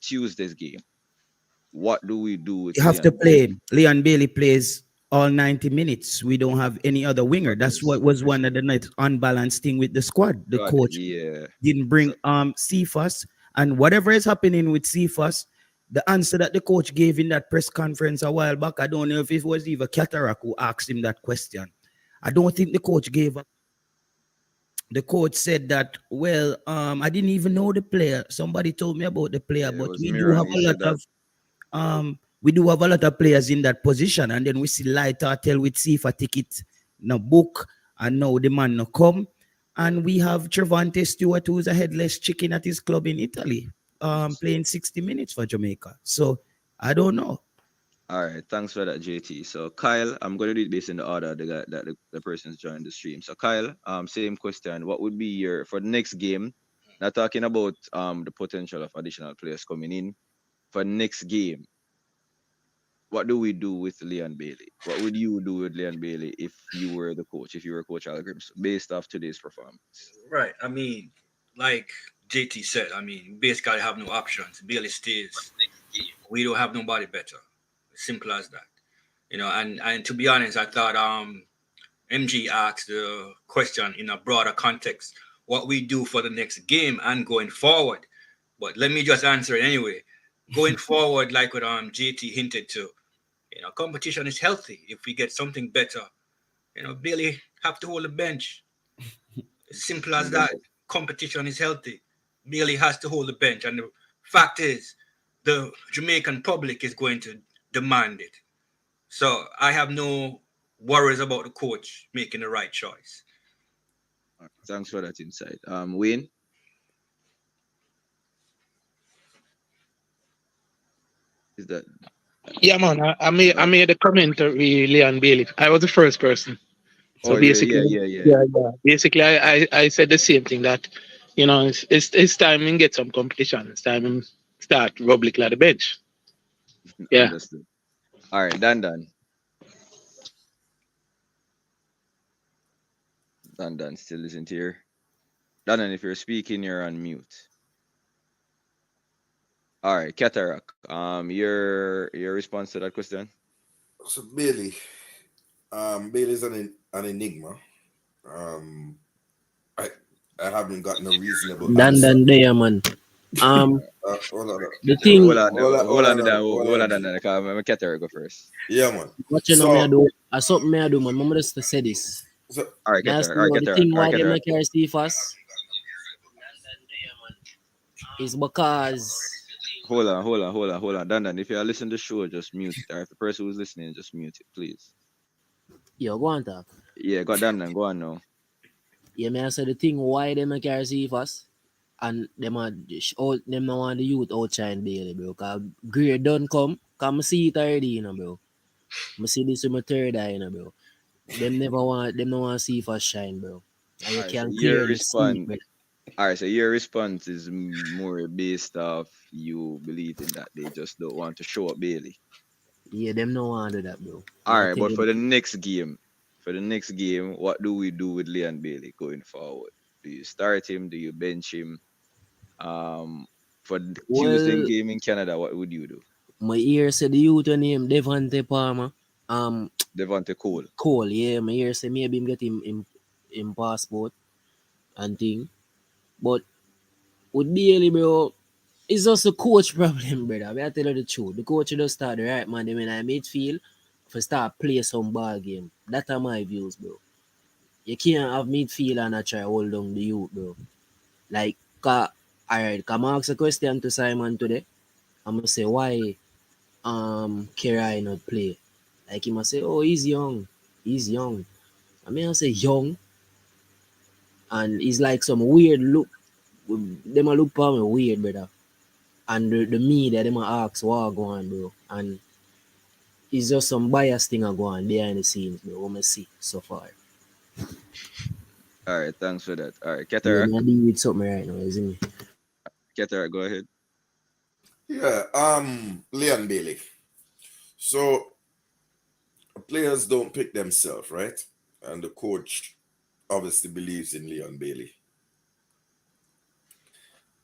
Tuesday's game, what do we do with You have to play him. Leon Bailey plays all 90 minutes. We don't have any other winger. That's what was one of the night unbalanced thing with the squad. The coach didn't bring Cephas, and whatever is happening with Cephas, the answer that the coach gave in that press conference a while back, I don't know if it was even Katarak who asked him that question. I don't think the coach gave up. The coach said that, well, I didn't even know the player. Somebody told me about the player, but we do have a lot of players in that position. And then we see Lighter tell with Sifa ticket no book, and now the man no come. And we have Trevante Stewart, who's a headless chicken at his club in Italy, playing 60 minutes for Jamaica. So I don't know. All right, thanks for that, JT. So Kyle, I'm going to do it based in the order that the person's joined the stream. So Kyle, same question. What would be for the next game? Not talking about the potential of additional players coming in. For next game, what do we do with Leon Bailey? What would you do with Leon Bailey if you were the coach, if you were Coach Algrims, based off today's performance? Right. I mean, like JT said, I mean, basically have no options. Bailey stays. We don't have nobody better. Simple as that. You know, and to be honest, I thought MG asked the question in a broader context. what we do for the next game and going forward. But let me just answer it anyway. Going forward, like what JT hinted to, competition is healthy. If we get something better, Bailey have to hold the bench. Simple as that. Competition is healthy. Bailey has to hold the bench. And the fact is, the Jamaican public is going to demand it. So I have no worries about the coach making the right choice. Thanks for that insight. Wayne? Is that... Yeah, man. I made a comment to Leon Bailey. I was the first person. So basically, yeah. Basically, I said the same thing, that it's time and get some competition. It's time and start Republic like the bench. Yeah. Understood. All right, Dan still isn't here. Dan, if you're speaking, you're on mute. All right, Cataract. Your response to that question? So Bailey is an enigma. I haven't gotten a reasonable answer. Dan there, man. The thing. Hold on. Cataract go first. Yeah, man. What you know me I do? Something me I do, man. Mama just to say this. So, all right, Cataract. The thing why they make her see fast is because. Hold on. Dan, if you listen to the show, just mute it. Or if the person who's listening, just mute it, please. Yo, go on talk. Yeah, go Dan, go on now. Yeah, man, I said the thing why they make her see fast, and them not want the youth outshine Bailey, bro. Cause grade don't come. Cause I see it already, bro. I see this with my third eye, bro. Them no want to see fast shine, bro. And you can clearly see, bro. Alright, so your response is more based off you believing that they just don't want to show up Bailey. Yeah, them no want to do that, bro. Alright, but for the next game, what do we do with Leon Bailey going forward? Do you start him? Do you bench him? For the Tuesday game in Canada, what would you do? My ear said the youth name Devante Palmer. Devante Cole. Cole, yeah. My ear said maybe him get him passport and thing. But with Bailey, bro, it's just a coach problem, brother. I tell you the truth. The coach just start the right man when I midfield for start play some ball game. That are my views, bro. You can't have midfield and I try hold on the youth, bro. Like, alright, come ask a question to Simon today. I'm gonna say why Kerai not play. Like he must say, oh, he's young. I mean, I say young. And he's like some weird look. Them a look for me weird, brother. And the media, them a ask what go on, bro. And it's just some bias thing go on behind the scenes, bro. What I see so far. Alright, thanks for that. Alright, Cataract. Yeah, I'm dealing with something right now, isn't it? Cataract, go ahead. Yeah, Leon Bailey. So players don't pick themselves, right? And the coach obviously believes in Leon Bailey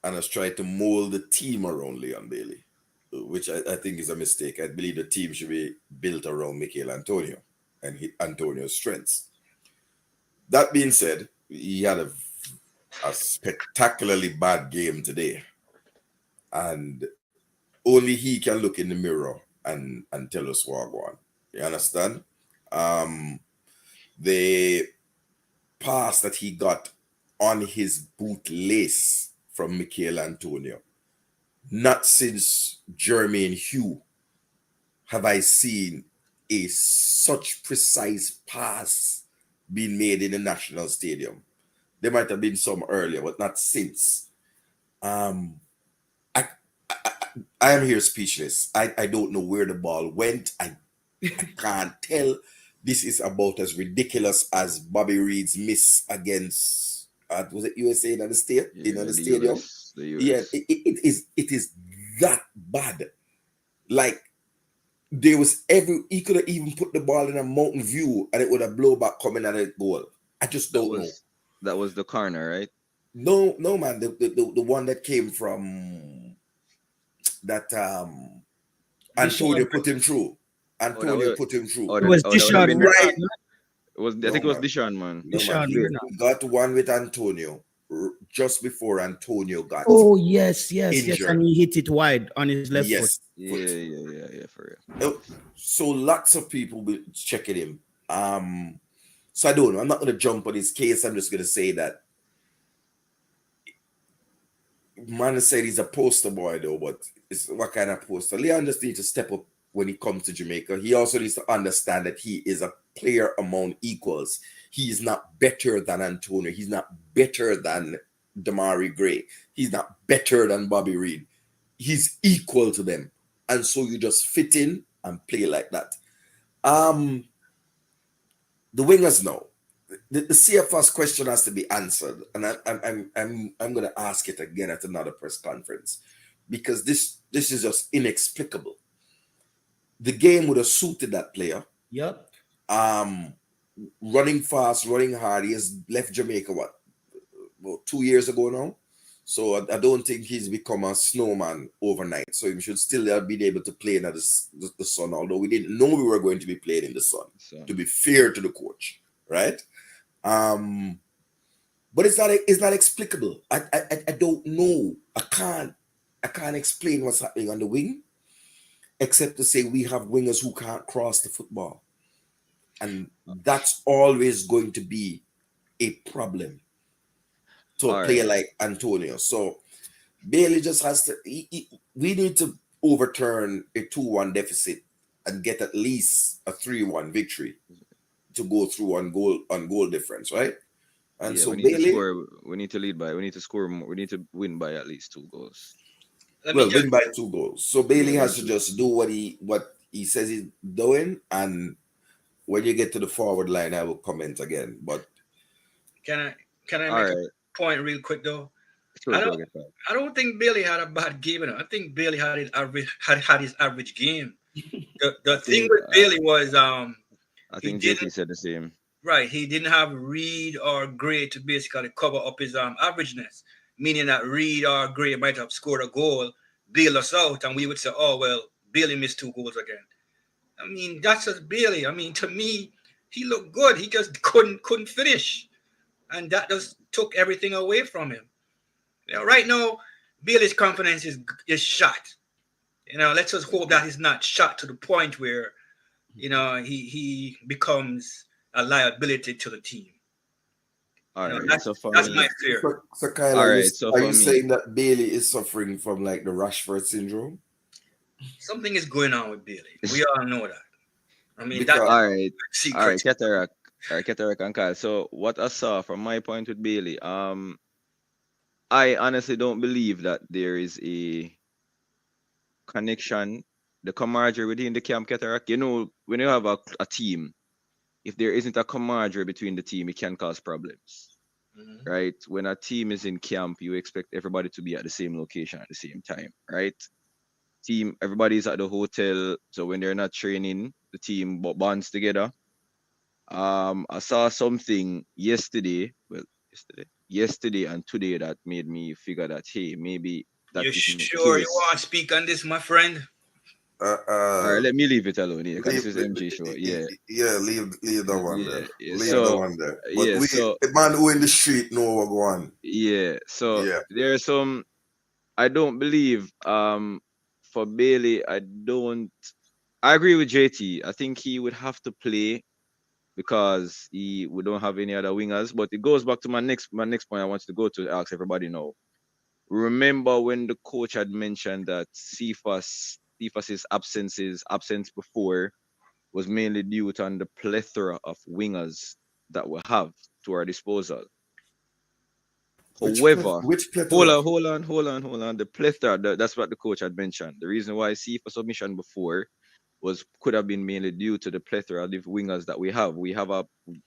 and has tried to mold the team around Leon Bailey, which I think is a mistake. I believe the team should be built around Michael Antonio and Antonio's strengths. That being said, he had a spectacularly bad game today, and only he can look in the mirror and tell us what going on. You understand? The pass that he got on his boot lace from Michael Antonio, not since Jermaine Hugh have I seen such precise pass being made in the National Stadium. There might have been some earlier, but not since. I am here speechless. I don't know where the ball went. I can't tell. This is about as ridiculous as Bobby Reed's miss against was it USA in the state? Yeah, the stadium? US. Yeah, it is that bad. Like he could have even put the ball in a mountain view and it would have blown back coming at a goal. I just don't know. That was the corner, right? No, man. The one that came from that Antonio put him through. Antonio put him through. It was Dishon, right? I think it was Dishon, man. He got one with Antonio just before Antonio got Oh yes, injured. and he hit it wide on his left foot. Yeah, for real. So lots of people be checking him. So I don't know. I'm not going to jump on his case. I'm just going to say that man said he's a poster boy though, but it's what kind of poster? Leon just needs to step up when he comes to Jamaica. He also needs to understand that he is a player among equals. He is not better than Antonio. He's not better than Damari Gray. He's not better than Bobby Reed. He's equal to them. And so you just fit in and play like that. The wingers know. The CFS question has to be answered, and I'm going to ask it again at another press conference, because this is just inexplicable. The game would have suited that player. Yep. Running fast, running hard. He has left Jamaica about 2 years ago now, so I don't think he's become a snowman overnight. So he should still be able to play in the sun, although we didn't know we were going to be playing in the sun. To be fair to the coach, right? But it's not explicable. I don't know. I can't explain what's happening on the wing, except to say we have wingers who can't cross the football, and that's always going to be a problem to a player like Antonio. So Bailey just has to. We need to overturn a 2-1 deficit and get at least a 3-1 victory to go through on goal difference, right? And so we need Bailey, to score. We need to lead by. We need to score more. We need to win by at least 2 goals. Win by 2 goals. So Bailey has to just do what he says he's doing, and when you get to the forward line, I will comment again. But can I make a point real quick though? Sure, I don't think Bailey had a bad game. I think Bailey had his average game. The thing with Bailey was I think JT said the same. Right, he didn't have Reed or Gray to basically cover up his averageness, meaning that Reed or Gray might have scored a goal, bail us out, and we would say, oh well, Bailey missed 2 goals again. I mean, that's just Bailey. I mean, to me, he looked good. He just couldn't finish, and that just took everything away from him. Right now, Bailey's confidence is shot. Let's just hope that he's not shot to the point where, he becomes a liability to the team. All right, that's my fear. So Kyle, are you saying that Bailey is suffering from like the Rashford syndrome? Something is going on with Bailey. We all know that. I mean, all right, Cataract and Kyle. So what I saw from my point with Bailey, I honestly don't believe that there is a connection, the camaraderie within the camp, Cataract. When you have a team, if there isn't a camaraderie between the team, it can cause problems, right? When a team is in camp, you expect everybody to be at the same location at the same time, right? Everybody's at the hotel, so when they're not training, the team bonds together. I saw something yesterday and today that made me figure that, hey, maybe that you sure you want to speak on this, my friend? All right, let me leave it alone here, because this is MJ show. Leave the one there. Leave the one there. But the man who in the street know what go on. There's some. I don't believe. For Bailey, I agree with JT. I think he would have to play because we don't have any other wingers. But it goes back to my next point I want to go to ask everybody now. Remember when the coach had mentioned that Cephas's absence before was mainly due to the plethora of wingers that we have to our disposal. However, which plethora? Hold on. The plethora, that's what the coach had mentioned. The reason why Cephas submission before could have been mainly due to the plethora of wingers that we have.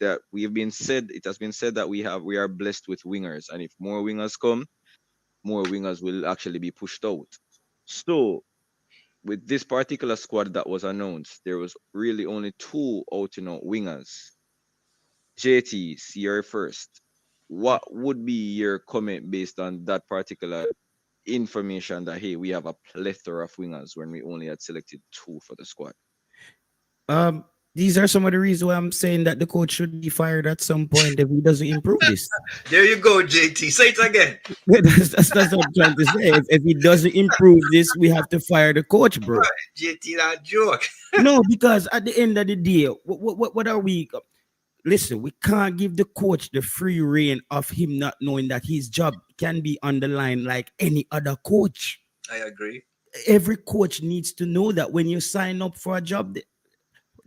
It has been said that we are blessed with wingers, and if more wingers come, more wingers will actually be pushed out. So with this particular squad that was announced, there was really only 2 wingers. JT, you're first. What would be your comment based on that particular information that, hey, we have a plethora of wingers when we only had selected 2 for the squad? These are some of the reasons why I'm saying that the coach should be fired at some point if he doesn't improve this. There you go, JT. Say it again. That's what I'm trying to say. If he doesn't improve this, we have to fire the coach, bro. Right, JT, that joke. No, because at the end of the day, what are we? Listen, we can't give the coach the free reign of him not knowing that his job can be on the line like any other coach. I agree. Every coach needs to know that when you sign up for a job,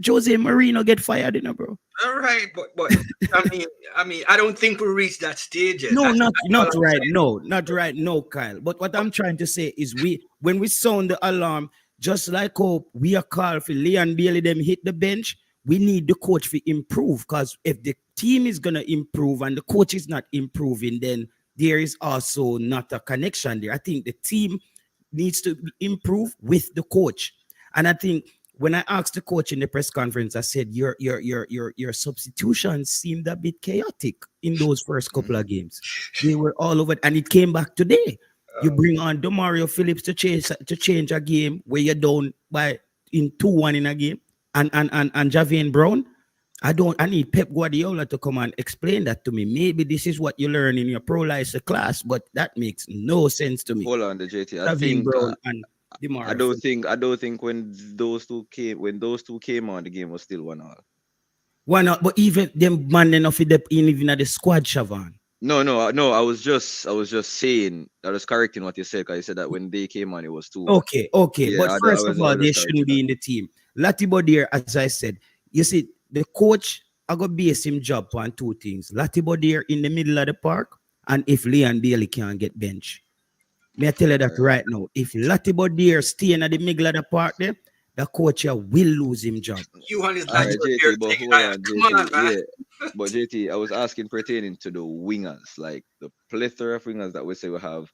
Jose Mourinho get fired, bro. All right, but I mean, I don't think we reached that stage yet. No, That's not all I'm right. saying. No, not right. No, Kyle. But what I'm trying to say is when we sound the alarm, just like how we are called for Leon Bailey them hit the bench, we need the coach to improve. Because if the team is gonna improve and the coach is not improving, then there is also not a connection there. I think the team needs to improve with the coach. And I think when I asked the coach in the press conference, I said your substitutions seemed a bit chaotic in those first couple of games. They were all over, and it came back today. You bring on Demario Phillips to change a game where you're down by in 2-1 in a game, and Javian Brown. I need Pep Guardiola to come and explain that to me. Maybe this is what you learn in your pro license class, but that makes no sense to me. Hold on, the JT. I Javian think Brown and Demario I don't think when those two came on, the game was still 1-1. Why not? But even them man enough even at the squad, Shavan. No. I was just saying, I was correcting what you said, because you said that when they came on, it was 2-1. Okay. Yeah, But first of all, they shouldn't be in the team. Latibo there, as I said, you see, the coach, I got base him job on two things. Latibo there in the middle of the park, and if Leon Bailey can't get bench. May I tell you that right now? If Latibo there staying at the middle of the park there, the coach here will lose him job. You and his All right, JT, but hold on, Come on, JT. man. Yeah, but JT, I was asking pertaining to the wingers, like the plethora of wingers that we say we have.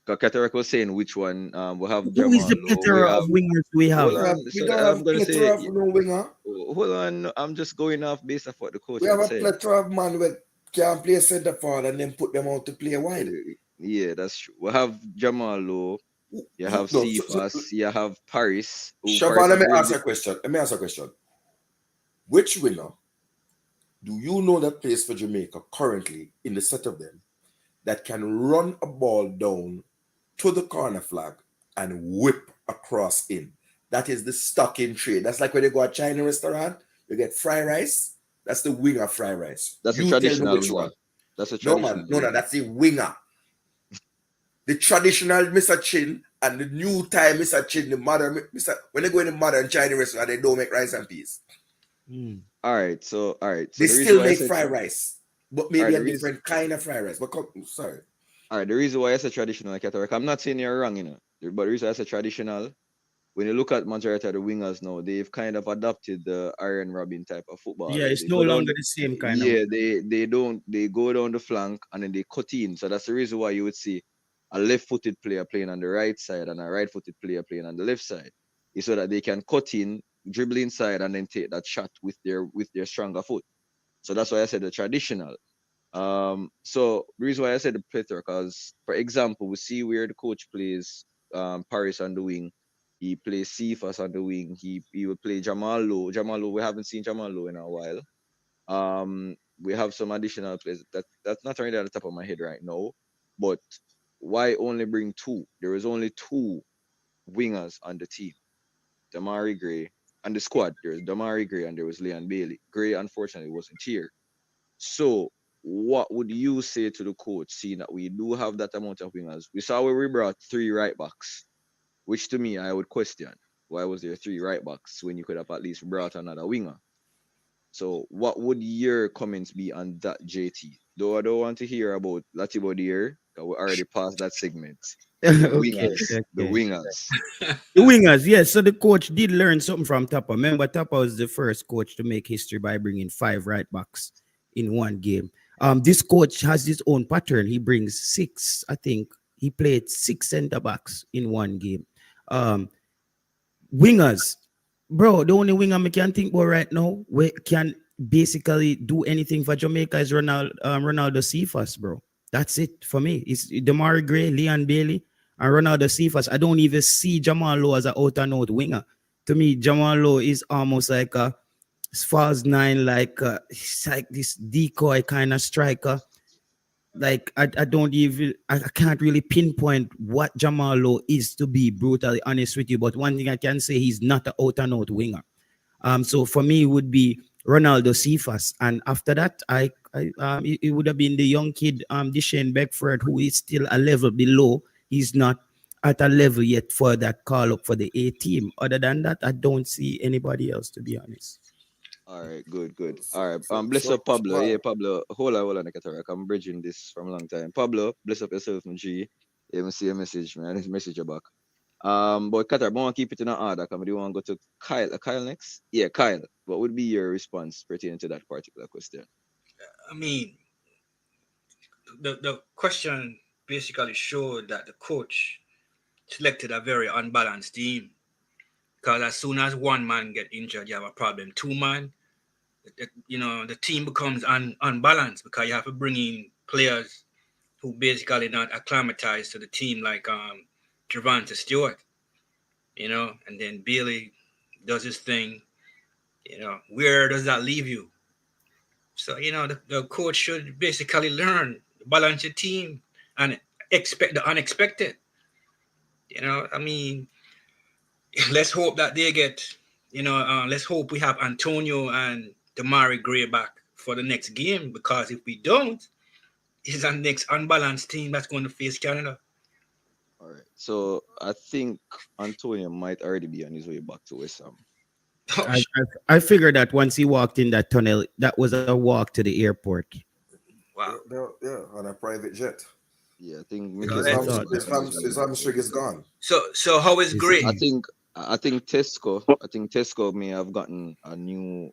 Katarek was saying which one we have. Who is the Jamal Lowe, plethora of wingers we have? Hold on, We so don't I'm have gonna say, plethora of no winger. hold on, I'm just going off based off what the coach We have a said. plethora of man who can play centre forward and then put them out to play wide. Yeah, that's true. We have Jamal Lowe, you have No, Cephas, you have Paris. Shaban, let me ask a question. Which winger do you know that plays for Jamaica currently in the set of them that can run a ball down to the corner flag and whip across in? That is the stock in trade. That's like when you go to a Chinese restaurant, you get fried rice. That's the winger fried rice. That's you a traditional tell me which winger. one. That's a traditional. No, that's the winger. The traditional Mr. Chin and the new time Mr. Chin, the modern Mr. When they go in the modern Chinese restaurant, they don't make rice and peas. All right. So They the still reason why I make said fried rice, but maybe Alright, a different kind of fried rice. But sorry. All right, the reason why I said traditional Catholic, I'm not saying you're wrong, but the reason I said traditional, when you look at majority of the wingers now, they've kind of adopted the Iron Robin type of football. Yeah, it's They no go down longer the same kind of. Yeah, they go down the flank and then they cut in. So that's the reason why you would see a left-footed player playing on the right side and a right-footed player playing on the left side. It's so that they can cut in, dribble inside, and then take that shot with their stronger foot. So that's why I said the traditional. So the reason why I said the plethora, because for example, we see where the coach plays Paris on the wing, he plays Cephas on the wing, he will play Jamal Lowe. We haven't seen Jamal Lowe in a while. We have some additional players that's not really at the top of my head right now, but why only bring two? There was only two wingers on the team, Damari Gray, and the squad. There's Damari Gray and there was Leon Bailey. Gray unfortunately wasn't here. So what would you say to the coach, seeing that we do have that amount of wingers? We saw where we brought 3 right backs, which to me I would question. Why was there 3 right backs when you could have at least brought another winger? So what would your comments be on that, JT? Though I don't want to hear about Latibo here, because we already passed that segment. The wingers. The wingers, yes. So the coach did learn something from Tapa. Remember, Tapa was the first coach to make history by bringing 5 right backs in one game. This coach has his own pattern. He brings 6, I think. He played 6 center backs in one game. Wingers, bro, the only winger I can think about right now we can basically do anything for Jamaica is Ronaldo Cephas, bro. That's it for me. It's Damari Gray, Leon Bailey, and Ronaldo Cephas. I don't even see Jamal Lowe as an out-and-out winger. To me, Jamal Lowe is almost like a false nine, like he's like this decoy kind of striker. Like I don't even I can't really pinpoint what Jamal Lowe is, to be brutally honest with you. But one thing I can say, he's not an out and out winger. So for me, it would be Ronaldo Cephas, and after that, it would have been the young kid, Deshane Beckford, who is still a level below. He's not at a level yet for that call up for the A team. Other than that, I don't see anybody else, to be honest. All right, good. All right, bless up Pablo. Yeah, Pablo. Hold on, Cataract. I'm bridging this from a long time. Pablo, bless up yourself, my G. You me see a message, man. This message you back. But Qatar, I want to keep it in order. Come, do you want to go to Kyle? Kyle next? Yeah, Kyle. What would be your response pertaining to that particular question? I mean, the question basically showed that the coach selected a very unbalanced team. Because as soon as one man get injured, you have a problem. Two man, the team becomes unbalanced because you have to bring in players who basically not acclimatized to the team, like Javante Stewart, and then Bailey does his thing. Where does that leave you? So, the coach should basically learn to balance your team and expect the unexpected. I mean, let's hope that they get, let's hope we have Antonio and Damari Gray back for the next game, because if we don't, it's our next unbalanced team that's going to face Canada. All right. So I think Antonio might already be on his way back to West Ham. I figured that once he walked in that tunnel, that was a walk to the airport. Wow. Yeah, on a private jet. Yeah, I think his hamstring is gone. So how is Gray? I think Tesco. I think Tesco may have gotten a new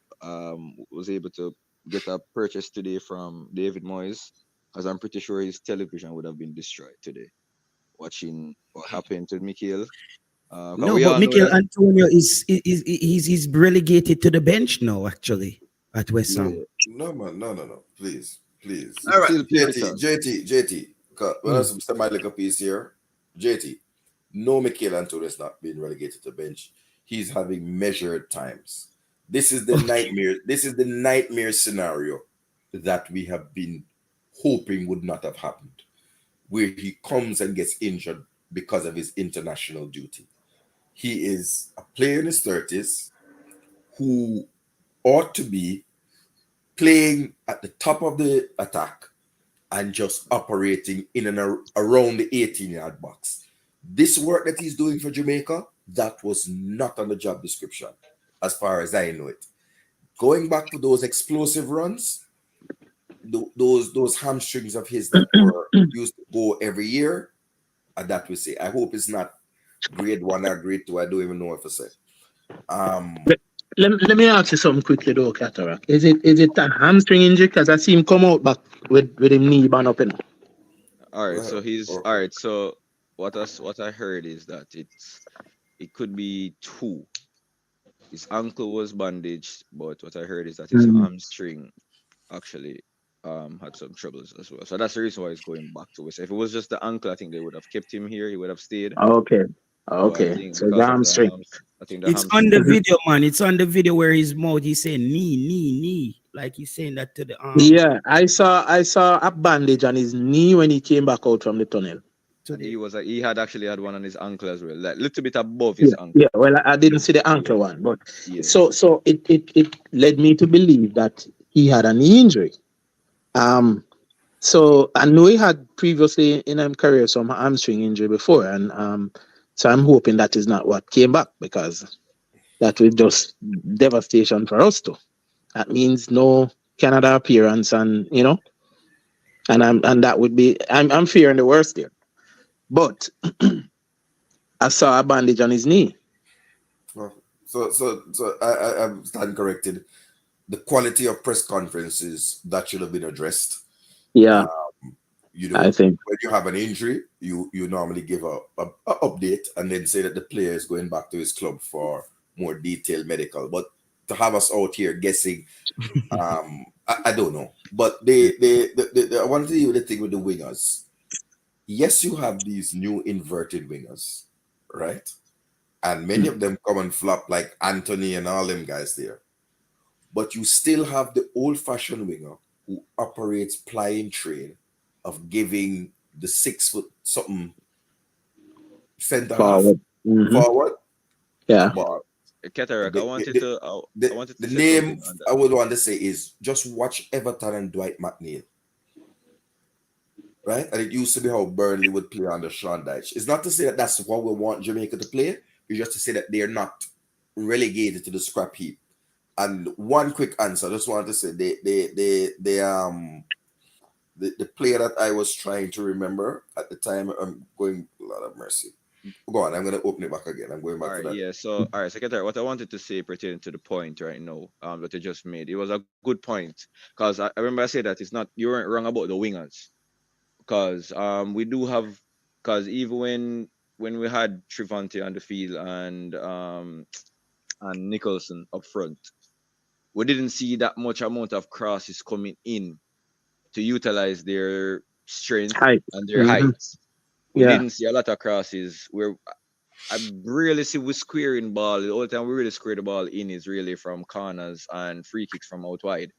was able to get a purchase today from David Moyes, as I'm pretty sure his television would have been destroyed today, watching what happened to Mikel. No, but Mikel Antonio is relegated to the bench now, actually, at West Ham. No, man, no. Please. All right. JT. Well, Mr. My little piece here. JT. No, Mikel Antonio is not being relegated to the bench. He's having measured times. This is the nightmare. This is the nightmare scenario that we have been hoping would not have happened, where he comes and gets injured because of his international duty. He is a player in his 30s who ought to be playing at the top of the attack and just operating in and around the 18-yard box. This work that he's doing for Jamaica, that was not on the job description, as far as I know it. Going back to those explosive runs, those hamstrings of his that were used to go every year, and that we say. I hope it's not grade 1 or grade 2. I don't even know what to say. Let me ask you something quickly though, Cataract. Is it a hamstring injury? Because I see him come out back with him knee band up. All right, so he's all right. So what I heard is that it could be two. His ankle was bandaged, but what I heard is that his hamstring actually had some troubles as well. So that's the reason why he's going back to West. If it was just the ankle, I think they would have kept him here. He would have stayed. Okay. So the hamstring. It's on the video, man. It's on the video where his mouth, he's saying knee, like he's saying that to the arm. Yeah, I saw a bandage on his knee when he came back out from the tunnel. He had actually had one on his ankle as well, like a little bit above his ankle. Yeah, well, I didn't see the ankle one, but so it led me to believe that he had a knee injury. So I know he had previously in his career some hamstring injury before, and so I'm hoping that is not what came back, because that was just devastation for us too. That means no Canada appearance, and and that would be I'm fearing the worst there. But I saw a bandage on his knee. So I stand corrected. The quality of press conferences that should have been addressed. Yeah. I think when you have an injury, you normally give a update and then say that the player is going back to his club for more detailed medical. But to have us out here guessing, I don't know. But I want to tell you the thing with the wingers. Yes, you have these new inverted wingers, right? And many of them come and flop, like Anthony and all them guys there. but you still have the old-fashioned winger who operates plying trade of giving the 6 foot something centre half Forward. forward a Yeah. ball. Cataract, I wanted to The say something name on I that. would want to say is just watch Everton and Dwight McNeil, right? And it used to be how Burnley would play under Sean Dyche. It's not to say that that's what we want Jamaica to play. It's just to say that they're not relegated to the scrap heap. And one quick answer, I just wanted to say the player that I was trying to remember at the time, I'm going, Lord have mercy. Go on, I'm going to open it back again. I'm going back All to right, that. yeah. So, all right, Secretary, what I wanted to say pertaining to the point right now, that you just made, it was a good point because I remember I said that it's not you weren't wrong about the wingers because we do have because even when we had Trivante on the field and Nicholson up front, we didn't see that much amount of crosses coming in to utilize their strength Height. and their heights. We Yeah. didn't see a lot of crosses where I really see we squaring ball. The only time we really square the ball in is really from corners and free kicks from out wide.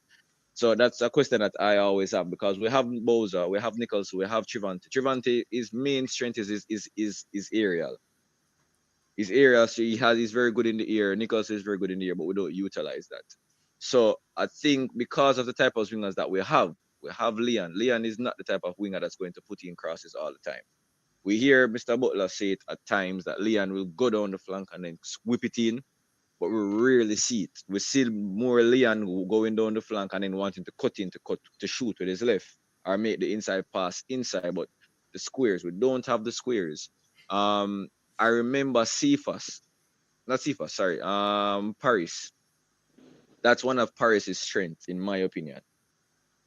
So that's a question that I always have because we have Boza, we have Nichols, we have Trivante. Trivante, his main strength is aerial. His aerial, so he's very good in the air. Nichols is very good in the air, but we don't utilize that. So I think because of the type of wingers that we have Leon. Leon is not the type of winger that's going to put in crosses all the time. We hear Mr. Butler say it at times that Leon will go down the flank and then whip it in, but we rarely see it. We see more Leon going down the flank and then wanting to cut to shoot with his left or make the inside pass inside, but the squares, we don't have the squares. I remember Paris. That's one of Paris's strengths, in my opinion.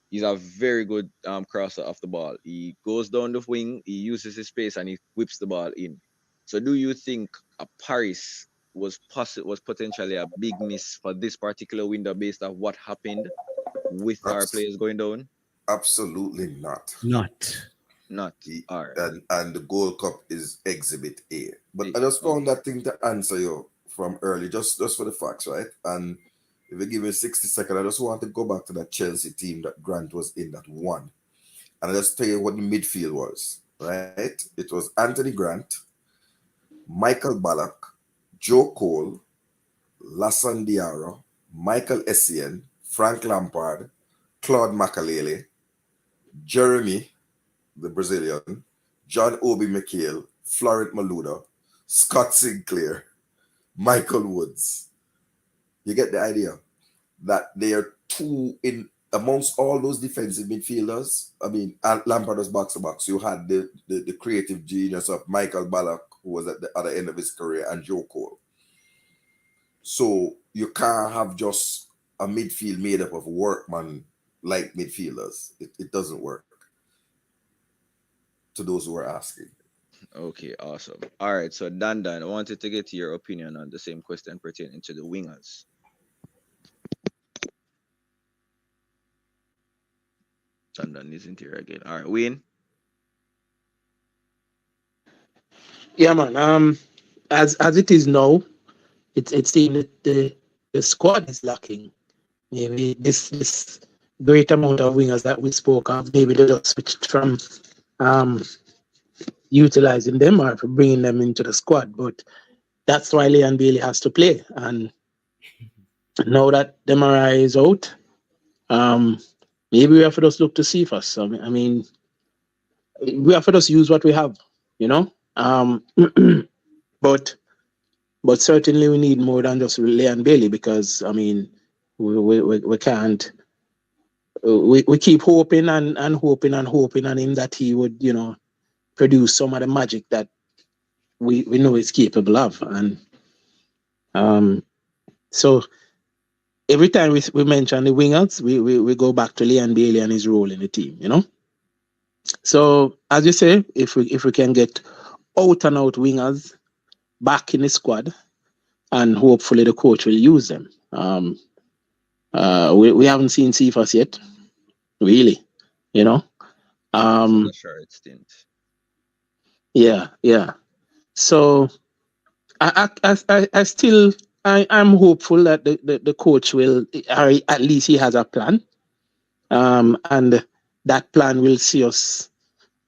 He's a very good crosser off the ball. He goes down the wing, he uses his space, and he whips the ball in. So, do you think a Paris was potentially a big miss for this particular window based on what happened with our players going down? Absolutely not. Not. All right. And the Gold Cup is Exhibit A. But I just found that thing to answer you from early, just for the facts, right? And if you give me 60 seconds, I just want to go back to that Chelsea team that Grant was in that won. And I'll just tell you what the midfield was, right? It was Anthony Grant, Michael Ballack, Joe Cole, Lassan Diarra, Michael Essien, Frank Lampard, Claude Makalele, Jeremy, the Brazilian, John Obi Mikel, Florent Maluda, Scott Sinclair, Michael Woods. You get the idea that they are two in amongst all those defensive midfielders. I mean, Lampard was box to box. You had the creative genius of Michael Ballack, who was at the other end of his career, and Joe Cole. So you can't have just a midfield made up of workman like midfielders. It doesn't work. To those who are asking. Okay, awesome. All right, so Dan, I wanted to get your opinion on the same question pertaining to the wingers. Dan isn't here again. All right, Wayne. Yeah, man. As it is now, it seems that the squad is lacking. Maybe this great amount of wingers that we spoke of, maybe they just switched from utilizing them or bringing them into the squad. But that's why Leon Bailey has to play. And now that Demarai is out, maybe we have to just look to see first. I mean, we have to just use what we have, you know. But certainly we need more than just Leon Bailey because I mean we can't. We keep hoping and hoping and hoping on him that he would, you know, produce some of the magic that we know he's capable of. And so every time we mention the wingers, we go back to Leon Bailey and his role in the team, you know. So as you say, if we can get out and out wingers back in the squad, and hopefully the coach will use them. We haven't seen Cephas yet, really, you know. A short stint. Yeah. So I still I'm hopeful that the coach will, or at least he has a plan, and that plan will see us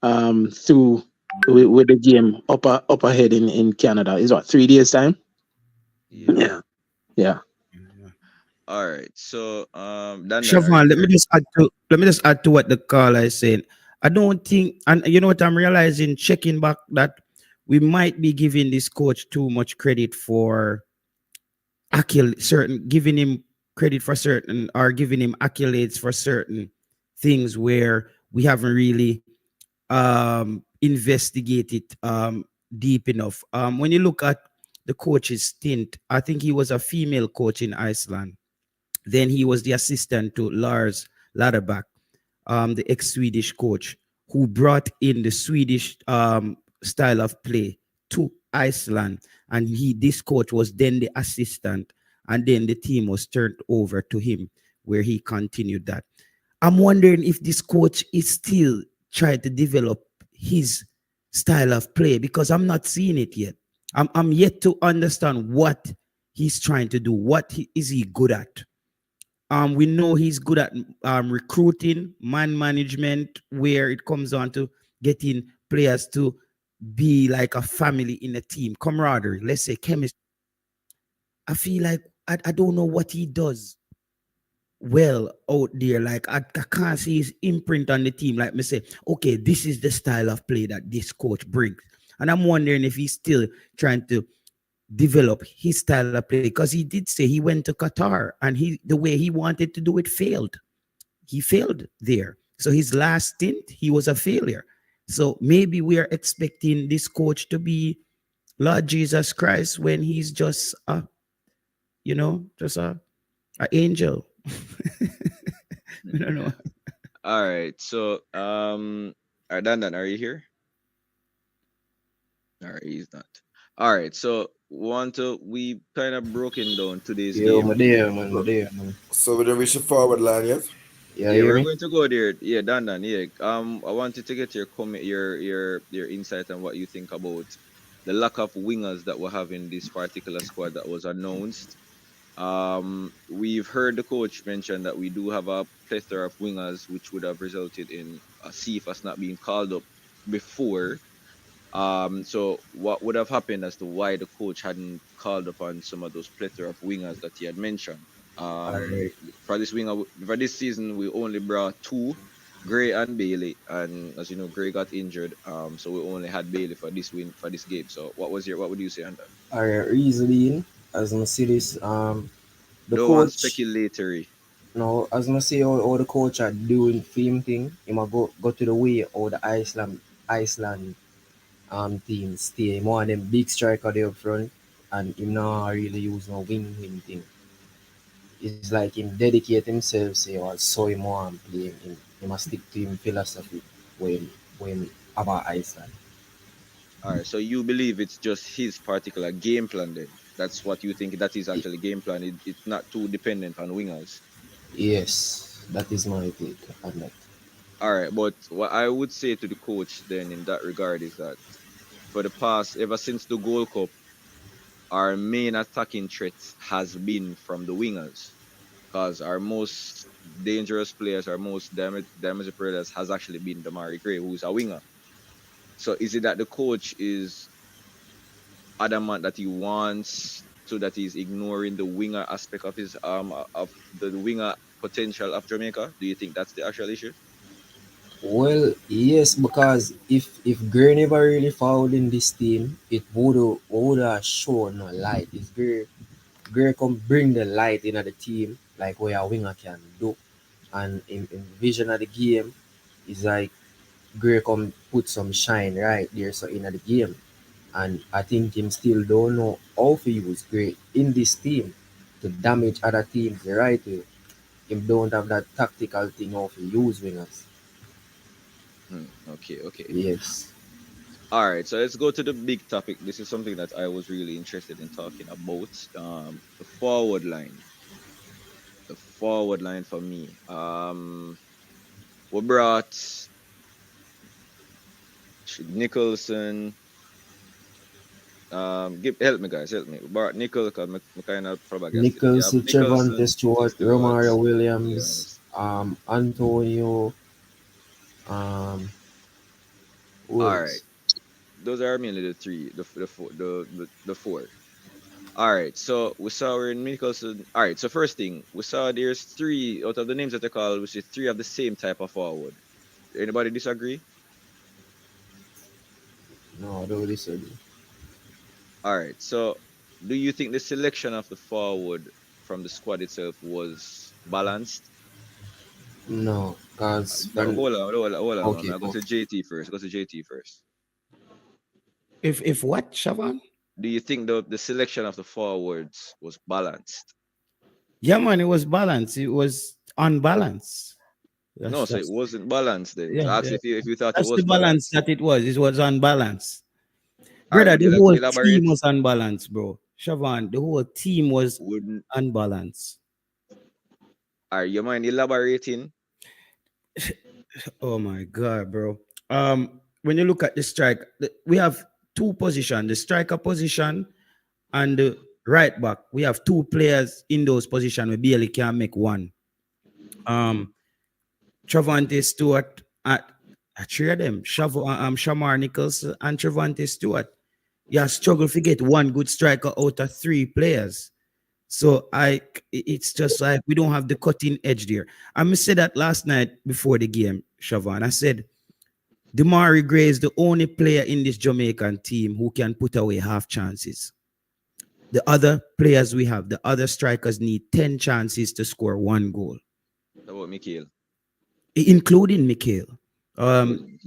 through with the game up ahead in Canada. Is what, 3 days time? Yeah. Yeah, yeah. All right. So Dan, are you Siobhan, there? let me just add to what the caller is saying. I don't think, and you know what I'm realizing, checking back, that we might be giving this coach too much credit for certain, giving him credit for certain, or giving him accolades for certain things where we haven't really investigated deep enough. When you look at the coach's stint, I think he was a female coach in Iceland. Then he was the assistant to Lars Laderbach, the ex-Swedish coach, who brought in the Swedish style of play to Iceland. And this coach was then the assistant, and then the team was turned over to him, where he continued that. I'm wondering if this coach is still trying to develop his style of play, because I'm not seeing it yet. I'm yet to understand what he's trying to do. Is he good at? We know he's good at recruiting, man management, where it comes on to getting players to be like a family in a team, camaraderie, let's say chemistry. I feel like I don't know what he does well out there. Like I can't see his imprint on the team. Like me say, okay, this is the style of play that this coach brings. And I'm wondering if he's still trying to develop his style of play, because he did say he went to Qatar and the way he wanted to do it failed. He failed there. So his last stint, he was a failure. So maybe we are expecting this coach to be Lord Jesus Christ when he's just just a angel. I don't know. All right. So Dan, are you here? All right, he's not. All right. So we kind of broken down today's Yo, my game. dear, man, my dear, man. So we don't reach the forward line yet? Yeah, Yeah, you hear we're me? going to go there. Yeah, Dan. Yeah. I wanted to get your comment, your insight on what you think about the lack of wingers that we have in this particular squad that was announced. We've heard the coach mention that we do have a plethora of wingers, which would have resulted in a Cephas not being called up before. So what would have happened as to why the coach hadn't called upon some of those plethora of wingers that he had mentioned? Alright. For this season, we only brought two, Gray and Bailey, and as you know, Gray got injured. So we only had Bailey for this game. So what would you say on that? Alright, reasoning, as I see this, the Don't want coach, speculatory. no, as I see how the coach are doing film thing, he might go to the way or the Iceland team stay. More of them big striker there up front, and him not really use no wing thing. It's like him dedicate himself, say, or so him want play him. He must stick to him philosophy when about Iceland. All right. So you believe it's just his particular game plan then? That's what you think that is actually game plan. It's not too dependent on wingers. Yes, that is my take on that. All right, but what I would say to the coach then in that regard is that for the past, ever since the Gold Cup, our main attacking threat has been from the wingers because our most dangerous players, our most damage players has actually been Damari Gray, who's a winger. So is it that the coach is adamant that he wants so that he's ignoring the winger aspect of the winger potential of Jamaica? Do you think that's the actual issue? Well, yes, because if Gray never really fouled in this team, it would have shown no light. If Gray come bring the light into the team, like where a winger can do, and in vision of the game, is like Gray come put some shine right there so in the game. And I think him still don't know how to use Gray in this team to damage other teams the right way. Him don't have that tactical thing how to use wingers. Okay. Yes. All right, so let's go to the big topic. This is something that I was really interested in talking about. The forward line. The forward line for me. We brought Nicholson, Help me, guys. Help me. Bart Nickel, because I kind of flabbergasted. Nicholson, Trevante Stewart, Romario Williams. Williams, Antonio, who All right. else? Those are mainly the three, the four. All right. So we saw we're in Nicholson. All right. So first thing, we saw there's three out of the names that they call, which is three of the same type of forward. Anybody disagree? No, I don't disagree. All right. So do you think the selection of the forward from the squad itself was balanced? No, because Hold on. okay, I'll go to JT first. Go to JT first. If what, Shavan? Do you think the selection of the forwards was balanced? Yeah, man, it was balanced. It was unbalanced. No, so it wasn't balanced then. So Yeah, ask yeah. if you thought it That's the was balance balanced. that it was. It was unbalanced. All right, Brother, would the you like to whole elaborate? team was unbalanced, bro. Shavan, the whole team was Wouldn't. unbalanced. Are you mind elaborating? Oh my god, bro. When you look at the strike, we have two positions, the striker position and the right back. We have two players in those positions. We barely can make one. Trevante Stewart at three of them, Shamar Nichols and Trevante Stewart. You struggle to get one good striker out of three players. So it's just like we don't have the cutting edge there. I said that last night before the game, Shavan. I said Demari Gray is the only player in this Jamaican team who can put away half chances. The other players we have, the other strikers need 10 chances to score one goal. How about Mikhail? Including Mikhail. In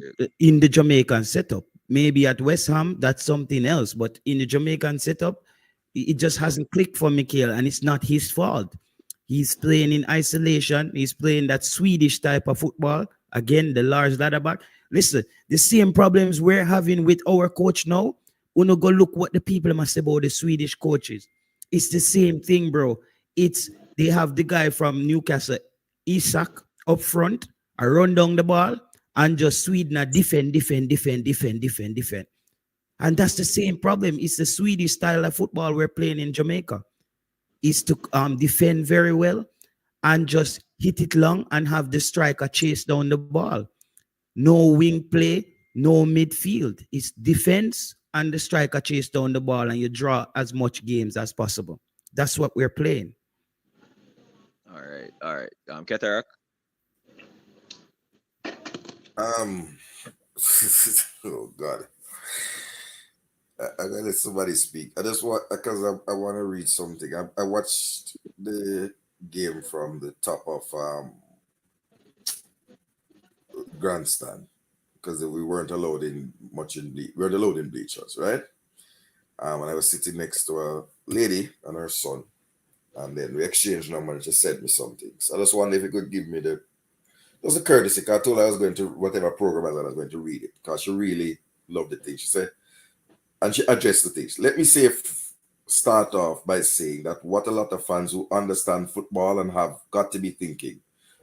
the Jamaican setup. Maybe at West Ham, that's something else. But in the Jamaican setup, it just hasn't clicked for Mikhail, and it's not his fault. He's playing in isolation. He's playing that Swedish type of football. Again, the large ladder back. Listen, the same problems we're having with our coach now. Uno go look what the people must say about the Swedish coaches. It's the same thing, bro. They have the guy from Newcastle, Isak, up front, I run down the ball, and just Sweden defend. And that's the same problem. It's the Swedish style of football we're playing in Jamaica. Is to defend very well and just hit it long and have the striker chase down the ball. No wing play, no midfield. It's defense and the striker chase down the ball and you draw as much games as possible. That's what we're playing. All right. Ketarak. Oh God. I gotta let somebody speak. I just want because I want to read something. I watched the game from the top of grandstand because we weren't allowed in we weren't allowed in bleachers, right? And I was sitting next to a lady and her son, and then we exchanged numbers and she sent me something. So I just wonder if you could give me the a courtesy. Cause I told her I was going to whatever program I was going to read it because she really loved the thing. She said, and she addressed the things. Let me start off by saying that what a lot of fans who understand football and have got to be thinking,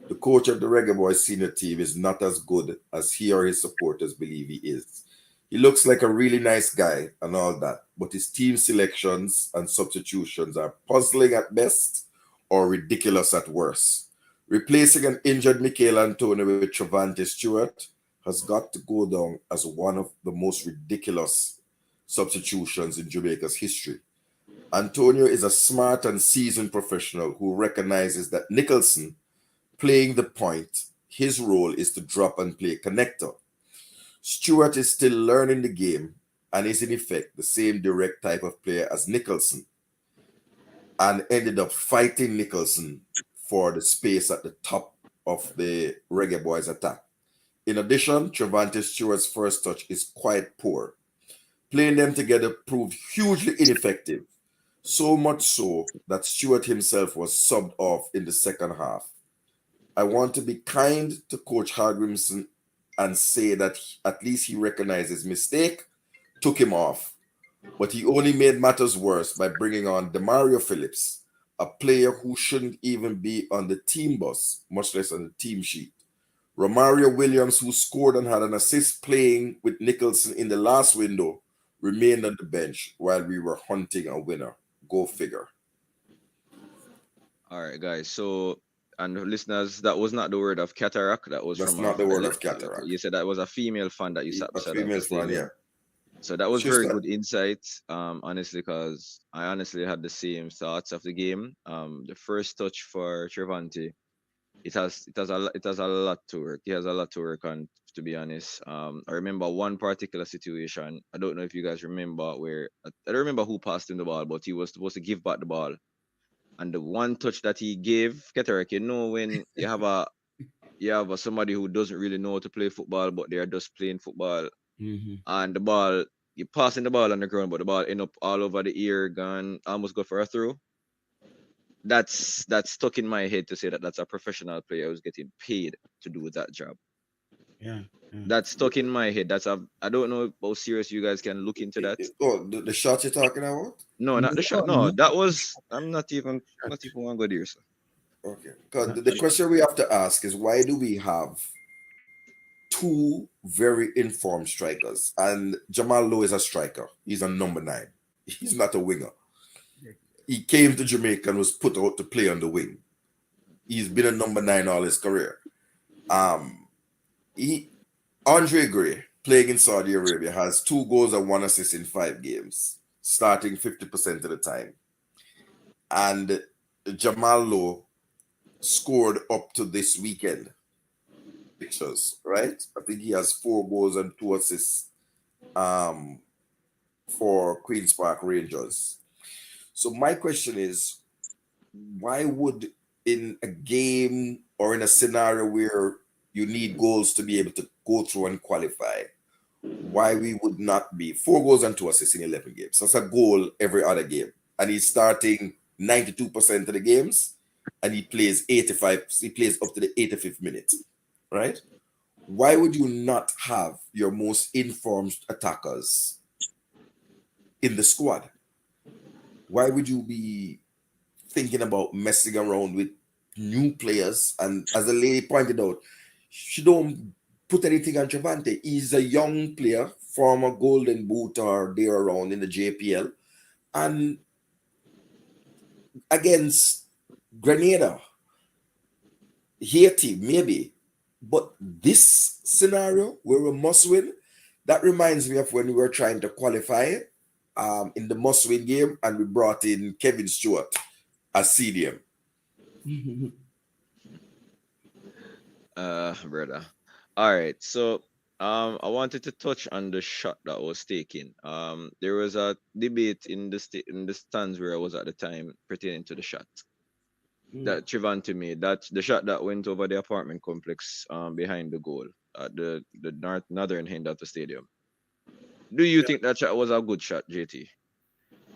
the coach of the Reggae Boys senior team is not as good as he or his supporters believe he is. He looks like a really nice guy and all that, but his team selections and substitutions are puzzling at best or ridiculous at worst. Replacing an injured Michael Antonio with Trevante Stewart has got to go down as one of the most ridiculous substitutions in Jamaica's history. Antonio is a smart and seasoned professional who recognizes that Nicholson, playing the point, his role is to drop and play connector. Stewart is still learning the game and is in effect the same direct type of player as Nicholson, and ended up fighting Nicholson for the space at the top of the Reggae Boys attack. In addition, Trevante Stewart's first touch is quite poor. Playing them together proved hugely ineffective, so much so that Stewart himself was subbed off in the second half. I want to be kind to Coach Hargrimson and say that at least he recognized his mistake, took him off, but he only made matters worse by bringing on Demario Phillips, a player who shouldn't even be on the team bus, much less on the team sheet. Romario Williams, who scored and had an assist playing with Nicholson in the last window, remained on the bench while we were hunting a winner. Go figure. All right, guys. So, and listeners, that was not the word of cataract. That was That's from not the word of cataract. You said that was a female fan that you sat A beside female at the fan, stadium. yeah. So that was She's very got- good insight, honestly, because I honestly had the same thoughts of the game. The first touch for Trevante, it has a lot to work. He has a lot to work on, to be honest. I remember one particular situation. I don't know if you guys remember where I don't remember who passed him the ball, but he was supposed to give back the ball. And the one touch that he gave, Keterik, when you have somebody who doesn't really know how to play football, but they are just playing football, and the ball, you're passing the ball on the ground, but the ball end up all over the ear, gone, almost go for a throw. That's stuck in my head to say that that's a professional player who's getting paid to do that job. Yeah. That's stuck in my head. I don't know how serious you guys can look into that. Oh, the shot you're talking about? No, not the shot. No, that was. I'm not even one good here, sir. Okay. Because the question we have to ask is, why do we have two very informed strikers? And Jamal Lowe is a striker. He's a number 9. He's not a winger. He came to Jamaica and was put out to play on the wing. He's been a number 9 all his career. Andre Gray, playing in Saudi Arabia, has 2 goals and 1 assist in 5 games, starting 50% of the time. And Jamal Lowe scored up to this weekend pictures, right? I think he has 4 goals and 2 assists for Queen's Park Rangers. So my question is, why would, in a game or in a scenario where you need goals to be able to go through and qualify, why we would not be 4 goals and 2 assists in 11 games? That's a goal every other game. And he's starting 92% of the games, and he plays up to the 85th minute, right? Why would you not have your most informed attackers in the squad? Why would you be thinking about messing around with new players? And as the lady pointed out, she don't put anything on Trevante. He's a young player, former Golden Boot or there around in the JPL. And against Grenada, Haiti, maybe. But this scenario where we must win, that reminds me of when we were trying to qualify in the must-win game, and we brought in Kevin Stewart as CDM. Brother. All right. So I wanted to touch on the shot that was taken. There was a debate in the stands where I was at the time pertaining to the shot that Trevante made. That the shot that went over the apartment complex behind the goal at the northern end of the stadium. Do you think that shot was a good shot, JT?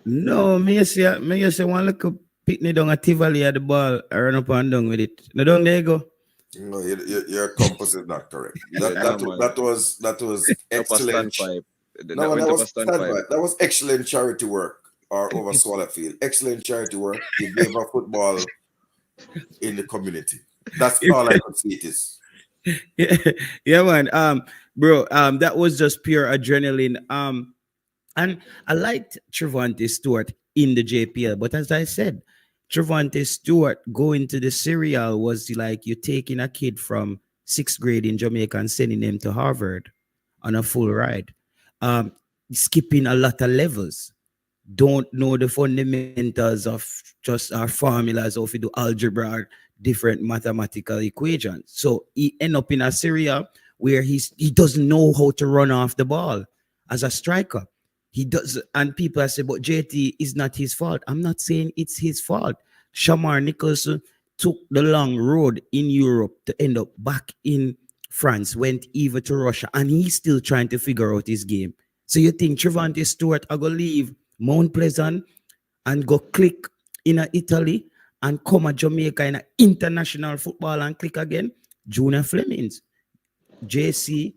No, me say one look picnic down at Tivoli at the ball, I run up and down with it. No, down there you go. No, your compass is not correct. That was excellent. No, that was excellent charity work over Swallowfield. Excellent charity work. You gave a football in the community. That's all I could see it is. Yeah, man. Bro, that was just pure adrenaline. And I liked Trevante Stewart in the JPL, but as I said, Trevante Stewart going to the serial was like you taking a kid from 6th grade in Jamaica and sending them to Harvard on a full ride. Skipping a lot of levels. Don't know the fundamentals of just our formulas or if you do algebra or different mathematical equations. So he end up in a serial where he doesn't know how to run off the ball as a striker. He does, and people say, but JT is not his fault. I'm not saying it's his fault. Shamar Nicholson took the long road in Europe to end up back in France, went even to Russia, and he's still trying to figure out his game. So you think Trevante Stewart are going to leave Mount Pleasant and go click in Italy and come to Jamaica in international football and click again? Junior Flemings, JC,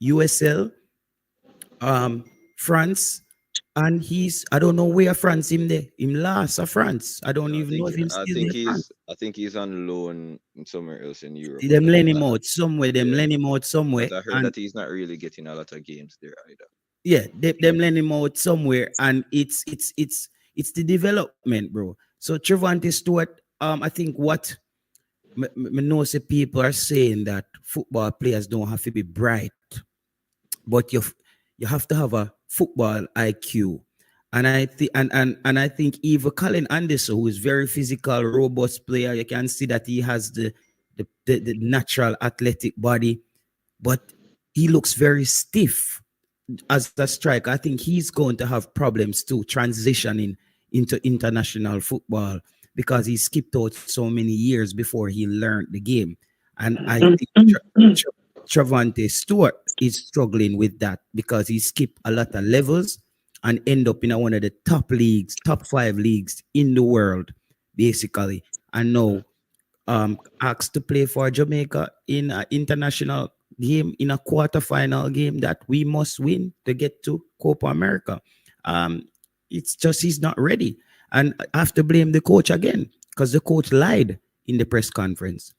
USL, France, and I don't know where France him there. Him last of France. I don't even know if him still there. I think he's on loan somewhere else in Europe. Them lend him out somewhere. I heard that he's not really getting a lot of games there either. Yeah, them lend him out somewhere, and it's the development, bro. So Trevante Stewart, I think what me know say people are saying that football players don't have to be bright, but you have to have a football IQ. And I think and I think even Colin Anderson, who is very physical, robust player, you can see that he has the natural athletic body, but he looks very stiff as a striker. I think he's going to have problems too transitioning into international football because he skipped out so many years before he learned the game. And I think Travante Stewart is struggling with that because he skipped a lot of levels and end up in one of the top leagues, top 5 leagues in the world, basically. And now asked to play for Jamaica in an international game, in a quarterfinal game that we must win to get to Copa America. Um, it's just he's not ready. And I have to blame the coach again because the coach lied in the press conference.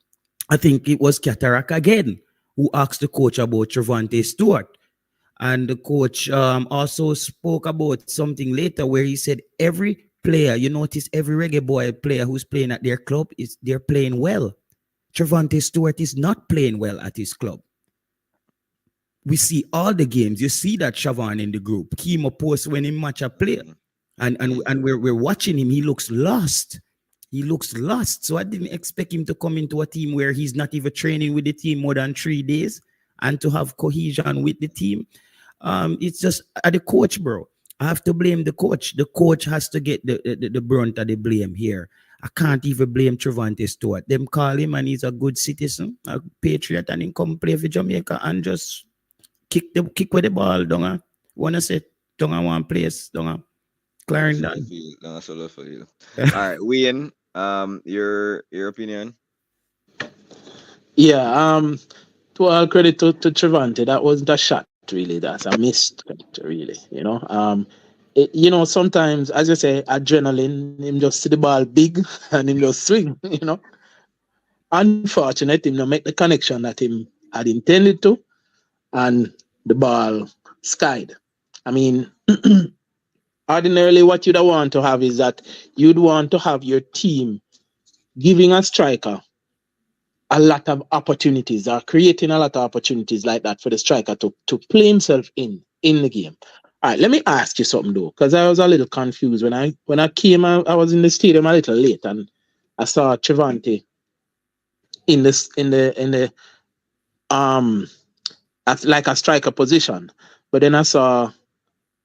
I think it was Cataract again who asked the coach about Trevante Stewart. And the coach also spoke about something later where he said every player, you notice every reggae boy player who's playing at their club is they're playing well. Trevante Stewart is not playing well at his club. We see all the games. You see that Siobhan in the group. Kimo posts when he match a player. And we're watching him. He looks lost. He looks lost. So I didn't expect him to come into a team where he's not even training with the team more than 3 days and to have cohesion with the team. It's just the coach, bro. I have to blame the coach. The coach has to get the brunt of the blame here. I can't even blame Trevante Stewart. Them call him and he's a good citizen, a patriot, and he come play for Jamaica and just kick with the ball, don't I? Wanna say don't I one place, don't I? Clarendon. That's all for you. All right, Wayne, your opinion? Yeah, to all credit to Trevante, that wasn't a shot, really. That's a missed, really. Sometimes, as you say, adrenaline, him just see the ball big and him just swing, Unfortunate, him not make the connection that him had intended to, and the ball skied. I mean, ordinarily, what you'd want to have is that you'd want to have your team giving a striker a lot of opportunities or creating a lot of opportunities like that for the striker to play himself in the game. All right, let me ask you something though, because I was a little confused when I came. I was in the stadium a little late and I saw Trevante in the at like a striker position, but then I saw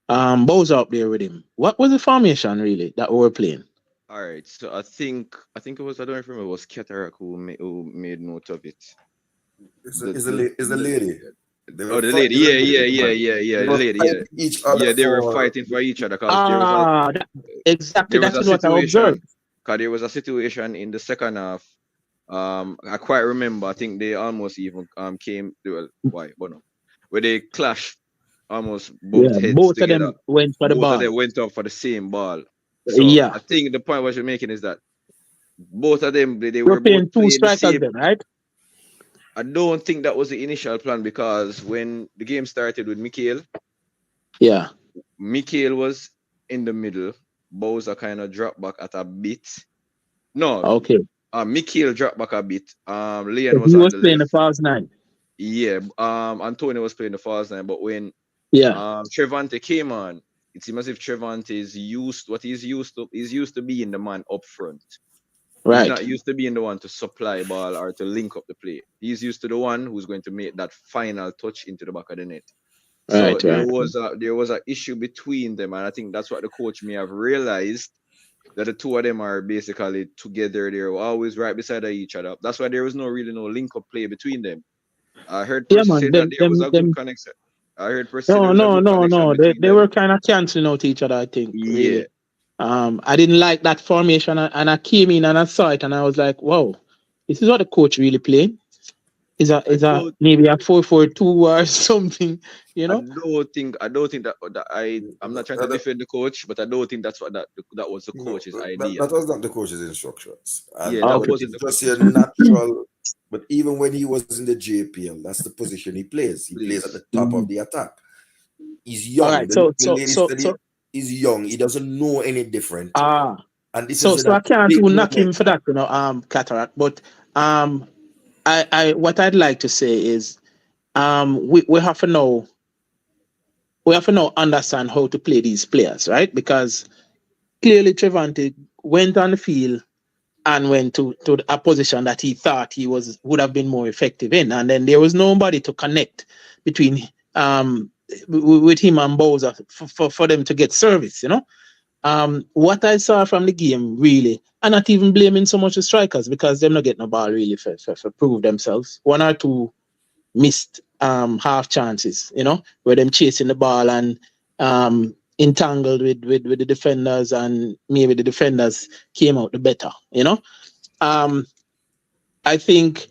Bowser up there with him. What was the formation really that we were playing? All right, so I think it was, I don't remember, it was Cataract who made note of it. It's the lady. The lady, yeah, the lady, yeah. Each other yeah, they were fighting for each other because exactly that's what I observed. Because there was a situation in the second half. I quite remember. I think they almost even came. Where they clashed, almost both heads both together. of them went for the ball. Both of them went up for the same ball. So I think the point what you're making is that both of them they were both two strikers, then, right? I don't think that was the initial plan because when the game started with Mikael, Mikael was in the middle. Bowser kind of dropped back at a bit. No, okay. Mikael dropped back a bit. Leon was playing the false 9. Yeah. Antonio was playing the false 9, but when Trevante came on, it seems as if Trevante is used to being the man up front. Right. He's not used to being the one to supply ball or to link up the play. He's used to the one who's going to make that final touch into the back of the net. So there was an issue between them, and I think that's what the coach may have realized, that the two of them are basically together. They're always right beside each other. That's why there was no link up play between them. I heard Percy say that there was a good connection. I heard Percy. No. They were kind of canceling out each other, I think. Yeah. Really. I didn't like that formation, and I came in and I saw it, and I was like, "Wow, this is what the coach really playing. Is a maybe a 4-4-2 or something, I don't think that I'm not trying to defend the coach, but I don't think that's what that was the coach's idea. That was not the coach's instructions. And that wasn't just your natural. But even when he was in the JPL, that's the position he plays. He plays at the top of the attack. He's young. All right. The lady study, he's young. He doesn't know any different. And this is I can't big knock him moment. for that, Cataract. But I what I'd like to say is we have to know understand how to play these players, right? Because clearly Trevante went on the field and went to a position that he thought he would have been more effective in, and then there was nobody to connect between with him and Bowser for them to get service, you know. What I saw from the game really, and not even blaming so much the strikers because they're not getting a ball really for prove themselves. One or two missed half chances, you know, where them chasing the ball and entangled with the defenders, and maybe the defenders came out the better, you know. I think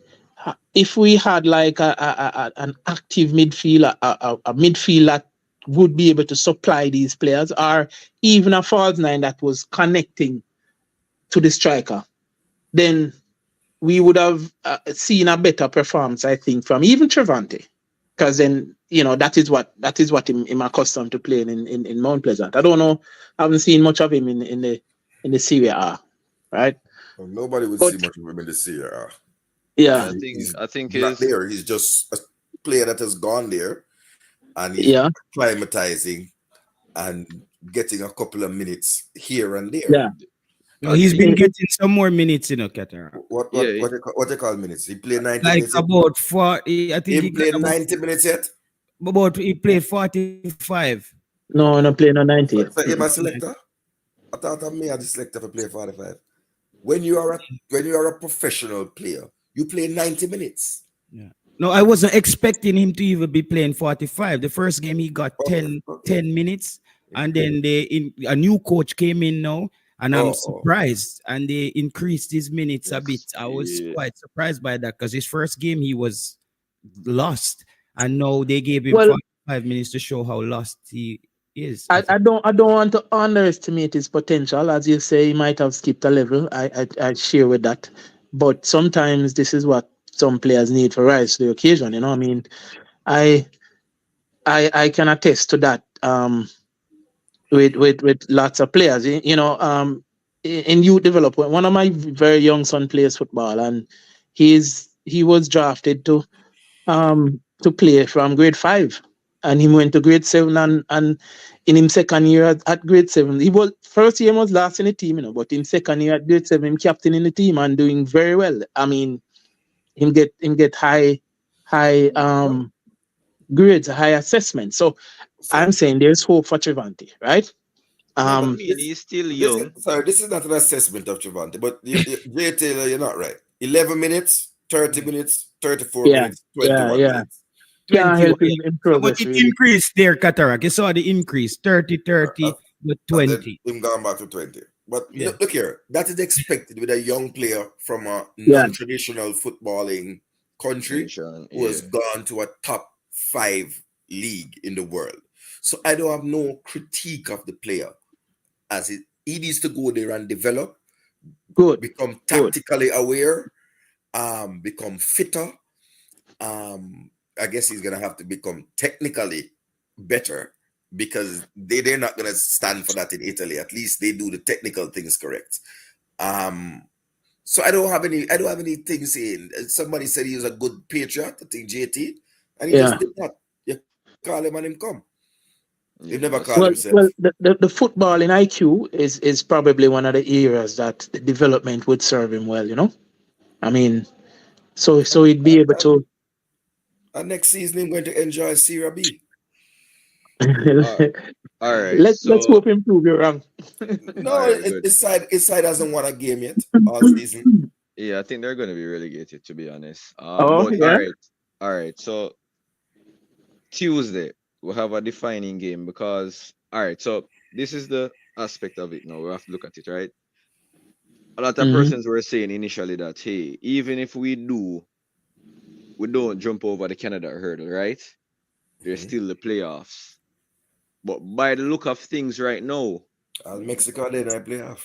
if we had like an active midfield, a midfield that would be able to supply these players, or even a false nine that was connecting to the striker, then we would have seen a better performance, I think, from even Trevante. Because then, you know, that is what I'm accustomed to playing in Mount Pleasant. I don't know, I haven't seen much of him in the Serie A, right? Well, nobody would see much of him in the Serie A. Yeah, I think not he's there. He's just a player that has gone there, and he's acclimatizing and getting a couple of minutes here and there. Yeah. No, he's been getting some more minutes, you know, Cataract. What they call minutes? He played 90 like minutes. About 40. I think he played 90 minutes yet. But he played 45. No, not playing on 90. So am a selector? I thought I may have the selector for play 45. When you are a professional player, you play 90 minutes. Yeah. No, I wasn't expecting him to even be playing 45. The first game he got 10 minutes, and then a new coach came in now, and I'm surprised. And they increased his minutes a bit. I was quite surprised by that because his first game he was lost, and now they gave him 45 minutes to show how lost he is. I don't want to underestimate his potential. As you say, he might have skipped a level. I share with that. But sometimes this is what some players need for rise to the occasion. You know, I mean, I can attest to that. With lots of players, you know, in youth development. One of my very young son plays football, and he was drafted to play from grade 5, and he went to grade 7, and in his second year at grade 7, he was first year was last in the team, you know, but in second year at grade 7, he captain in the team and doing very well. I mean, him get high grades, high assessment. So I'm saying there's hope for Trevante, right? He's still young. This is not an assessment of Trevante, but Jay Taylor, you're not right. 11 minutes, 30 minutes, 34 minutes, 21 minutes. Can't help him in progress, but it really. increased there, Cataract. You saw the increase, 30, but 20. Him going back to 20. But look here, that is expected with a young player from a non-traditional footballing country who has gone to a top 5 league in the world. So I don't have no critique of the player, as he needs to go there and develop, become tactically aware, become fitter. I guess he's gonna have to become technically better, because they're not gonna stand for that in Italy. At least they do the technical things correct. So I don't have any things saying. Somebody said he was a good patriot, I think JT, and he just did that. You call him and him come. He never called himself. Well, the football in IQ is probably one of the areas that the development would serve him well, you know. I mean, so he'd be able to. And next season, he's going to enjoy Serie B. All right. Let's hope him prove you wrong. No, his side hasn't won a game yet all season. Yeah, I think they're going to be relegated, to be honest. All right. So Tuesday we'll have a defining game, because so this is the aspect of it. Now we have to look at it, right? A lot of persons were saying initially that, hey, even if we don't jump over the Canada hurdle, right? There's still the playoffs. But by the look of things right now, Mexico then I playoff.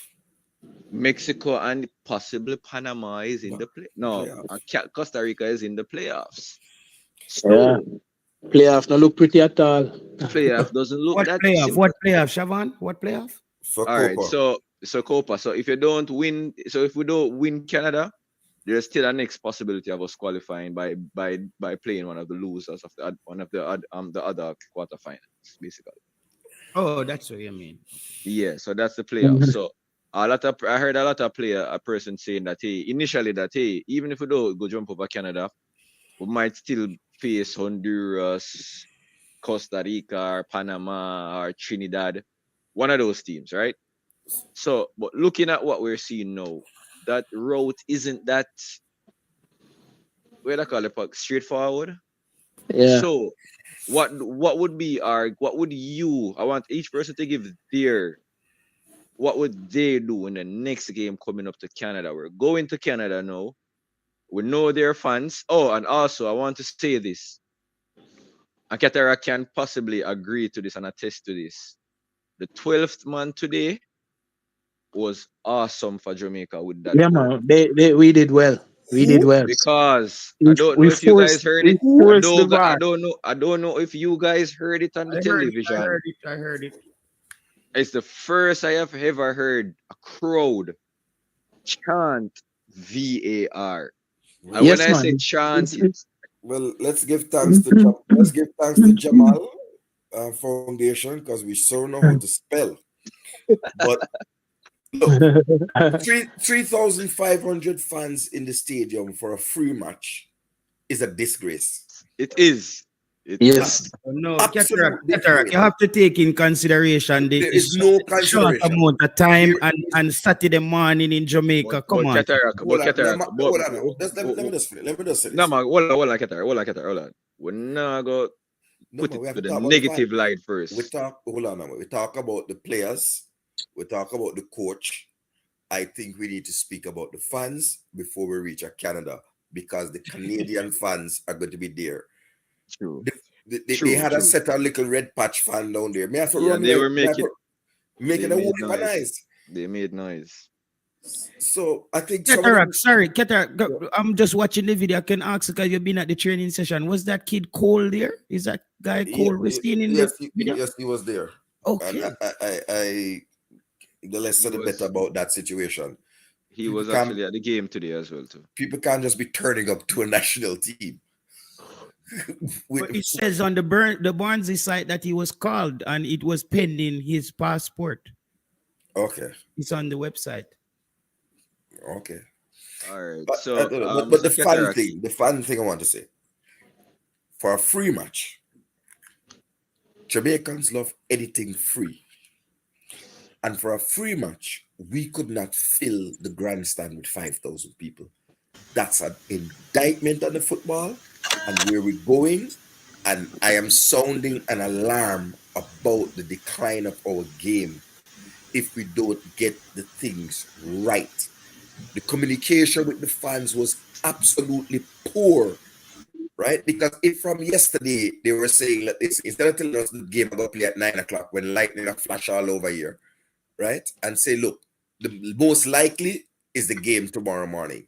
Mexico and possibly Panama is in the play. No, Costa Rica is in the playoffs. So playoff not look pretty at all. Playoff doesn't look What that playoff? simple. What playoff, Siobhan? What playoff? For All right, Copa. so Copa. So if you don't win, so if we don't win Canada, there's still a next possibility of us qualifying by playing one of the losers of the other quarterfinals, basically. Oh, that's what you mean. Yeah, so that's the playoff. So I heard a lot of a person saying that initially that even if we don't go jump over Canada, we might still face Honduras, Costa Rica, or Panama, or Trinidad, one of those teams, right? So, but looking at what we're seeing now, that route isn't that what do I call it, straightforward. Yeah. So, what would be what would you? I want each person to give their what would they do in the next game coming up to Canada? We're going to Canada now. We know their fans. Oh, and also I want to say this. And Katara can possibly agree to this and attest to this. The 12th man today was awesome for Jamaica with that Yeah, goal. man. We did well. We did well. Because I don't know if you guys heard it. We forced the bar. I don't know if you guys heard it on the television. I heard it. It's the first I have ever heard a crowd chant VAR. And Yes, when I man. say chant, Well, let's give thanks to Jamal Foundation because we so know how to spell. But look, 3,500 fans in the stadium for a free match is a disgrace. it is. Yes. No, Absolute Cataract, you have to take in consideration the There is no short consideration. amount of time and Saturday morning in Jamaica. Come on. Hold on, let me just finish. No, man, hold on, Cataract. We're not going to put it we have to to the talk about negative the light first. We talk about the players. We talk about the coach. I think we need to speak about the fans before we reach Canada because the Canadian fans are going to be there. True. They had a set of little red patch fan down there. They were making a whoop of noise. They made noise. So I think Cataract, I'm just watching the video. I can ask because you've been at the training session. Was that kid Cole there? Is that guy Cole we're seeing in the video? Yes, he was there. Okay. And I the less said the better about that situation. He was actually at the game today as well too. People can't just be turning up to a national team. But it says on the Barnsley site that he was called and it was pending his passport. Okay. It's on the website. Okay. All right. But, so, but the fun thing I want to say, for a free match, Jamaicans love anything free. And for a free match, we could not fill the grandstand with 5,000 people. That's an indictment on the football and where we're going. And I am sounding an alarm about the decline of our game if we don't get the things right. The communication with the fans was absolutely poor, right? Because if from yesterday they were saying that this, instead of telling us the game are going to play at 9 o'clock when lightning will flash all over here, right? And say, look, the most likely is the game tomorrow morning.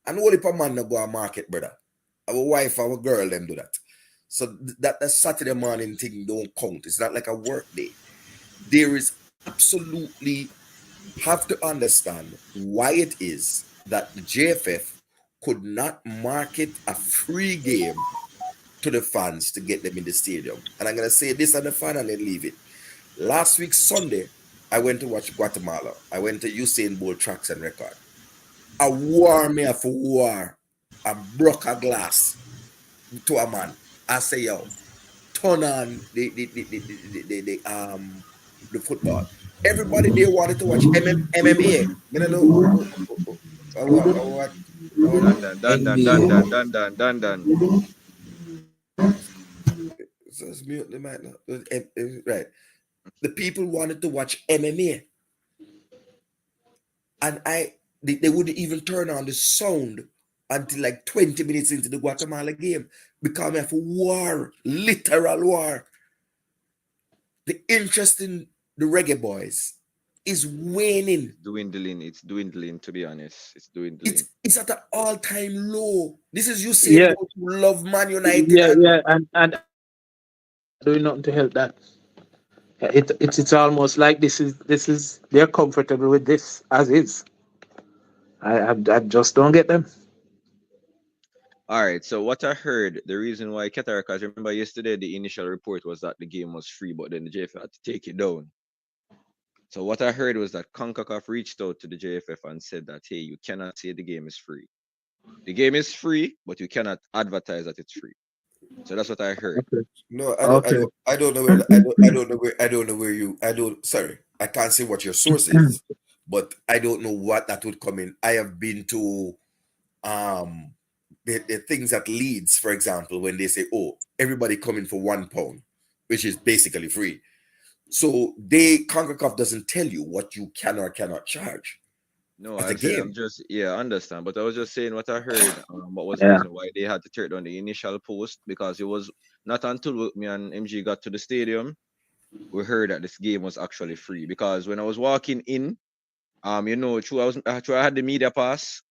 And only per man no go to market, brother. Our wife, our girl, them do that. So that Saturday morning thing don't count. It's not like a work day. There is absolutely have to understand why it is that the JFF could not market a free game to the fans to get them in the stadium. And I'm going to say this on the fan and then leave it. Last week, Sunday, I went to watch Guatemala. I went to Usain Bolt Tracks and Record. A war me for war. I broke a glass to a man. I say, yo, turn on the football. Everybody there wanted to watch MMA. You know what? Done. So it's mute the mic now. Right. The people wanted to watch MMA. And they wouldn't even turn on the sound until like 20 minutes into the Guatemala game. Because we have war, literal war. The interest in the reggae boys is waning. It's dwindling, to be honest. It's dwindling. It's at an all-time low. This is you saying who love Man United. And Doing nothing to help that. It's almost like this is they're comfortable with this as is. I just don't get them. All right. So what I heard, the reason why Qatar, because remember yesterday the initial report was that the game was free, but then the JFF had to take it down. So what I heard was that Concacaf reached out to the JFF and said that, hey, you cannot say the game is free. The game is free, but you cannot advertise that it's free. So that's what I heard. No, Okay. I don't know where I don't know where you I don't sorry. I can't say what your source is, but I don't know what that would come in. I have been to um the things at Leeds, for example, when they say, oh, everybody coming for £1, which is basically free. So CONCACAF doesn't tell you what you can or cannot charge No, at a I said I'm game. just I understand, but I was just saying what I heard. What was the Yeah. reason why they had to tear down the initial post? Because it was not until me and MG got to the stadium we heard that this game was actually free. Because when I was walking in, true, I had the media pass.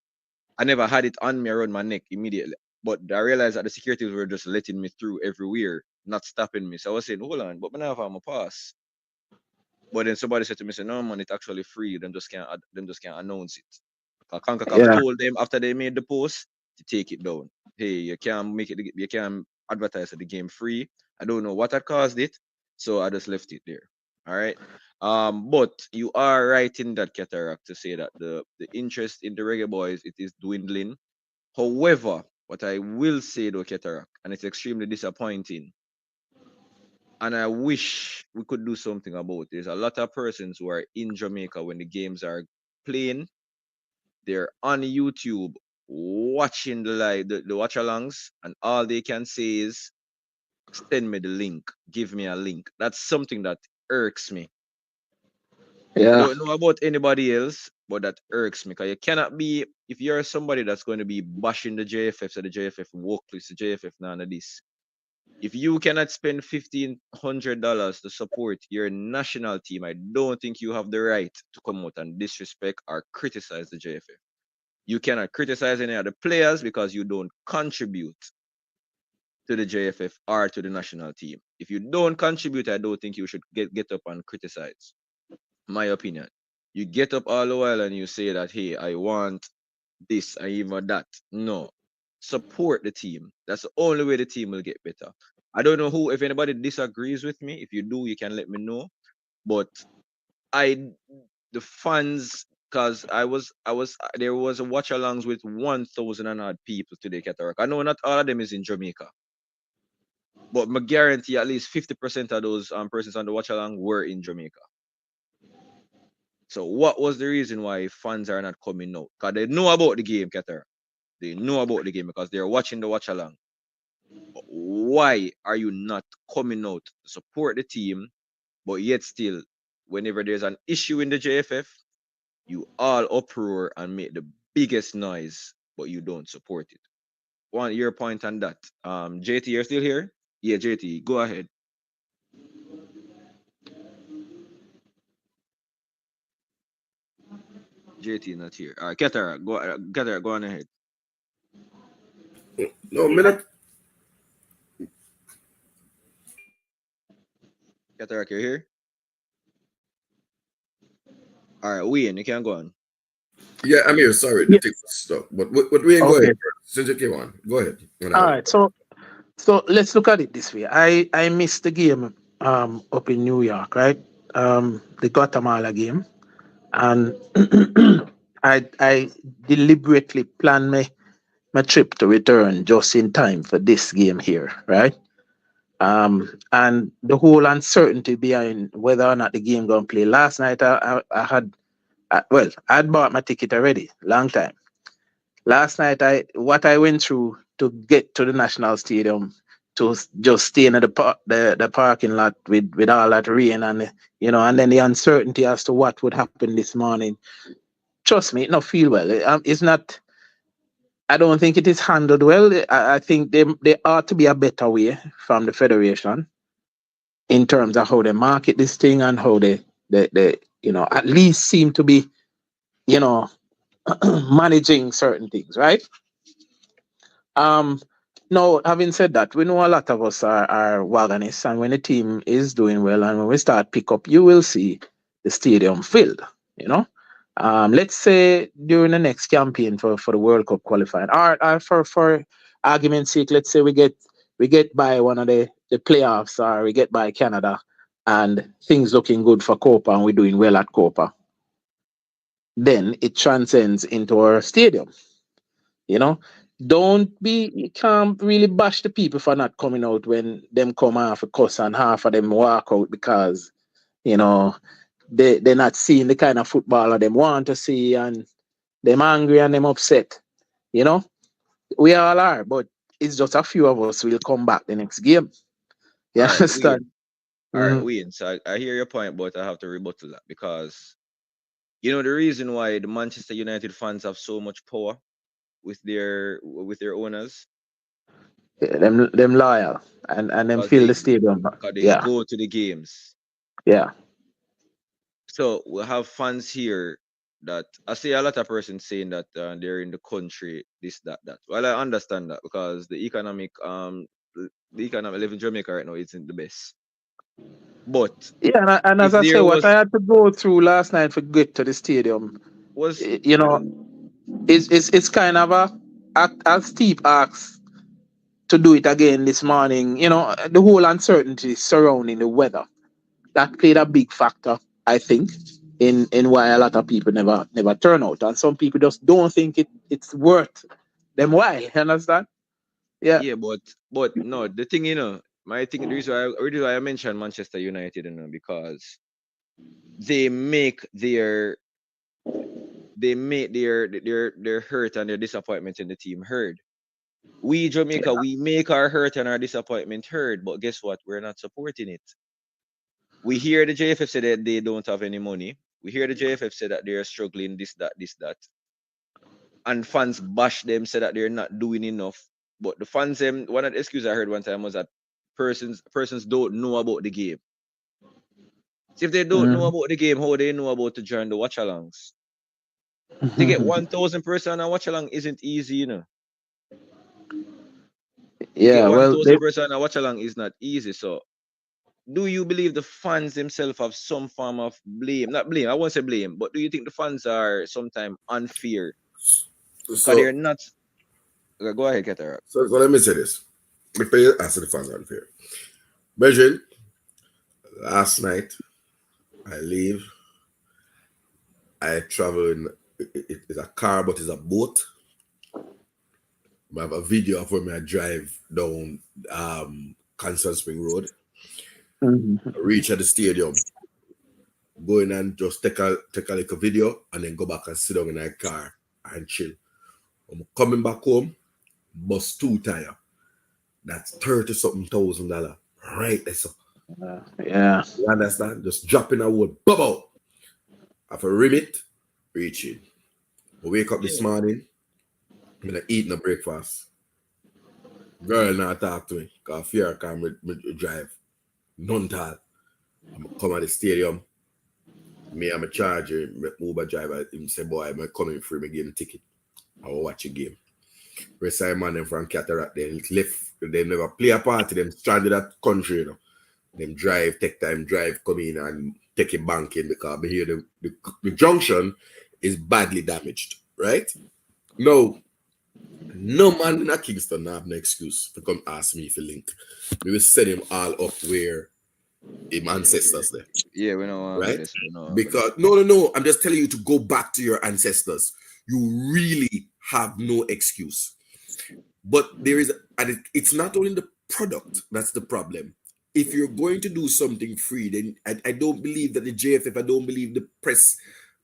I never had it on me around my neck immediately, but I realized that the securities were just letting me through everywhere, not stopping me. So I was saying, hold on, but I have my pass. But then somebody said to me, say, no man, it's actually free. Them just can't announce it. CONCACAF Yeah. told them after they made the post to take it down. Hey, you can't advertise the game free. I don't know what had caused it, so I just left it there. All right. But you are right in that, Cataract, to say that the interest in the reggae boys it is dwindling. However, what I will say though, Cataract, and it's extremely disappointing, and I wish we could do something about it. There's a lot of persons who are in Jamaica when the games are playing. They're on YouTube watching the watch alongs, and all they can say is send me the link, give me a link. That's something that irks me. I Yeah. don't know about anybody else, but that irks me because you cannot be if you're somebody that's going to be bashing the JFF, so the JFF workplace, the JFF, none of this. If you cannot spend $1,500 to support your national team, I don't think you have the right to come out and disrespect or criticize the JFF. You cannot criticize any of the players because you don't contribute to the JFF or to the national team. If you don't contribute, I don't think you should get up and criticize. My opinion. You get up all the while and you say that, hey, I want this and even that. No. Support the team. That's the only way the team will get better. I don't know if anybody disagrees with me. If you do, you can let me know. But the fans, because there was a watch alongs with 1,000 and odd people today, Cataract. I know not all of them is in Jamaica, but I guarantee at least 50% of those persons on the watch along were in Jamaica. So what was the reason why fans are not coming out? Because they know about the game, Cataract. They know about the game because they're watching the watch along. But why are you not coming out to support the team, but yet still, whenever there's an issue in the JFF, you all uproar and make the biggest noise, but you don't support it. Want your point on that? JT, you're still here? Yeah, JT, go ahead. JT not here. All right, Ketara, go on ahead. No, me not. Ketara, you're here? All right, Wayne, you can go on. Yeah, I'm here. Sorry, the Yeah. thing was stuck. But we ain't go Okay. ahead first. Since you came on, go ahead. All right. So let's look at it this way. I missed the game up in New York, right? The Guatemala game. And I deliberately planned my trip to return just in time for this game here, right? And the whole uncertainty behind whether or not the game gonna play. Last night I had bought my ticket already, long time. Last night I went through to get to the national stadium to just stay in the parking lot with all that rain and and then the uncertainty as to what would happen this morning. Trust me, it not feel well. It's not. I don't think it is handled well. I think there ought to be a better way from the federation in terms of how they market this thing and how they at least seem to be you know managing certain things, right? Um, No, having said that, we know a lot of us are wagonists, and when the team is doing well and when we start pick up, you will see the stadium filled, you know. Let's say during the next campaign for the World Cup qualifying, or for argument's sake, let's say we get by one of the playoffs, or we get by Canada and things looking good for Copa and we're doing well at Copa, then it transcends into our stadium. You know, you can't really bash the people for not coming out when them come half a cuss and half of them walk out because, you know, they're not seeing the kind of footballer them want to see and them angry and them upset. You know, we all are, but it's just a few of us will come back the next game. You All right, Wayne. understand? All right, Mhm. Wayne. So I hear your point, but I have to rebuttal that because you know the reason why the Manchester United fans have so much power with their owners Yeah, them loyal and them because fill the stadium. they Yeah, go to the games. yeah. So we have fans here that I see a lot of persons saying that they're in the country, this, that, that. Well, I understand that because the economic life in Jamaica right now isn't the best. But Yeah, and as if I say, there what I was had to go through last night for get to the stadium, was you know, it's kind of a steep ask to do it again this morning. You know, the whole uncertainty surrounding the weather that played a big factor, I think, in why a lot of people never turn out, and some people just don't think it's worth them. Why? You understand? Yeah. yeah, but no, the thing my thing the reason why I mentioned Manchester United, because they make their their hurt and their disappointment in the team heard. We Jamaica, we make our hurt and our disappointment heard, but guess what? We're not supporting it. We hear the JFF say that they don't have any money. We hear the JFF say that they're struggling, this, that. And fans bash them, say that they're not doing enough. But the fans, one of the excuses I heard one time was that persons don't know about the game. See, if they don't know about the game, how they know about to join the watch alongs? To get 1,000 person on watch along isn't easy, To get Yeah. Well, 1,000 person on watch along is not easy. So do you believe the fans themselves have some form of blame? Not blame, I won't say blame, but do you think the fans are sometimes unfair? Because they're So, not. Go ahead, Ketara. so let me say this. If I answer the fans unfair. Imagine last night I leave, I travel in it's a car, but it's a boat. I have a video of when I drive down Constant Spring Road. I reach at the stadium, go in and just take a little video and then go back and sit down in a car and chill. I'm coming back home, bust two tire. That's $30-something right there. So yeah. you understand? Just dropping a wood, bubble. After rim it, reach it. I wake up this morning, I'm gonna eat no breakfast. Girl now talk to me, cause fear come with drive. None tal. I'm come at the stadium. Me and my charger, my Uber driver, him say, boy, I'm coming free, me give him ticket. I will watch a game. Rest of man them from Cataract, they left, they never play a party, them stranded that country, Them drive, take time, drive, come in and take a bank in because I hear the junction is badly damaged, right? No man in a Kingston have no excuse to come ask me for link. We will set him all up where his ancestors there. Yeah, we know Right? this. We know Because no. I'm just telling you to go back to your ancestors. You really have no excuse. But there is, and it's not only the product that's the problem. If you're going to do something free, then I don't believe that the JFF, I don't believe the press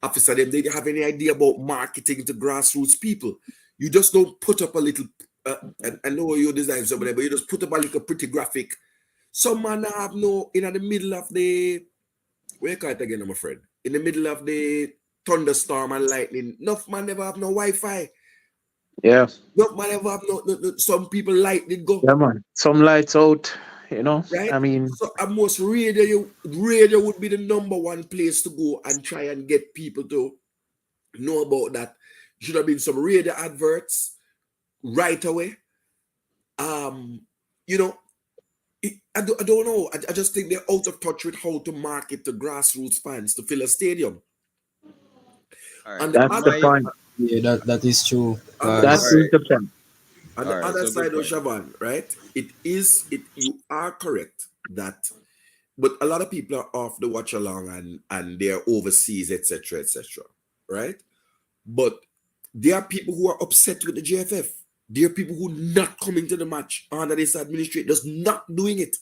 officer, they have any idea about marketing to grassroots people. You just don't put up a little, and I know you design somebody, but you just put up a little pretty graphic. Some man have no, in the middle of the, where you call it again, my friend? In the middle of the thunderstorm and lightning, enough man never have no Wi-Fi. Yeah. Enough man never have no some people light did go. Yeah, man. Some lights out, Right? I mean, So at most radio would be the number one place to go and try and get people to know about that. Should have been some radio adverts right away. You know, I don't know. I just think they're out of touch with how to market to grassroots fans to fill a stadium. All right. And That's the point. Yeah, that is true. That is the point. On All the right, other so good side of point. Shavan, right? You are correct that, but a lot of people are off the watch along and they're overseas, etc., right? But there are people who are upset with the JFF. There are people who not coming to the match under this administration, just not doing it.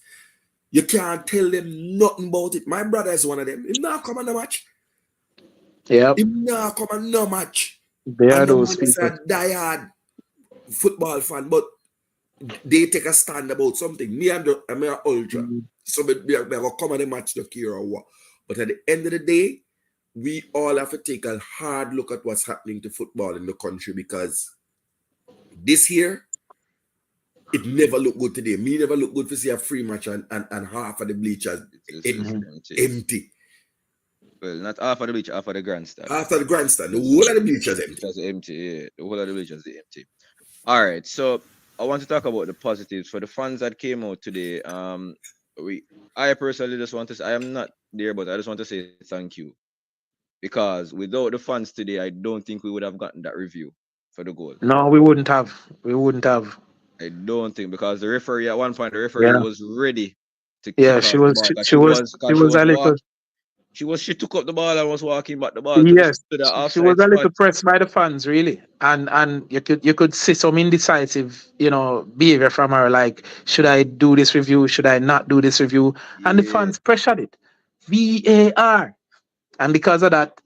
You can't tell them nothing about it. My brother is one of them. He not come on the match. Yep. He not come on no match. They are And the those man is people. a diehard football fan, but they take a stand about something. I'm an ultra. So we will come on the match to care or what. But at the end of the day, we all have to take a hard look at what's happening to football in the country, because this year, it never looked good today. Me never look good to see a free match and half of the bleachers empty. Well, not half of the bleach, half of the grandstand. After the grandstand, the whole of the bleachers empty. Just empty, yeah. The whole of the bleachers empty. All right, so I want to talk about the positives for the fans that came out today. I personally just want to say, I am not there, but I just want to say thank you, because without the fans today, I don't think we would have gotten that review for the goal. No, we wouldn't have. We wouldn't have. I don't think, because the referee at one point, was ready to kick off she the was. ball. She was a little. She took up the ball and was walking back the ball. Yes, to the offside she was a little spot. pressed by the fans, really, and you could see some indecisive, behavior from her. Like, should I do this review? Should I not do this review? And the fans pressured it, VAR, and because of that,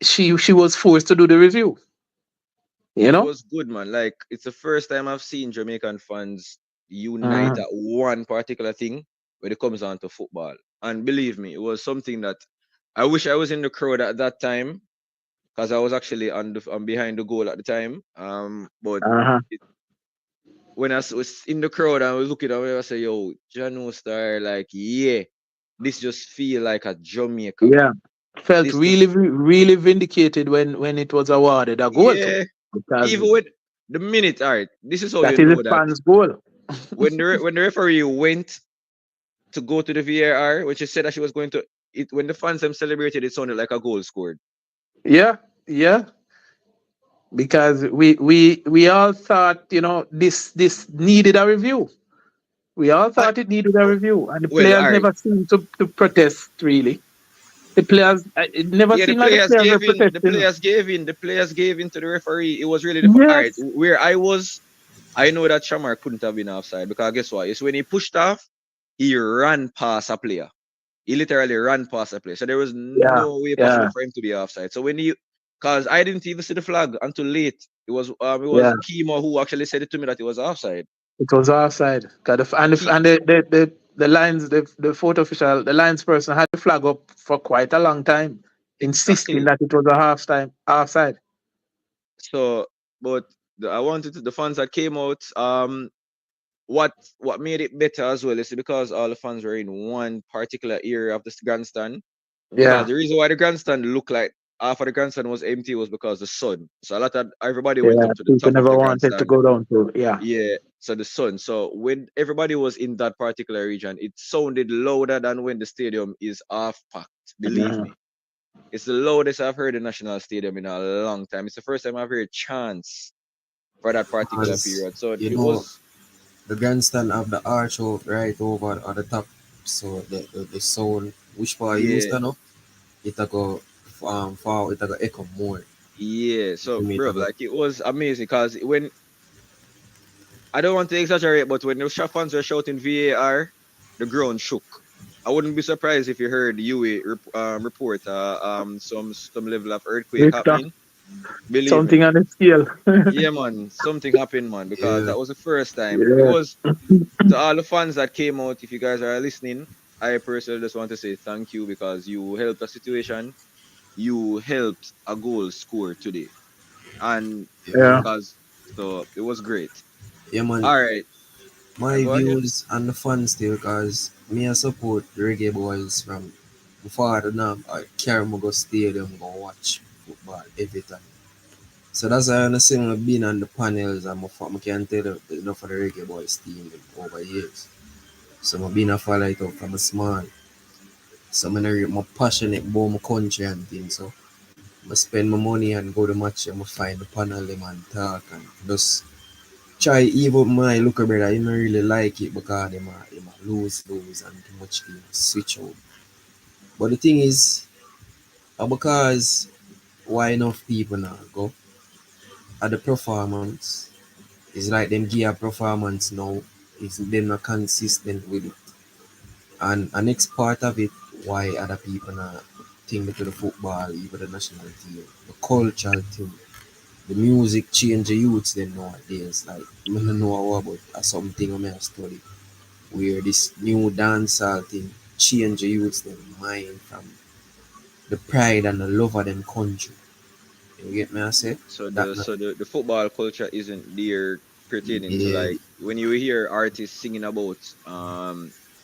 she was forced to do the review. It was good, man. Like, it's the first time I've seen Jamaican fans unite at one particular thing when it comes down to football. And believe me, it was something that I wish I was in the crowd at that time, because I was actually on behind the goal at the time. But when I was in the crowd, I was looking at me, I say, yo, Jano Star, like, yeah, this just feel like a Jamaica. Yeah, felt really vindicated when it was awarded a goal. Yeah, even with the minute, all right, this is how that you know is that fans' goal. when the referee went to go to the VAR, which she said that she was going to, when the fans them celebrated, it sounded like a goal scored. Yeah. Because we all thought, this needed a review. We all thought it needed a review, and the players never seemed to protest, really. The players, it never seemed like the players were protesting. The players gave in to the referee. It was really all right. Where I was, I know that Shamar couldn't have been offside, because guess what? It's when he pushed off, he ran past a player. He literally ran past a player. So there was no way possible for him to be offside. So because I didn't even see the flag until late. It was Kimo who actually said it to me that it was offside. It was offside. And the lines, the photo official, the lines person had the flag up for quite a long time, insisting that it was a offside. So, but I wanted the fans that came out. What made it better as well is because all the fans were in one particular area of this grandstand. Yeah. Because the reason why the grandstand looked like half of the grandstand was empty was because the sun. So everybody went up to the top of the grandstand. To go down to Yeah. So the sun. So when everybody was in that particular region, it sounded louder than when the stadium is half packed. Believe me. It's the loudest I've heard the National Stadium in a long time. It's the first time I've heard chants for that particular period. So it was the grandstand of the arch right over at the top. So the sound, which part you used to know, it go far, it go echo more. Yeah, so bro, like, it was amazing, because when, I don't want to exaggerate, but when the fans were shouting VAR, the ground shook. I wouldn't be surprised if you heard UA report some level of earthquake happening. Believe something me. on the scale. Yeah, man, something happened, man, because that was the first time. It was to all the fans that came out. If you guys are listening, I personally just want to say thank you, because you helped a situation. You helped a goal score today, and so it was great. Yeah, man. All right. My views on the fans still, because me I support the reggae boys from before now. I carry me go stadium, go watch football every time. So that's why I'm saying I've been on the panels and I can tell you enough of the reggae boys team over years. So I've been a follow it up from a small. So I'm passionate about my country and things. So I spend my money and go to match and I find the panel them and talk and just try even my look brother, I don't really like it because they might lose and too much game switch out. But the thing is, because why enough people now go at the performance, it's like them give a performance now, it's them not consistent with it. And the next part of it, why other people not think to the football, even the national team, the cultural thing. The music change the youths them nowadays. Like I don't know about something I may have studied where this new dancehall thing change the youths them mind from the pride and the love of them country. You get me I say? So That the not, so the football culture isn't there pertaining to, yeah, like, when you hear artists singing about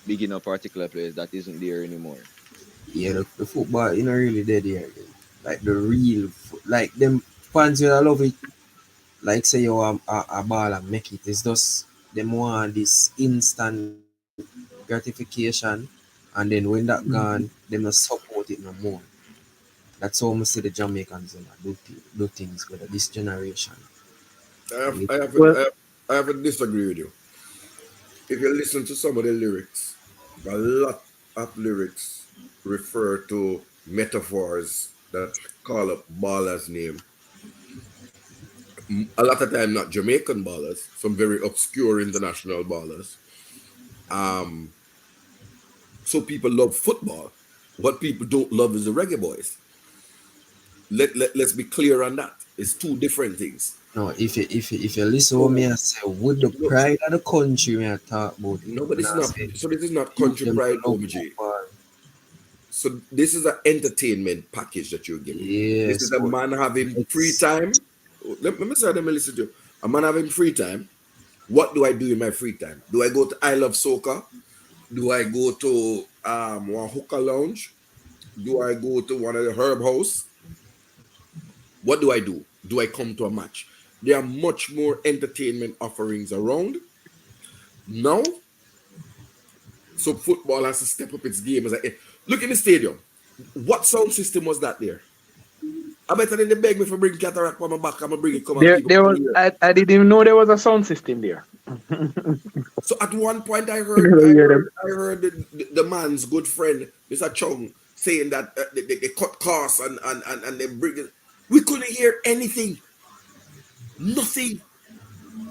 bigging up particular players, that isn't there anymore. yeah, the football you know really dead here again. Like the real like them fans will love it. Like say you a ball and make it. It's just them want this instant gratification and then when that gone, them not support it no more. That's how I see the Jamaicans do things with this generation. I have, It- I have, Well, I have, I have to disagree with you. If you listen to some of the lyrics, a lot of lyrics refer to metaphors that call up ballers' name. A lot of time not Jamaican ballers, some very obscure international ballers. Um, so people love football. What people don't love is the reggae boys. Let's be clear on that. It's two different things. No, if you listen what me So I say, with the no, pride of the country me I talk about it. no, but When this is I not. say So this is not you country them to pride, love OMG. football. So this is an entertainment package that you're giving. Yeah, This is a so man having free it's time. Let me say, let me listen to you. A man having free time. What do I do in my free time? Do I go to I Love Soccer? Do I go to one hookah lounge? Do I go to one of the herb house? What do I do? Do I come to a match? There are much more entertainment offerings around now. So football has to step up its game. Look in the stadium. What sound system was that there? I better than they beg me for bring cataract on my back. I'm gonna bring it come and people there can was hear. I didn't even know there was a sound system there. So at one point I heard Never I hear heard them. I heard the man's good friend, Mr. Chung, saying that they cut costs and they bring it. We couldn't hear anything. Nothing.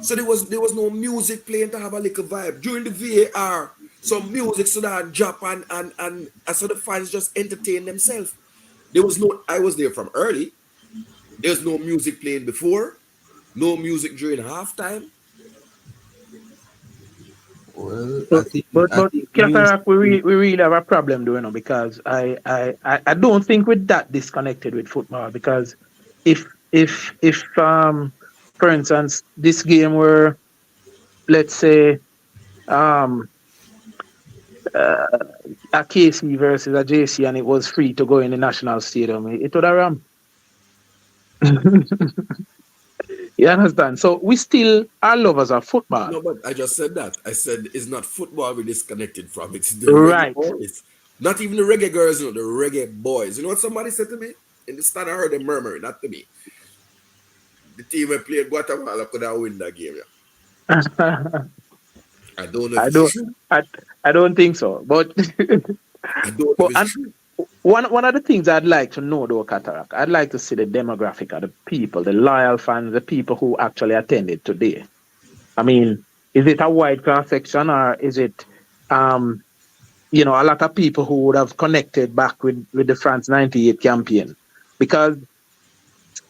So there was no music playing to have a little vibe. During the VAR, some music so that drop and so the fans just entertain themselves. There was no I was there from early. There's no music playing before, no music during halftime. well But I but think music cataract, we really have a problem, though, you know, because I don't think we're that disconnected with football. Because if for instance this game were, let's say, um uh, a KC versus a JC and it was free to go in the national stadium, it would have ram. You understand? So we still are lovers of football, No, but I just said that. I said it's not football we're disconnected from. It's the reggae right? boys. Not even the reggae girls, no, the reggae boys. You know what somebody said to me? In the stand, I heard them murmuring, not to me. The team that played Guatemala could have win that game. Yeah. I don't know if I it's don't true. I, I don't think so. But I don't know if but it's and true. one of the things I'd like to know, though, Cataract, I'd like to see the demographic of the people, the loyal fans, the people who actually attended today. I mean, is it a wide cross section, or is it um a lot of people who would have connected back with the France 98 campaign? Because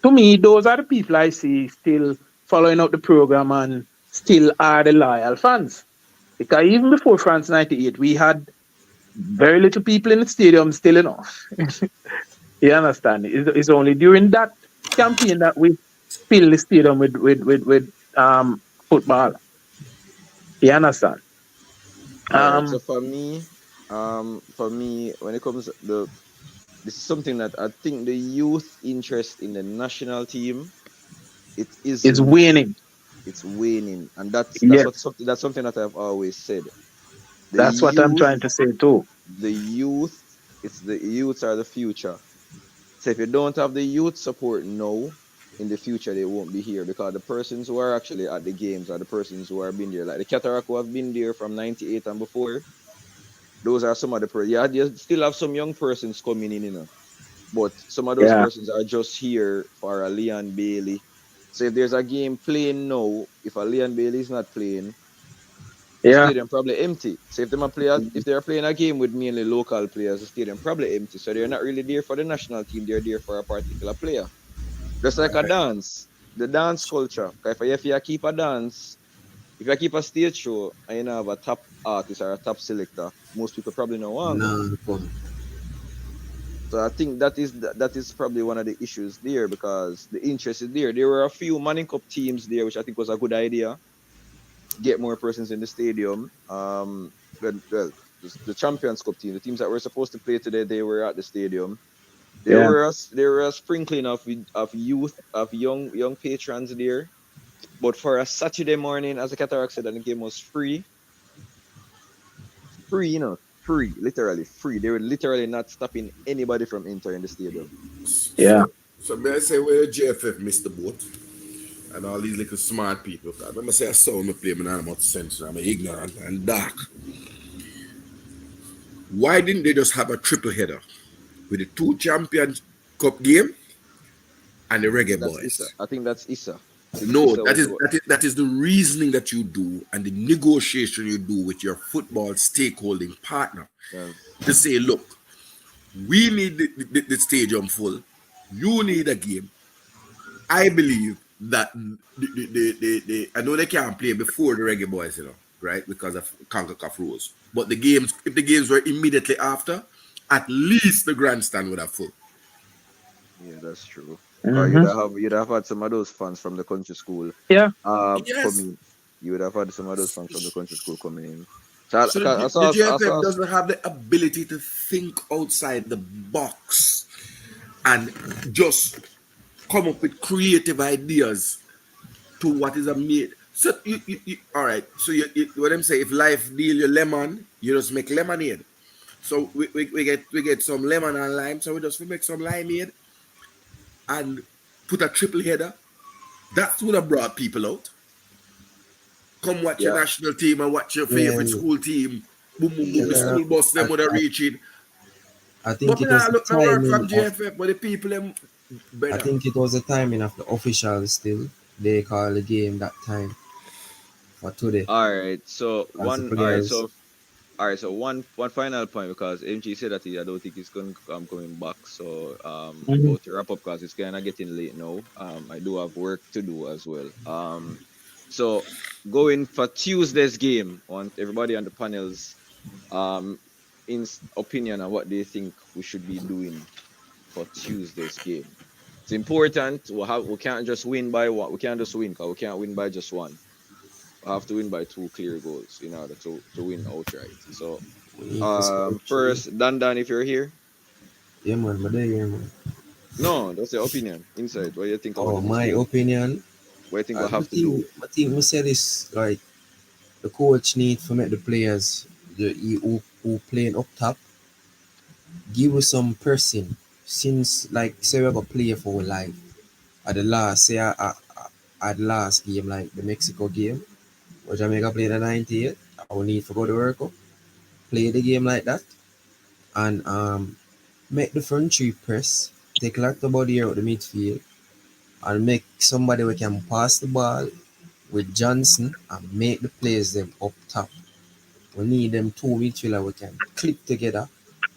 to me, those are the people I see still following up the program and still are the loyal fans. Because even before France 98, we had very little people in the stadium still enough. You understand? It's only during that campaign that we fill the stadium with football. You understand? All right. So Um, for me, when it comes this is something that I think the youth interest in the national team It It's isn't. waning. It's waning, and Yes, that's something that I've always said. The that's what I'm youth, trying to say too. the youth, it's the youths are the future. So if you don't have the youth support now, in the future they won't be here because the persons who are actually at the games are the persons who are been there. Like the Cataract who have been there from '98 and before. Those are some of the yeah, you still have some young persons coming in, but some of those Yeah, persons are just here for a Leon Bailey. So if there's a game playing now, if a Leon Bailey is not playing, the yeah. stadium probably empty. So if they're playing a game with mainly local players, the stadium probably empty. So they're not really there for the national team. They're there for a particular player. Just like a dance, the dance culture. 'Cause if you keep a dance, if you keep a stage show and you have a top artist or a top selector, most people probably don't want to go. Nah, come. So I think that is probably one of the issues there because the interest is there. There were a few Manning Cup teams there, which I think was a good idea. Get more persons in the stadium. Well, the Champions Cup team, the teams that were supposed to play today, they were at the stadium. Yeah. There were a sprinkling of youth, of young patrons there. But for a Saturday morning, as the Cataract said, and the game was free, free, literally free. They were literally not stopping anybody from entering the stadium. Yeah. So may I say where JFF missed the boat and all these little smart people. I remember say I saw me play, man, I'm not sense, I'm ignorant and dark. Why didn't they just have a triple header with the two Champions Cup game and the Reggae That's Issa. Boys? I think that's Issa. I think No, Issa that was is the one. that is the reasoning that you do and the negotiation you do with your football stakeholding partner Yeah. to say, look, we need the stadium full. You need a game. I believe that I know they can't play before the Reggae Boys, right? Because of Concacaf rules. But if the games were immediately after, at least the grandstand would have full. Yeah, that's true. Cause Hmm. you'd have had some of those fans from the country school Yeah. Yes. coming. You would have had some of those fans from the country school coming in. So I, So 'cause the I JFF saw doesn't have the ability to think outside the box and just come up with creative ideas to what is a made. So all right. So what I'm saying, if life deal you lemon, you just make lemonade. So we get some lemon and lime. So we just make some limeade and put a triple header. That would have brought people out. Come watch your yeah. national team and watch your favorite Well, school team. Boom, boom, boom. The yeah, school bus I, them would have I, reached it. I think But me it was nah the look no work timing from of JFF, but the people them I better. think it was the timing of the officials still. They call the game that time for today. All right. So As the one. All right. players, So all right. So one final point because MG said that I don't think he's going to coming back. So we Hmm. about to wrap up because it's kind of getting late now. I do have work to do as well. So going for Tuesday's game, I want everybody on the panels in opinion on what they think we should be doing for Tuesday's game. It's important. We can't just win by one. We can't just win because we can't win by just one. We have to win by two clear goals in order to win outright. So we need to score three. first, Dan, if you're here. Yeah, man, but there, yeah, man. No, that's your opinion. Inside, what do you think about Oh, this my game? opinion. What do you think we'll My have to do? team, my team, we say this like the coach need to make the players who playing up top give us some pressing since like say we gonna play for our life at the last say at the last game like the Mexico game where Jamaica played the 98. I will need to go to work up, play the game like that and make the front three press, take a lot of body out the midfield and make somebody we can pass the ball with Johnson and make the plays them up top. We need them two midfielder we can click together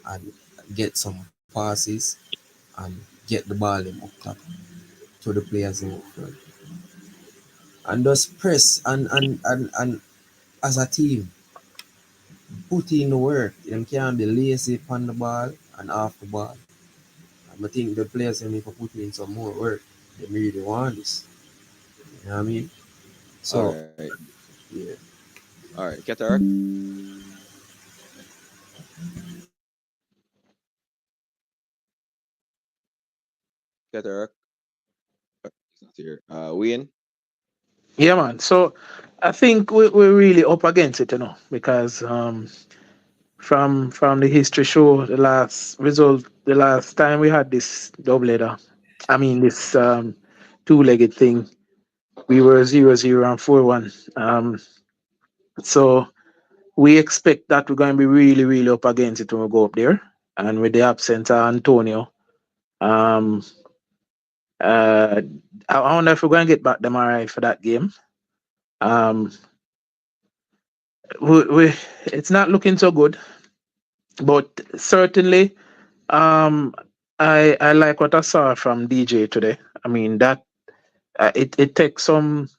and get some passes and get the ball them up top to the players in front. And just press and as a team, put in the work. Them can't be lazy on the ball and off the ball. And I think the players need to put in some more work. They really want this. You know what I mean? All So right, yeah. all right, Cataract. Cataract. here. Wayne? Yeah, man. So I think we're really up against it, because from the history show, the last result, the last time we had this doubleheader, I mean this two-legged thing, we were 0-0 and 4-1. So we expect that we're going to be really, really up against it when we go up there. And with the absence of Antonio, I wonder if we're going to get back them all right for that game. It's not looking so good, but certainly, I like what I saw from DJ today. I mean that it takes some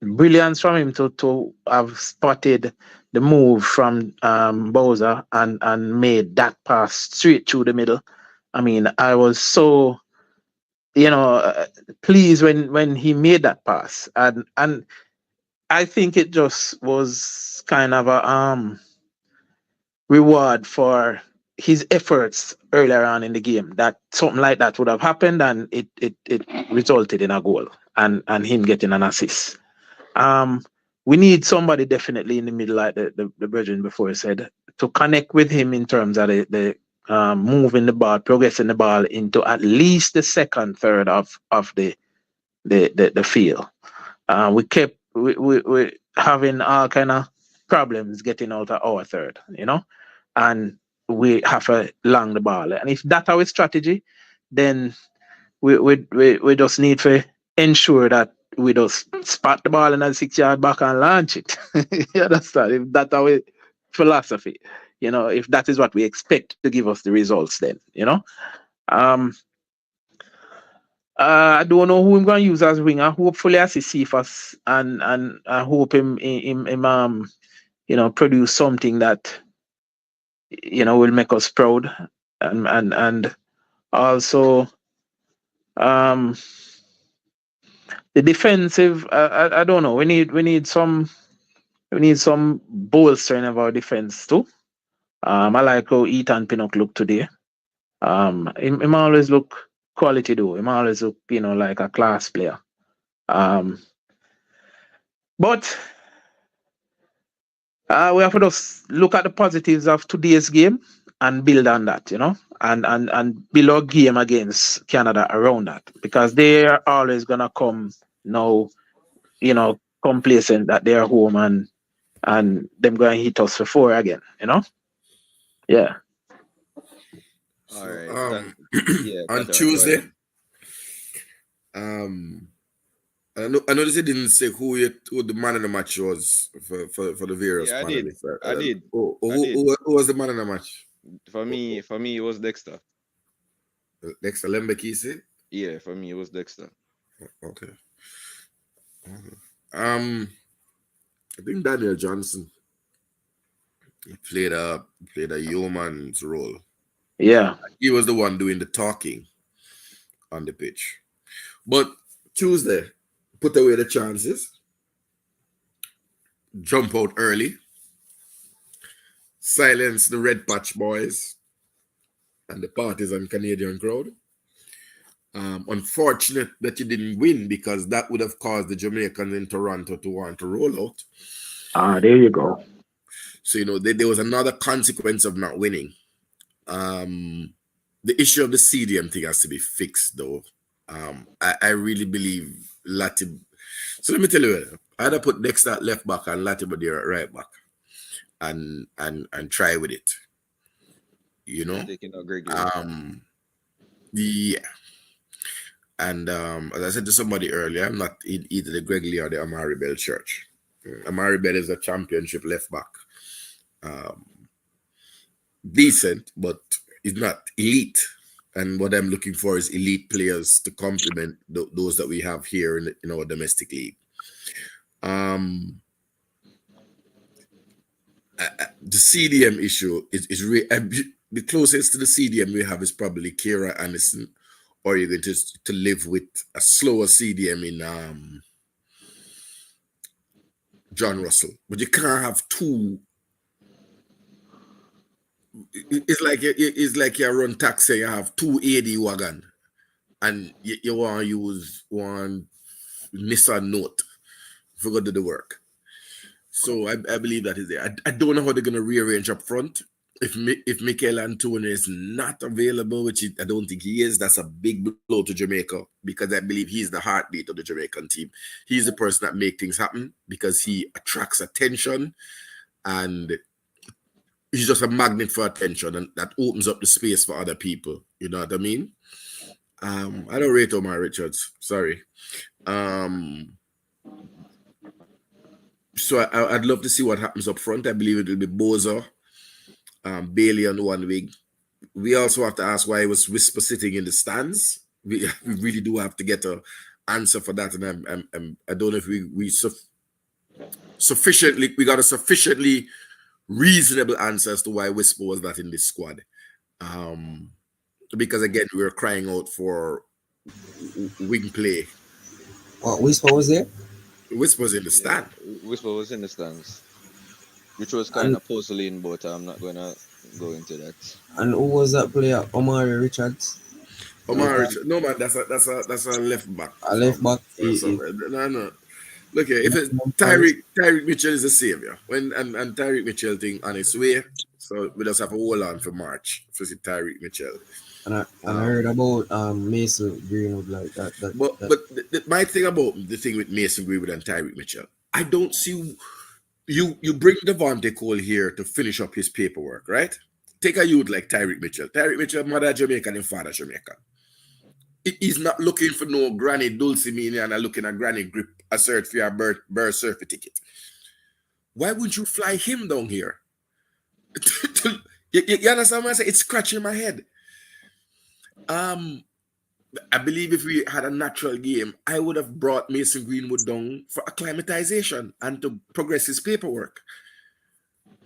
brilliance from him to have spotted the move from Bowser and made that pass straight through the middle. I mean, I was so pleased when he made that pass, and I think it just was kind of a reward for his efforts earlier on in the game. That something like that would have happened, and it resulted in a goal and him getting an assist. We need somebody definitely in the middle, like the brethren before said, to connect with him in terms of the moving the ball, progressing the ball into at least the second third of the field. We having all kind of problems getting out of our third, and we have to long the ball. And if that's our strategy, then we just need to ensure that we just spot the ball in the 6 yard back and launch it. You understand? If that's our philosophy, if that is what we expect to give us the results, then, I don't know who I'm going to use as winger. Hopefully, I see Cephas and I hope him produce something that will make us proud, and also the defensive. I don't know. We need some bolstering of our defense too. I like how Ethan Pinnock looked today. Him always look quality though. Him always look like a class player. But we have to just look at the positives of today's game and build on that, and build our game against Canada around that, because they are always gonna come now, complacent that they're home and them going to hit us for 4 again, Yeah. All right. On Tuesday, I noticed you didn't say who the man of the match was for the various panelists. I did. Who was the man of the match? For me, it was Dexter. Dexter Lembekisi? Yeah, for me, it was Dexter. Okay. I think Daniel Johnson, he played a yeoman's role. Yeah. He was the one doing the talking on the pitch. But Tuesday, put away the chances, jump out early, silence the Red Patch boys and the partisan Canadian crowd. Unfortunate that you didn't win, because that would have caused the Jamaicans in Toronto to want to roll out. There you go. So, there was another consequence of not winning. The issue of the CDM thing has to be fixed, though. I really believe Latib. So let me tell you, I had to put Dexter at left back and Latibody at right back, and try with it. Yeah. And as I said to somebody earlier, I'm not either the Greg Lee or the Amari Bell Church. Amari Bell is a championship left back. Decent, but it's not elite. And what I'm looking for is elite players to complement those that we have here in our domestic league. The CDM issue is the closest to the CDM we have is probably Kira Anderson, or you're going to live with a slower CDM in John Russell. But you can't have two. It's like you run taxi, you have two AD wagon, and you want to use one Nissan Note. Forgot to do the work. So I believe that is there. I don't know how they're going to rearrange up front. If Mikel Antonio is not available, which I don't think he is, that's a big blow to Jamaica because I believe he's the heartbeat of the Jamaican team. He's the person that makes things happen because he attracts attention and he's just a magnet for attention and that opens up the space for other people. You know what I mean? I don't rate Omar Richards. Sorry. So I'd love to see what happens up front. I believe it will be Boza, Bailey on one wing. We also have to ask why was Whisper sitting in the stands. We really do have to get an answer for that, and I don't know if we got a sufficiently reasonable answer as to why Whisper was not in this squad. Because again, we were crying out for wing play. What, Whisper was there? Whisper was in the stand. Whisper was in the stands, which was kind of puzzling, but I'm not gonna go into that. And who was that player? Omari Richards. Omari Richards. No man, that's a left back. A left back. No. Look here, if it's Tyreek Mitchell is a savior. And Tyreek Mitchell thing on its way. So we just have to hold on for March for see Tyreek Mitchell. And I heard about Mason Greenwood like that. But my thing about the thing with Mason Greenwood and Tyreek Mitchell, I don't see you bring Devontae Cole here to finish up his paperwork, right? Take a youth like Tyreek Mitchell. Tyreek Mitchell, mother Jamaican and father Jamaican. He's not looking for no granny Dulcimania and looking at granny grip assert for your birth certificate. Why would you fly him down here? You understand what I say? It's scratching my head. I believe if we had a natural game, I would have brought Mason Greenwood down for acclimatization and to progress his paperwork.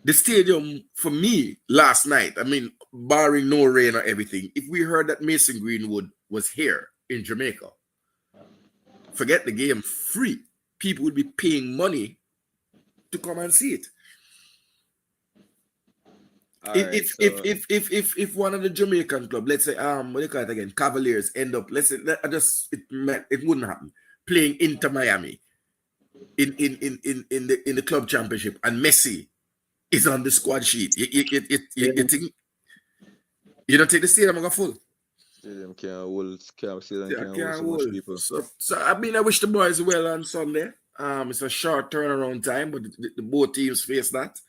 The stadium, for me, last night, I mean, barring no rain or everything, if we heard that Mason Greenwood was here in Jamaica, forget the game, free. People would be paying money to come and see it. If one of the Jamaican club, let's say what do you call it again, Cavaliers end up, let's say it wouldn't happen, playing Inter Miami in the club championship, and Messi is on the squad sheet. You think you don't take the stadium and go full? Stadium can't hold so much people. So I mean, I wish the boys well on Sunday. It's a short turnaround time, but the both teams face that.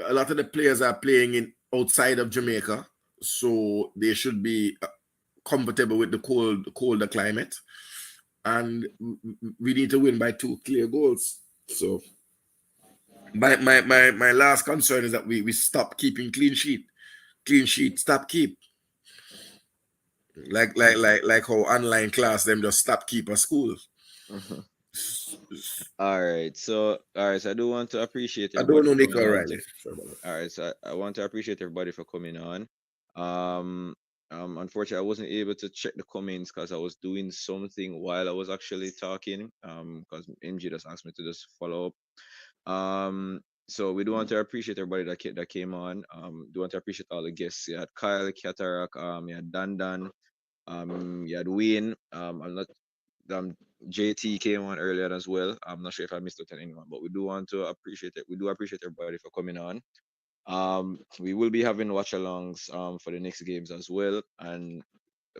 A lot of the players are playing outside of Jamaica, so they should be comfortable with the colder climate. And we need to win by 2 clear goals. So my last concern is that we stop keeping clean sheet. Clean sheet, stop keep. Like how online class them just stop keep at school. All right, so I do want to appreciate. I don't know Nick O'Reilly. All right, so I want to appreciate everybody for coming on. Unfortunately, I wasn't able to check the comments because I was doing something while I was actually talking. Because MG just asked me to just follow up. So we do want to appreciate everybody that came on. Do want to appreciate all the guests. You had Kyle, Katarak, you had Dan, you had Wayne. I'm not. JT came on earlier as well. I'm not sure if I missed out on anyone, but we do want to appreciate it. We do appreciate everybody for coming on. We will be having watch-alongs for the next games as well. And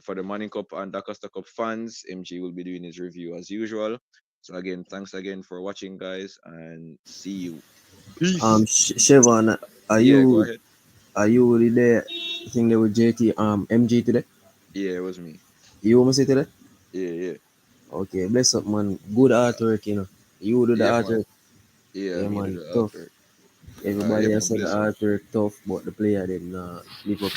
for the Manning Cup and Dacosta Cup fans, MG will be doing his review as usual. So again, thanks again for watching, guys, and see you. Peace. Siobhan, are you really there? I think there was JT MG today? Yeah, it was me. You almost say today? Yeah. Okay, bless up, man. Good artwork, you know. You do the artwork. Yeah, man. Do the Tough. artwork. Everybody has said the artwork tough, but the player didn't live up